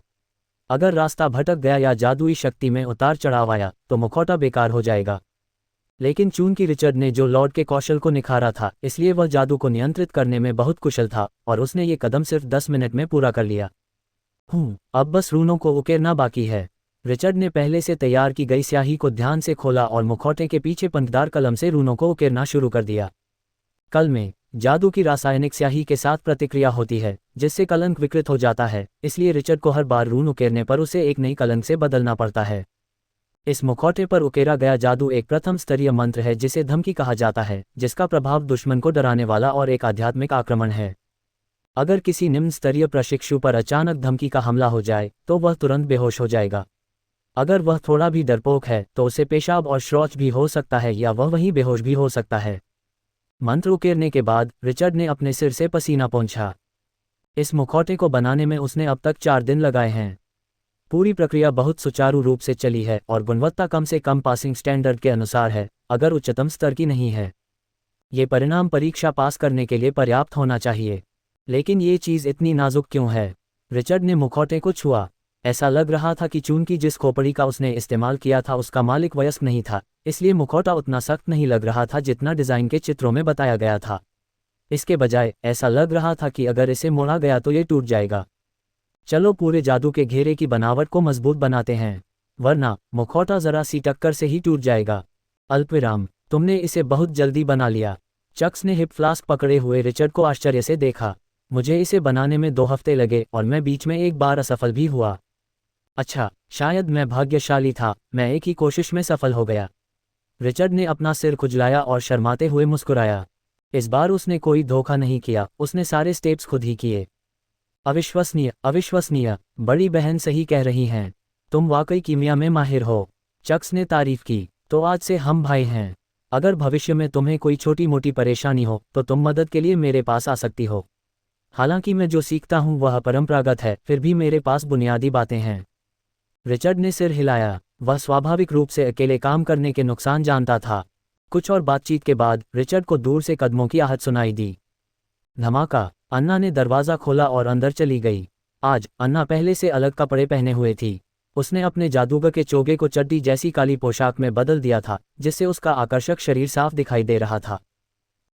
अगर रास्ता भटक गया या जादुई शक्ति में उतार चढ़ाव आया तो मुखौटा बेकार हो जाएगा। लेकिन चूंकि रिचर्ड ने जो लॉर्ड के कौशल को निखारा था, इसलिए वह जादू को नियंत्रित करने में बहुत कुशल था और उसने ये कदम सिर्फ 10 मिनट में पूरा कर लिया। अब बस रूनों को उकेरना बाकी है। रिचर्ड ने पहले से तैयार की गई स्याही को ध्यान से खोला और मुखौटे के पीछे पंखदार कलम से रूनों को उकेरना शुरू कर दिया। कल में जादू की रासायनिक स्याही के साथ प्रतिक्रिया होती है, जिससे कलंक विकृत हो जाता है, इसलिए रिचर्ड को हर बार रून उकेरने पर उसे एक नई कलंक से बदलना पड़ता है। इस मुखौटे पर उकेरा गया जादू एक प्रथम स्तरीय मंत्र है जिसे धमकी कहा जाता है, जिसका प्रभाव दुश्मन को डराने वाला और एक आध्यात्मिक आक्रमण है। अगर किसी निम्न स्तरीय प्रशिक्षु पर अचानक धमकी का हमला हो जाए तो वह तुरंत बेहोश हो जाएगा। अगर वह थोड़ा भी डरपोक है तो उसे पेशाब और शौच भी हो सकता है या वह वहीं बेहोश भी हो सकता है। मंत्र उकेरने के बाद रिचर्ड ने अपने सिर से पसीना पोंछा। इस मुखौटे को बनाने में उसने अब तक 4 दिन लगाए हैं। पूरी प्रक्रिया बहुत सुचारू रूप से चली है और गुणवत्ता कम से कम पासिंग स्टैंडर्ड के अनुसार है, अगर उच्चतम स्तर की नहीं है। ये परिणाम परीक्षा पास करने के लिए पर्याप्त होना चाहिए। लेकिन ये चीज़ इतनी नाजुक क्यों है? रिचर्ड ने मुखौटे को छुआ। ऐसा लग रहा था कि चूंकि जिस खोपड़ी का उसने इस्तेमाल किया था उसका मालिक वयस्क नहीं था, इसलिए मुखौटा उतना सख्त नहीं लग रहा था जितना डिज़ाइन के चित्रों में बताया गया था। इसके बजाय ऐसा लग रहा था कि अगर इसे मोड़ा गया तो ये टूट जाएगा। चलो पूरे जादू के घेरे की बनावट को मजबूत बनाते हैं, वरना मुखौटा जरा सी टक्कर से ही टूट जाएगा। अल्पविराम, तुमने इसे बहुत जल्दी बना लिया। चक्स ने हिप फ्लास्क पकड़े हुए रिचर्ड को आश्चर्य से देखा। मुझे इसे बनाने में 2 हफ्ते लगे और मैं बीच में एक बार असफल भी हुआ। अच्छा, शायद मैं भाग्यशाली था, मैं एक ही कोशिश में सफल हो गया। रिचर्ड ने अपना सिर खुजलाया और शर्माते हुए मुस्कुराया। इस बार उसने कोई धोखा नहीं किया, उसने सारे स्टेप्स खुद ही किए। अविश्वसनीय, अविश्वसनीय, बड़ी बहन सही कह रही हैं, तुम वाकई कीमिया में माहिर हो। चक्स ने तारीफ की। तो आज से हम भाई हैं। अगर भविष्य में तुम्हें कोई छोटी मोटी परेशानी हो तो तुम मदद के लिए मेरे पास आ सकती हो। हालांकि मैं जो सीखता हूं वह परंपरागत है, फिर भी मेरे पास बुनियादी बातें हैं। रिचर्ड ने सिर हिलाया। वह स्वाभाविक रूप से अकेले काम करने के नुकसान जानता था। कुछ और बातचीत के बाद रिचर्ड को दूर से कदमों की आहट सुनाई दी। धमाका! अन्ना ने दरवाज़ा खोला और अंदर चली गई। आज अन्ना पहले से अलग कपड़े पहने हुए थी। उसने अपने जादूगर के चोगे को चड्डी जैसी काली पोशाक में बदल दिया था, जिससे उसका आकर्षक शरीर साफ दिखाई दे रहा था।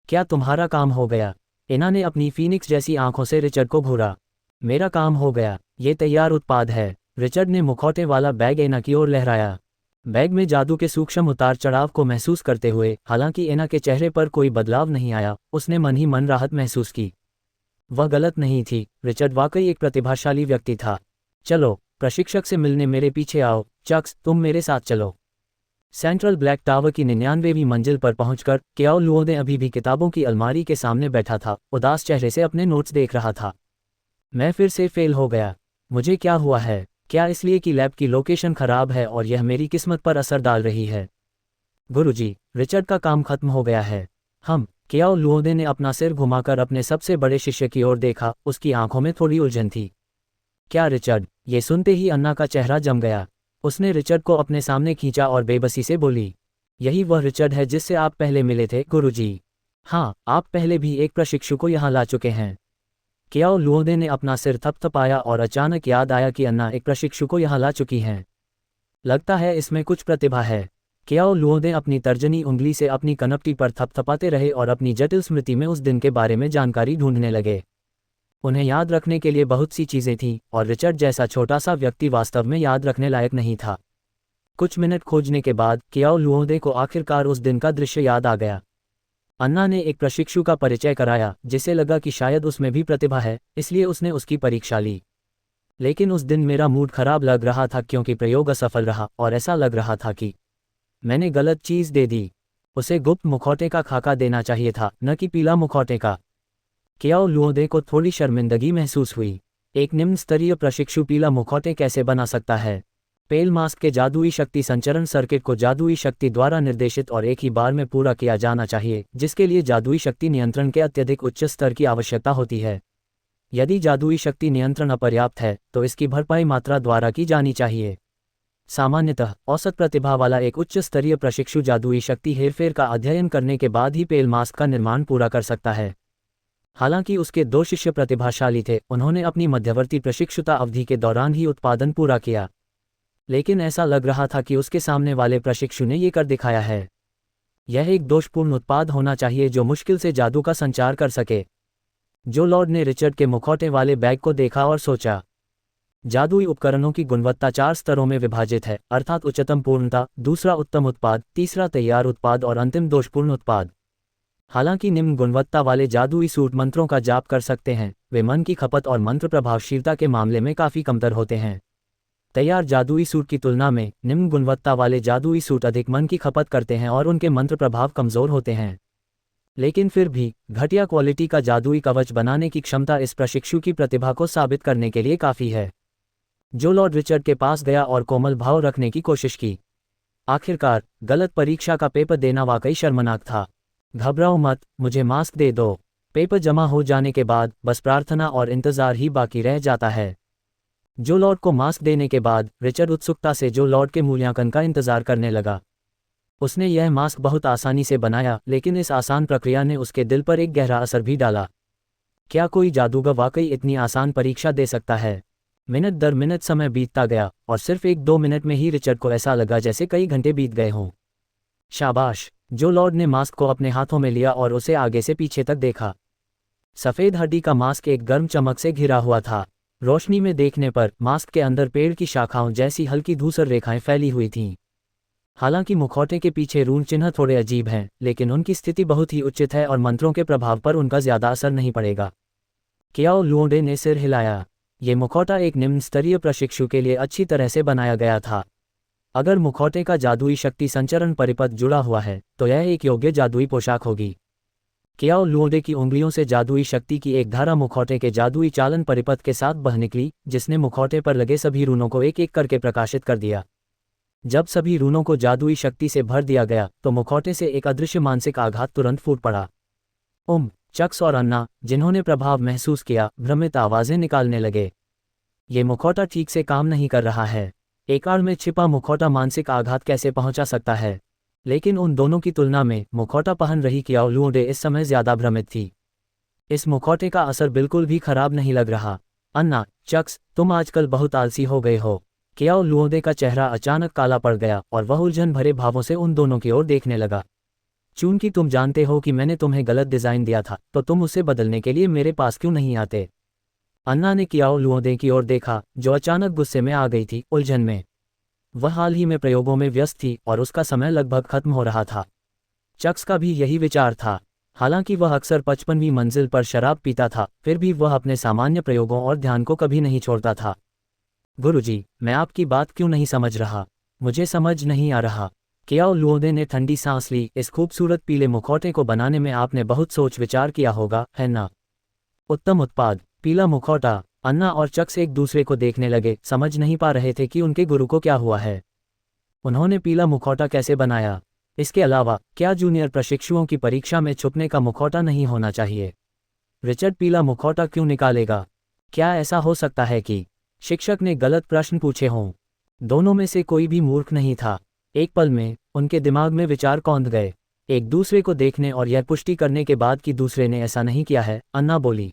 क्या तुम्हारा काम हो गया? एना ने अपनी फीनिक्स जैसी आंखों से रिचर्ड को घूरा। मेरा काम हो गया, ये तैयार उत्पाद है। रिचर्ड ने मुखौटे वाला बैग एना की ओर लहराया। बैग में जादू के सूक्ष्म उतार चढ़ाव को महसूस करते हुए, हालांकि एना के चेहरे पर कोई बदलाव नहीं आया, उसने मन ही मन राहत महसूस की। वह गलत नहीं थी, रिचर्ड वाकई एक प्रतिभाशाली व्यक्ति था। चलो, प्रशिक्षक से मिलने मेरे पीछे आओ। चक्स, तुम मेरे साथ चलो। सेंट्रल ब्लैक टावर की 99वीं मंजिल पर पहुंचकर केओ लुओदे अभी भी किताबों की अलमारी के सामने बैठा था, उदास चेहरे से अपने नोट्स देख रहा था। मैं फिर से फेल हो गया। मुझे क्या हुआ है? क्या इसलिए कि लैब की लोकेशन खराब है और यह मेरी किस्मत पर असर डाल रही है? गुरुजी, रिचर्ड का काम खत्म हो गया है। केओ लुओदे ने अपना सिर घुमाकर अपने सबसे बड़े शिष्य की ओर देखा, उसकी आंखों में थोड़ी उलझन थी। क्या रिचर्ड? ये सुनते ही अन्ना का चेहरा जम गया। उसने रिचर्ड को अपने सामने खींचा और बेबसी से बोली, यही वह रिचर्ड है जिससे आप पहले मिले थे गुरुजी। हाँ, आप पहले भी एक प्रशिक्षु को यहाँ ला चुके हैं। केओ लुओदे ने अपना सिर थपथपाया और अचानक याद आया कि अन्ना एक प्रशिक्षु को यहाँ ला चुकी हैं। लगता है इसमें कुछ प्रतिभा है। केओ लुओदे अपनी तर्जनी उंगली से अपनी कनपटी पर थपथपाते रहे और अपनी जटिल स्मृति में उस दिन के बारे में जानकारी ढूंढने लगे। उन्हें याद रखने के लिए बहुत सी चीज़ें थीं, और रिचर्ड जैसा छोटा सा व्यक्ति वास्तव में याद रखने लायक नहीं था। कुछ मिनट खोजने के बाद केओ लुओदे को आखिरकार उस दिन का दृश्य याद आ गया। अन्ना ने एक प्रशिक्षु का परिचय कराया, जिसे लगा कि शायद उसमें भी प्रतिभा है, इसलिए उसने उसकी परीक्षा ली। लेकिन उस दिन मेरा मूड खराब लग रहा था क्योंकि प्रयोग असफल रहा और ऐसा लग रहा था कि मैंने गलत चीज़ दे दी। उसे गुप्त मुखौटे का खाका देना चाहिए था, न कि पीला मुखौटे का। केओ लुओदे को थोड़ी शर्मिंदगी महसूस हुई। एक निम्न स्तरीय प्रशिक्षु पीला मुखौटे कैसे बना सकता है? पेल मास्क के जादुई शक्ति संचरण सर्किट को जादुई शक्ति द्वारा निर्देशित और एक ही बार में पूरा किया जाना चाहिए, जिसके लिए जादुई शक्ति नियंत्रण के अत्यधिक उच्च स्तर की आवश्यकता होती है। यदि जादुई शक्ति नियंत्रण अपर्याप्त है, तो इसकी भरपाई मात्रा द्वारा की जानी चाहिए। सामान्यतः औसत प्रतिभा वाला एक उच्च स्तरीय प्रशिक्षु जादुई शक्ति हेरफेर का अध्ययन करने के बाद ही पेल मास्क का निर्माण पूरा कर सकता है। हालांकि उसके 2 शिष्य प्रतिभाशाली थे, उन्होंने अपनी मध्यवर्ती प्रशिक्षुता अवधि के दौरान ही उत्पादन पूरा किया। लेकिन ऐसा लग रहा था कि उसके सामने वाले प्रशिक्षु ने ये कर दिखाया है। यह एक दोषपूर्ण उत्पाद होना चाहिए जो मुश्किल से जादू का संचार कर सके। जो लॉर्ड ने रिचर्ड के मुखौटे वाले बैग को देखा और सोचा, जादुई उपकरणों की गुणवत्ता 4 स्तरों में विभाजित है, अर्थात उच्चतम पूर्णता, दूसरा उत्तम उत्पाद, तीसरा तैयार उत्पाद और अंतिम दोषपूर्ण उत्पाद। हालांकि निम्न गुणवत्ता वाले जादुई सूट मंत्रों का जाप कर सकते हैं, वे मन की खपत और मंत्र प्रभावशीलता के मामले में काफ़ी कमतर होते हैं। तैयार जादुई सूट की तुलना में निम्न गुणवत्ता वाले जादुई सूट अधिक मन की खपत करते हैं और उनके मंत्र प्रभाव कमज़ोर होते हैं। लेकिन फिर भी घटिया क्वालिटी का जादुई कवच बनाने की क्षमता इस प्रशिक्षु की प्रतिभा को साबित करने के लिए काफ़ी है। जो लॉर्ड रिचर्ड के पास गया और कोमल भाव रखने की कोशिश की। आखिरकार गलत परीक्षा का पेपर देना वाकई शर्मनाक था। घबराओ मत, मुझे मास्क दे दो। पेपर जमा हो जाने के बाद बस प्रार्थना और इंतज़ार ही बाकी रह जाता है। जो लॉर्ड को मास्क देने के बाद रिचर्ड उत्सुकता से जो लॉर्ड के मूल्यांकन का इंतज़ार करने लगा। उसने यह मास्क बहुत आसानी से बनाया, लेकिन इस आसान प्रक्रिया ने उसके दिल पर एक गहरा असर भी डाला। क्या कोई जादूगर वाकई इतनी आसान परीक्षा दे सकता है? मिनट दर मिनट समय बीतता गया और सिर्फ 1-2 मिनट में ही रिचर्ड को ऐसा लगा जैसे कई घंटे बीत गए हों। शाबाश! जो लॉर्ड ने मास्क को अपने हाथों में लिया और उसे आगे से पीछे तक देखा। सफ़ेद हड्डी का मास्क एक गर्म चमक से घिरा हुआ था। रोशनी में देखने पर मास्क के अंदर पेड़ की शाखाओं जैसी हल्की धूसर रेखाएं फैली हुई थीं। हालांकि मुखौटे के पीछे रून चिन्ह थोड़े अजीब हैं, लेकिन उनकी स्थिति बहुत ही उचित है और मंत्रों के प्रभाव पर उनका ज़्यादा असर नहीं पड़ेगा। केओ लुओदे ने सिर हिलाया। ये मुखौटा एक निम्न स्तरीय प्रशिक्षु के लिए अच्छी तरह से बनाया गया था। अगर मुखौटे का जादुई शक्ति संचरण परिपथ जुड़ा हुआ है, तो यह एक योग्य जादुई पोशाक होगी। केओ लुओदे की उंगलियों से जादुई शक्ति की एक धारा मुखौटे के जादुई चालन परिपथ के साथ बह निकली, जिसने मुखौटे पर लगे सभी रूनों को एक एक करके प्रकाशित कर दिया। जब सभी रूनों को जादुई शक्ति से भर दिया गया, तो मुखौटे से एक अदृश्य मानसिक आघात तुरंत फूट पड़ा। चक्स और अन्ना, जिन्होंने प्रभाव महसूस किया, भ्रमित आवाज़ें निकालने लगे। ये मुखौटा ठीक से काम नहीं कर रहा है। एक आड़ में छिपा मुखौटा मानसिक आघात कैसे पहुंचा सकता है? लेकिन उन दोनों की तुलना में मुखौटा पहन रही केओ लुओदे इस समय ज़्यादा भ्रमित थी। इस मुखौटे का असर बिल्कुल भी खराब नहीं लग रहा। अन्ना, चक्स, तुम आजकल बहुत आलसी हो गए हो। केओ लुओदे का चेहरा अचानक काला पड़ गया और वह उलझन भरे भावों से उन दोनों की ओर देखने लगा। चूंकि तुम जानते हो कि मैंने तुम्हें गलत डिज़ाइन दिया था, तो तुम उसे बदलने के लिए मेरे पास क्यों नहीं आते? अन्ना ने कियाओ लुओदे की ओर देखा, जो अचानक गुस्से में आ गई थी, उलझन में। वह हाल ही में प्रयोगों में व्यस्त थी और उसका समय लगभग खत्म हो रहा था। चक्स का भी यही विचार था। हालांकि वह अक्सर 55वीं मंजिल पर शराब पीता था, फिर भी वह अपने सामान्य प्रयोगों और ध्यान को कभी नहीं छोड़ता था। गुरुजी, मैं आपकी बात क्यों नहीं समझ रहा? मुझे समझ नहीं आ रहा। कियाओ लुओदे ने ठंडी सांस ली। इस खूबसूरत पीले मुखौटे को बनाने में आपने बहुत सोच विचार किया होगा, है ना? उत्तम उत्पाद, पीला मुखौटा। अन्ना और चक्स एक दूसरे को देखने लगे, समझ नहीं पा रहे थे कि उनके गुरु को क्या हुआ है। उन्होंने पीला मुखौटा कैसे बनाया? इसके अलावा, क्या जूनियर प्रशिक्षुओं की परीक्षा में छुपने का मुखौटा नहीं होना चाहिए? रिचर्ड पीला मुखौटा क्यों निकालेगा? क्या ऐसा हो सकता है कि शिक्षक ने गलत प्रश्न पूछे हों? दोनों में से कोई भी मूर्ख नहीं था। एक पल में उनके दिमाग में विचार कौंध गए, एक दूसरे को देखने और यह पुष्टि करने के बाद कि दूसरे ने ऐसा नहीं किया है। अन्ना बोली,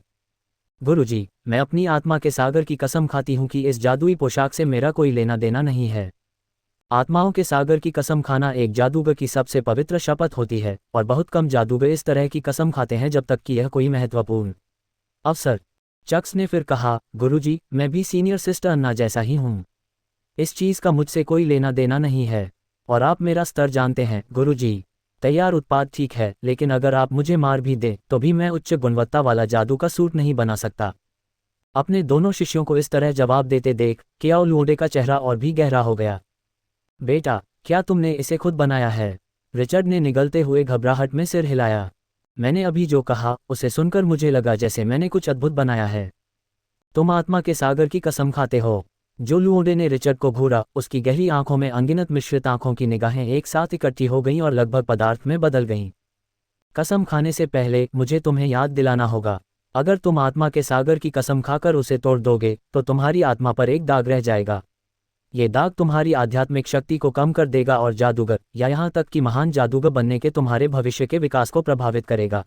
गुरुजी, मैं अपनी आत्मा के सागर की कसम खाती हूं कि इस जादुई पोशाक से मेरा कोई लेना देना नहीं है। आत्माओं के सागर की कसम खाना एक जादूगर की सबसे पवित्र शपथ होती है, और बहुत कम जादूगर इस तरह की कसम खाते हैं जब तक कि यह कोई महत्वपूर्ण अवसर। चक्स ने फिर कहा, गुरुजी, मैं भी सीनियर सिस्टर अन्ना जैसा ही हूँ। इस चीज़ का मुझसे कोई लेना देना नहीं है, और आप मेरा स्तर जानते हैं, गुरुजी। तैयार उत्पाद ठीक है, लेकिन अगर आप मुझे मार भी दें तो भी मैं उच्च गुणवत्ता वाला जादू का सूट नहीं बना सकता। अपने दोनों शिष्यों को इस तरह जवाब देते देख कियाओ लुओदे का चेहरा और भी गहरा हो गया। बेटा, क्या तुमने इसे खुद बनाया है? रिचर्ड ने निगलते हुए घबराहट में सिर हिलाया। मैंने अभी जो कहा उसे सुनकर मुझे लगा जैसे मैंने कुछ अद्भुत बनाया है। तुम आत्मा के सागर की कसम खाते हो? जो लुओदे ने रिचर्ड को घूरा, उसकी गहरी आंखों में अनगिनत मिश्रित आंखों की निगाहें एक साथ इकट्ठी हो गईं और लगभग पदार्थ में बदल गईं। कसम खाने से पहले मुझे तुम्हें याद दिलाना होगा, अगर तुम आत्मा के सागर की कसम खाकर उसे तोड़ दोगे तो तुम्हारी आत्मा पर एक दाग रह जाएगा। ये दाग तुम्हारी आध्यात्मिक शक्ति को कम कर देगा और जादूगर, या यहाँ तक कि महान जादूगर बनने के तुम्हारे भविष्य के विकास को प्रभावित करेगा।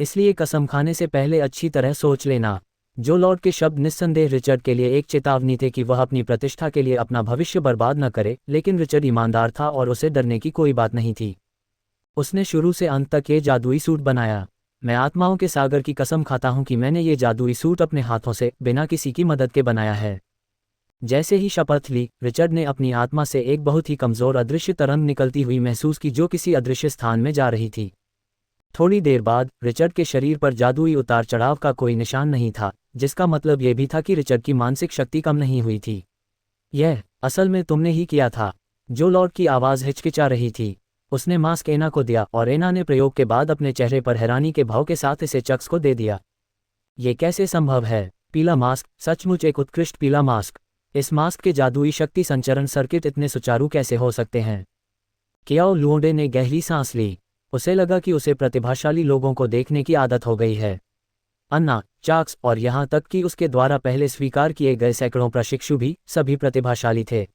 इसलिए कसम खाने से पहले अच्छी तरह सोच लेना। जो लॉर्ड के शब्द निस्संदेह रिचर्ड के लिए एक चेतावनी थे कि वह अपनी प्रतिष्ठा के लिए अपना भविष्य बर्बाद न करे, लेकिन रिचर्ड ईमानदार था और उसे डरने की कोई बात नहीं थी। उसने शुरू से अंत तक ये जादुई सूट बनाया। मैं आत्माओं के सागर की कसम खाता हूं कि मैंने ये जादुई सूट अपने हाथों से, बिना किसी की मदद के बनाया है। जैसे ही शपथ ली, रिचर्ड ने अपनी आत्मा से एक बहुत ही कमजोर अदृश्य तरंग निकलती हुई महसूस की जो किसी अदृश्य स्थान में जा रही थी। थोड़ी देर बाद रिचर्ड के शरीर पर जादुई उतार चढ़ाव का कोई निशान नहीं था, जिसका मतलब यह भी था कि रिचर्ड की मानसिक शक्ति कम नहीं हुई थी। यह असल में तुमने ही किया था। जो लॉर्ड की आवाज़ हिचकिचा रही थी। उसने मास्क एना को दिया और एना ने प्रयोग के बाद अपने चेहरे पर हैरानी के भाव के साथ इसे चक्स को दे दिया। ये कैसे संभव है? पीला मास्क, सचमुच एक उत्कृष्ट पीला मास्क। इस मास्क के जादुई शक्ति संचरण सर्किट इतने सुचारू कैसे हो सकते हैं? कियाओ लुओदे ने गहरी सांस ली। उसे लगा कि उसे प्रतिभाशाली लोगों को देखने की आदत हो गई है। अन्ना, चाक्स और यहाँ तक कि उसके द्वारा पहले स्वीकार किए गए सैकड़ों प्रशिक्षु भी, सभी प्रतिभाशाली थे।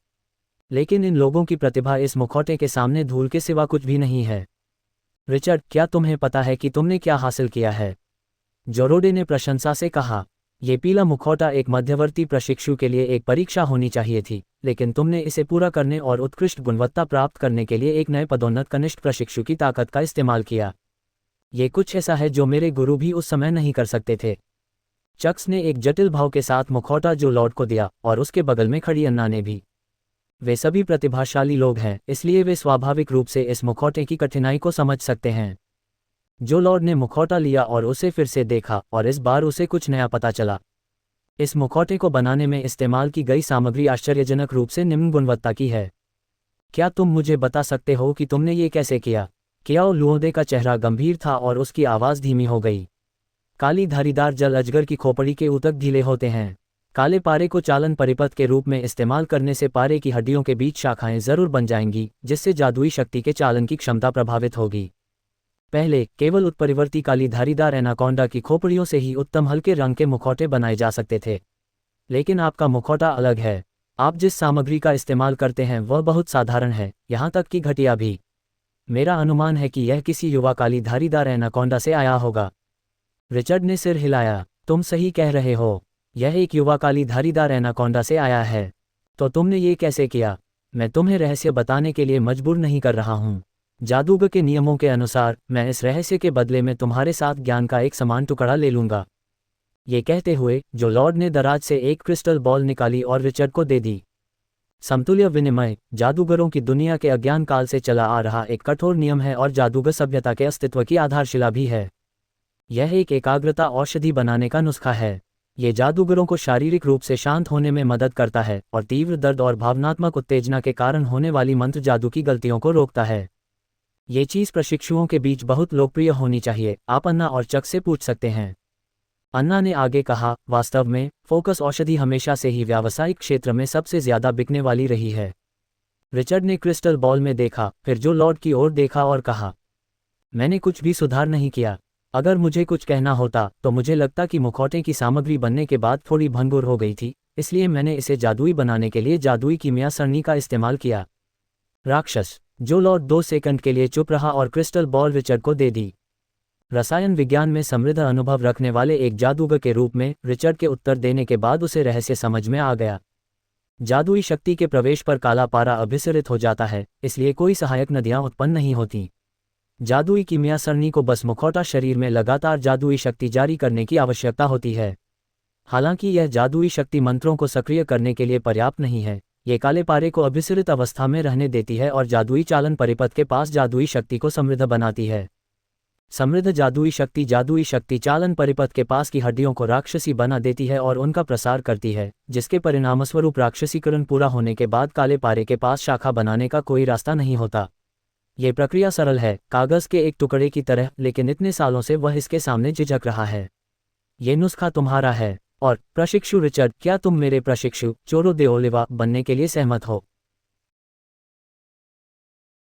लेकिन इन लोगों की प्रतिभा इस मुखौटे के सामने धूल के सिवा कुछ भी नहीं है। रिचर्ड, क्या तुम्हें पता है कि तुमने क्या हासिल किया है? जोरोडे ने प्रशंसा से कहा। ये पीला मुखौटा एक मध्यवर्ती प्रशिक्षु के लिए एक परीक्षा होनी चाहिए थी, लेकिन तुमने इसे पूरा करने और उत्कृष्ट गुणवत्ता प्राप्त करने के लिए एक नए पदोन्नत कनिष्ठ प्रशिक्षु की ताकत का इस्तेमाल किया। ये कुछ ऐसा है जो मेरे गुरु भी उस समय नहीं कर सकते थे। चक्स ने एक जटिल भाव के साथ मुखौटा जो लॉर्ड को दिया, और उसके बगल में खड़ी अन्ना ने भी। वे सभी प्रतिभाशाली लोग हैं, इसलिए वे स्वाभाविक रूप से इस मुखौटे की कठिनाई को समझ सकते हैं। जो लॉर्ड ने मुखौटा लिया और उसे फिर से देखा, और इस बार उसे कुछ नया पता चला। इस मुखौटे को बनाने में इस्तेमाल की गई सामग्री आश्चर्यजनक रूप से निम्न गुणवत्ता की है। क्या तुम मुझे बता सकते हो कि तुमने ये कैसे किया? कियाओ लुओदे का चेहरा गंभीर था और उसकी आवाज़ धीमी हो गई। काली धारीदार जल अजगर की खोपड़ी के ऊतक ढीले होते हैं। काले पारे को चालन परिपथ के रूप में इस्तेमाल करने से पारे की हड्डियों के बीच शाखाएं जरूर बन जाएंगी, जिससे जादुई शक्ति के चालन की क्षमता प्रभावित होगी। पहले केवल उत्परिवर्ती काली धारीदार एनाकोंडा की खोपड़ियों से ही उत्तम हल्के रंग के मुखौटे बनाए जा सकते थे। लेकिन आपका मुखौटा अलग है। आप जिस सामग्री का इस्तेमाल करते हैं वह बहुत साधारण है, यहाँ तक कि घटिया भी। मेरा अनुमान है कि यह किसी युवा काली धारीदार एनाकोंडा से आया होगा। रिचर्ड ने सिर हिलाया। तुम सही कह रहे हो, यह एक युवा काली धारीदार एनाकोंडा से आया है। तो तुमने ये कैसे किया? मैं तुम्हें रहस्य बताने के लिए मजबूर नहीं कर रहा हूँ। जादूगर के नियमों के अनुसार मैं इस रहस्य के बदले में तुम्हारे साथ ज्ञान का एक समान टुकड़ा ले लूंगा। ये कहते हुए जो लॉर्ड ने दराज से एक क्रिस्टल बॉल निकाली और रिचर्ड को दे दी। समतुल्य विनिमय जादूगरों की दुनिया के अज्ञान काल से चला आ रहा एक कठोर नियम है और जादूगर सभ्यता के अस्तित्व की आधारशिला भी है। यह एक एकाग्रता औषधि बनाने का नुस्खा है। ये जादूगरों को शारीरिक रूप से शांत होने में मदद करता है और तीव्र दर्द और भावनात्मक उत्तेजना के कारण होने वाली मंत्र जादू की गलतियों को रोकता है। ये चीज़ प्रशिक्षुओं के बीच बहुत लोकप्रिय होनी चाहिए, आप अन्ना और चक से पूछ सकते हैं। अन्ना ने आगे कहा, वास्तव में फोकस औषधि हमेशा से ही व्यावसायिक क्षेत्र में सबसे ज्यादा बिकने वाली रही है। रिचर्ड ने क्रिस्टल बॉल में देखा, फिर जो लॉर्ड की ओर देखा और कहा, मैंने कुछ भी सुधार नहीं किया। अगर मुझे कुछ कहना होता तो मुझे लगता कि मुखौटे की सामग्री बनने के बाद थोड़ी भंगुर हो गई थी, इसलिए मैंने इसे जादुई बनाने के लिए जादुई कीमिया सरणी का इस्तेमाल किया। राक्षस। जो लॉर्ड 2 सेकंड के लिए चुप रहा और क्रिस्टल बॉल रिचर्ड को दे दी। रसायन विज्ञान में समृद्ध अनुभव रखने वाले एक जादूगर के रूप में रिचर्ड के उत्तर देने के बाद उसे रहस्य समझ में आ गया। जादुई शक्ति के प्रवेश पर काला पारा अभिसरित हो जाता है, इसलिए कोई सहायक नदियां उत्पन्न नहीं होती। जादुई कीमिया सरणी को बस मुखौटा शरीर में लगातार जादुई शक्ति जारी करने की आवश्यकता होती है। हालांकि यह जादुई शक्ति मंत्रों को सक्रिय करने के लिए पर्याप्त नहीं है। ये काले पारे को अभिसरित अवस्था में रहने देती है और जादुई चालन परिपथ के पास जादुई शक्ति को समृद्ध बनाती है। समृद्ध जादुई शक्ति चालन परिपथ के पास की हड्डियों को राक्षसी बना देती है और उनका प्रसार करती है, जिसके परिणामस्वरूप राक्षसीकरण पूरा होने के बाद काले पारे के पास शाखा बनाने का कोई रास्ता नहीं होता। ये प्रक्रिया सरल है, कागज के एक टुकड़े की तरह, लेकिन इतने सालों से वह इसके सामने झिझक रहा है। ये नुस्खा तुम्हारा है। और प्रशिक्षु रिचर्ड, क्या तुम मेरे प्रशिक्षु चोरो दे ओलिवा बनने के लिए सहमत हो?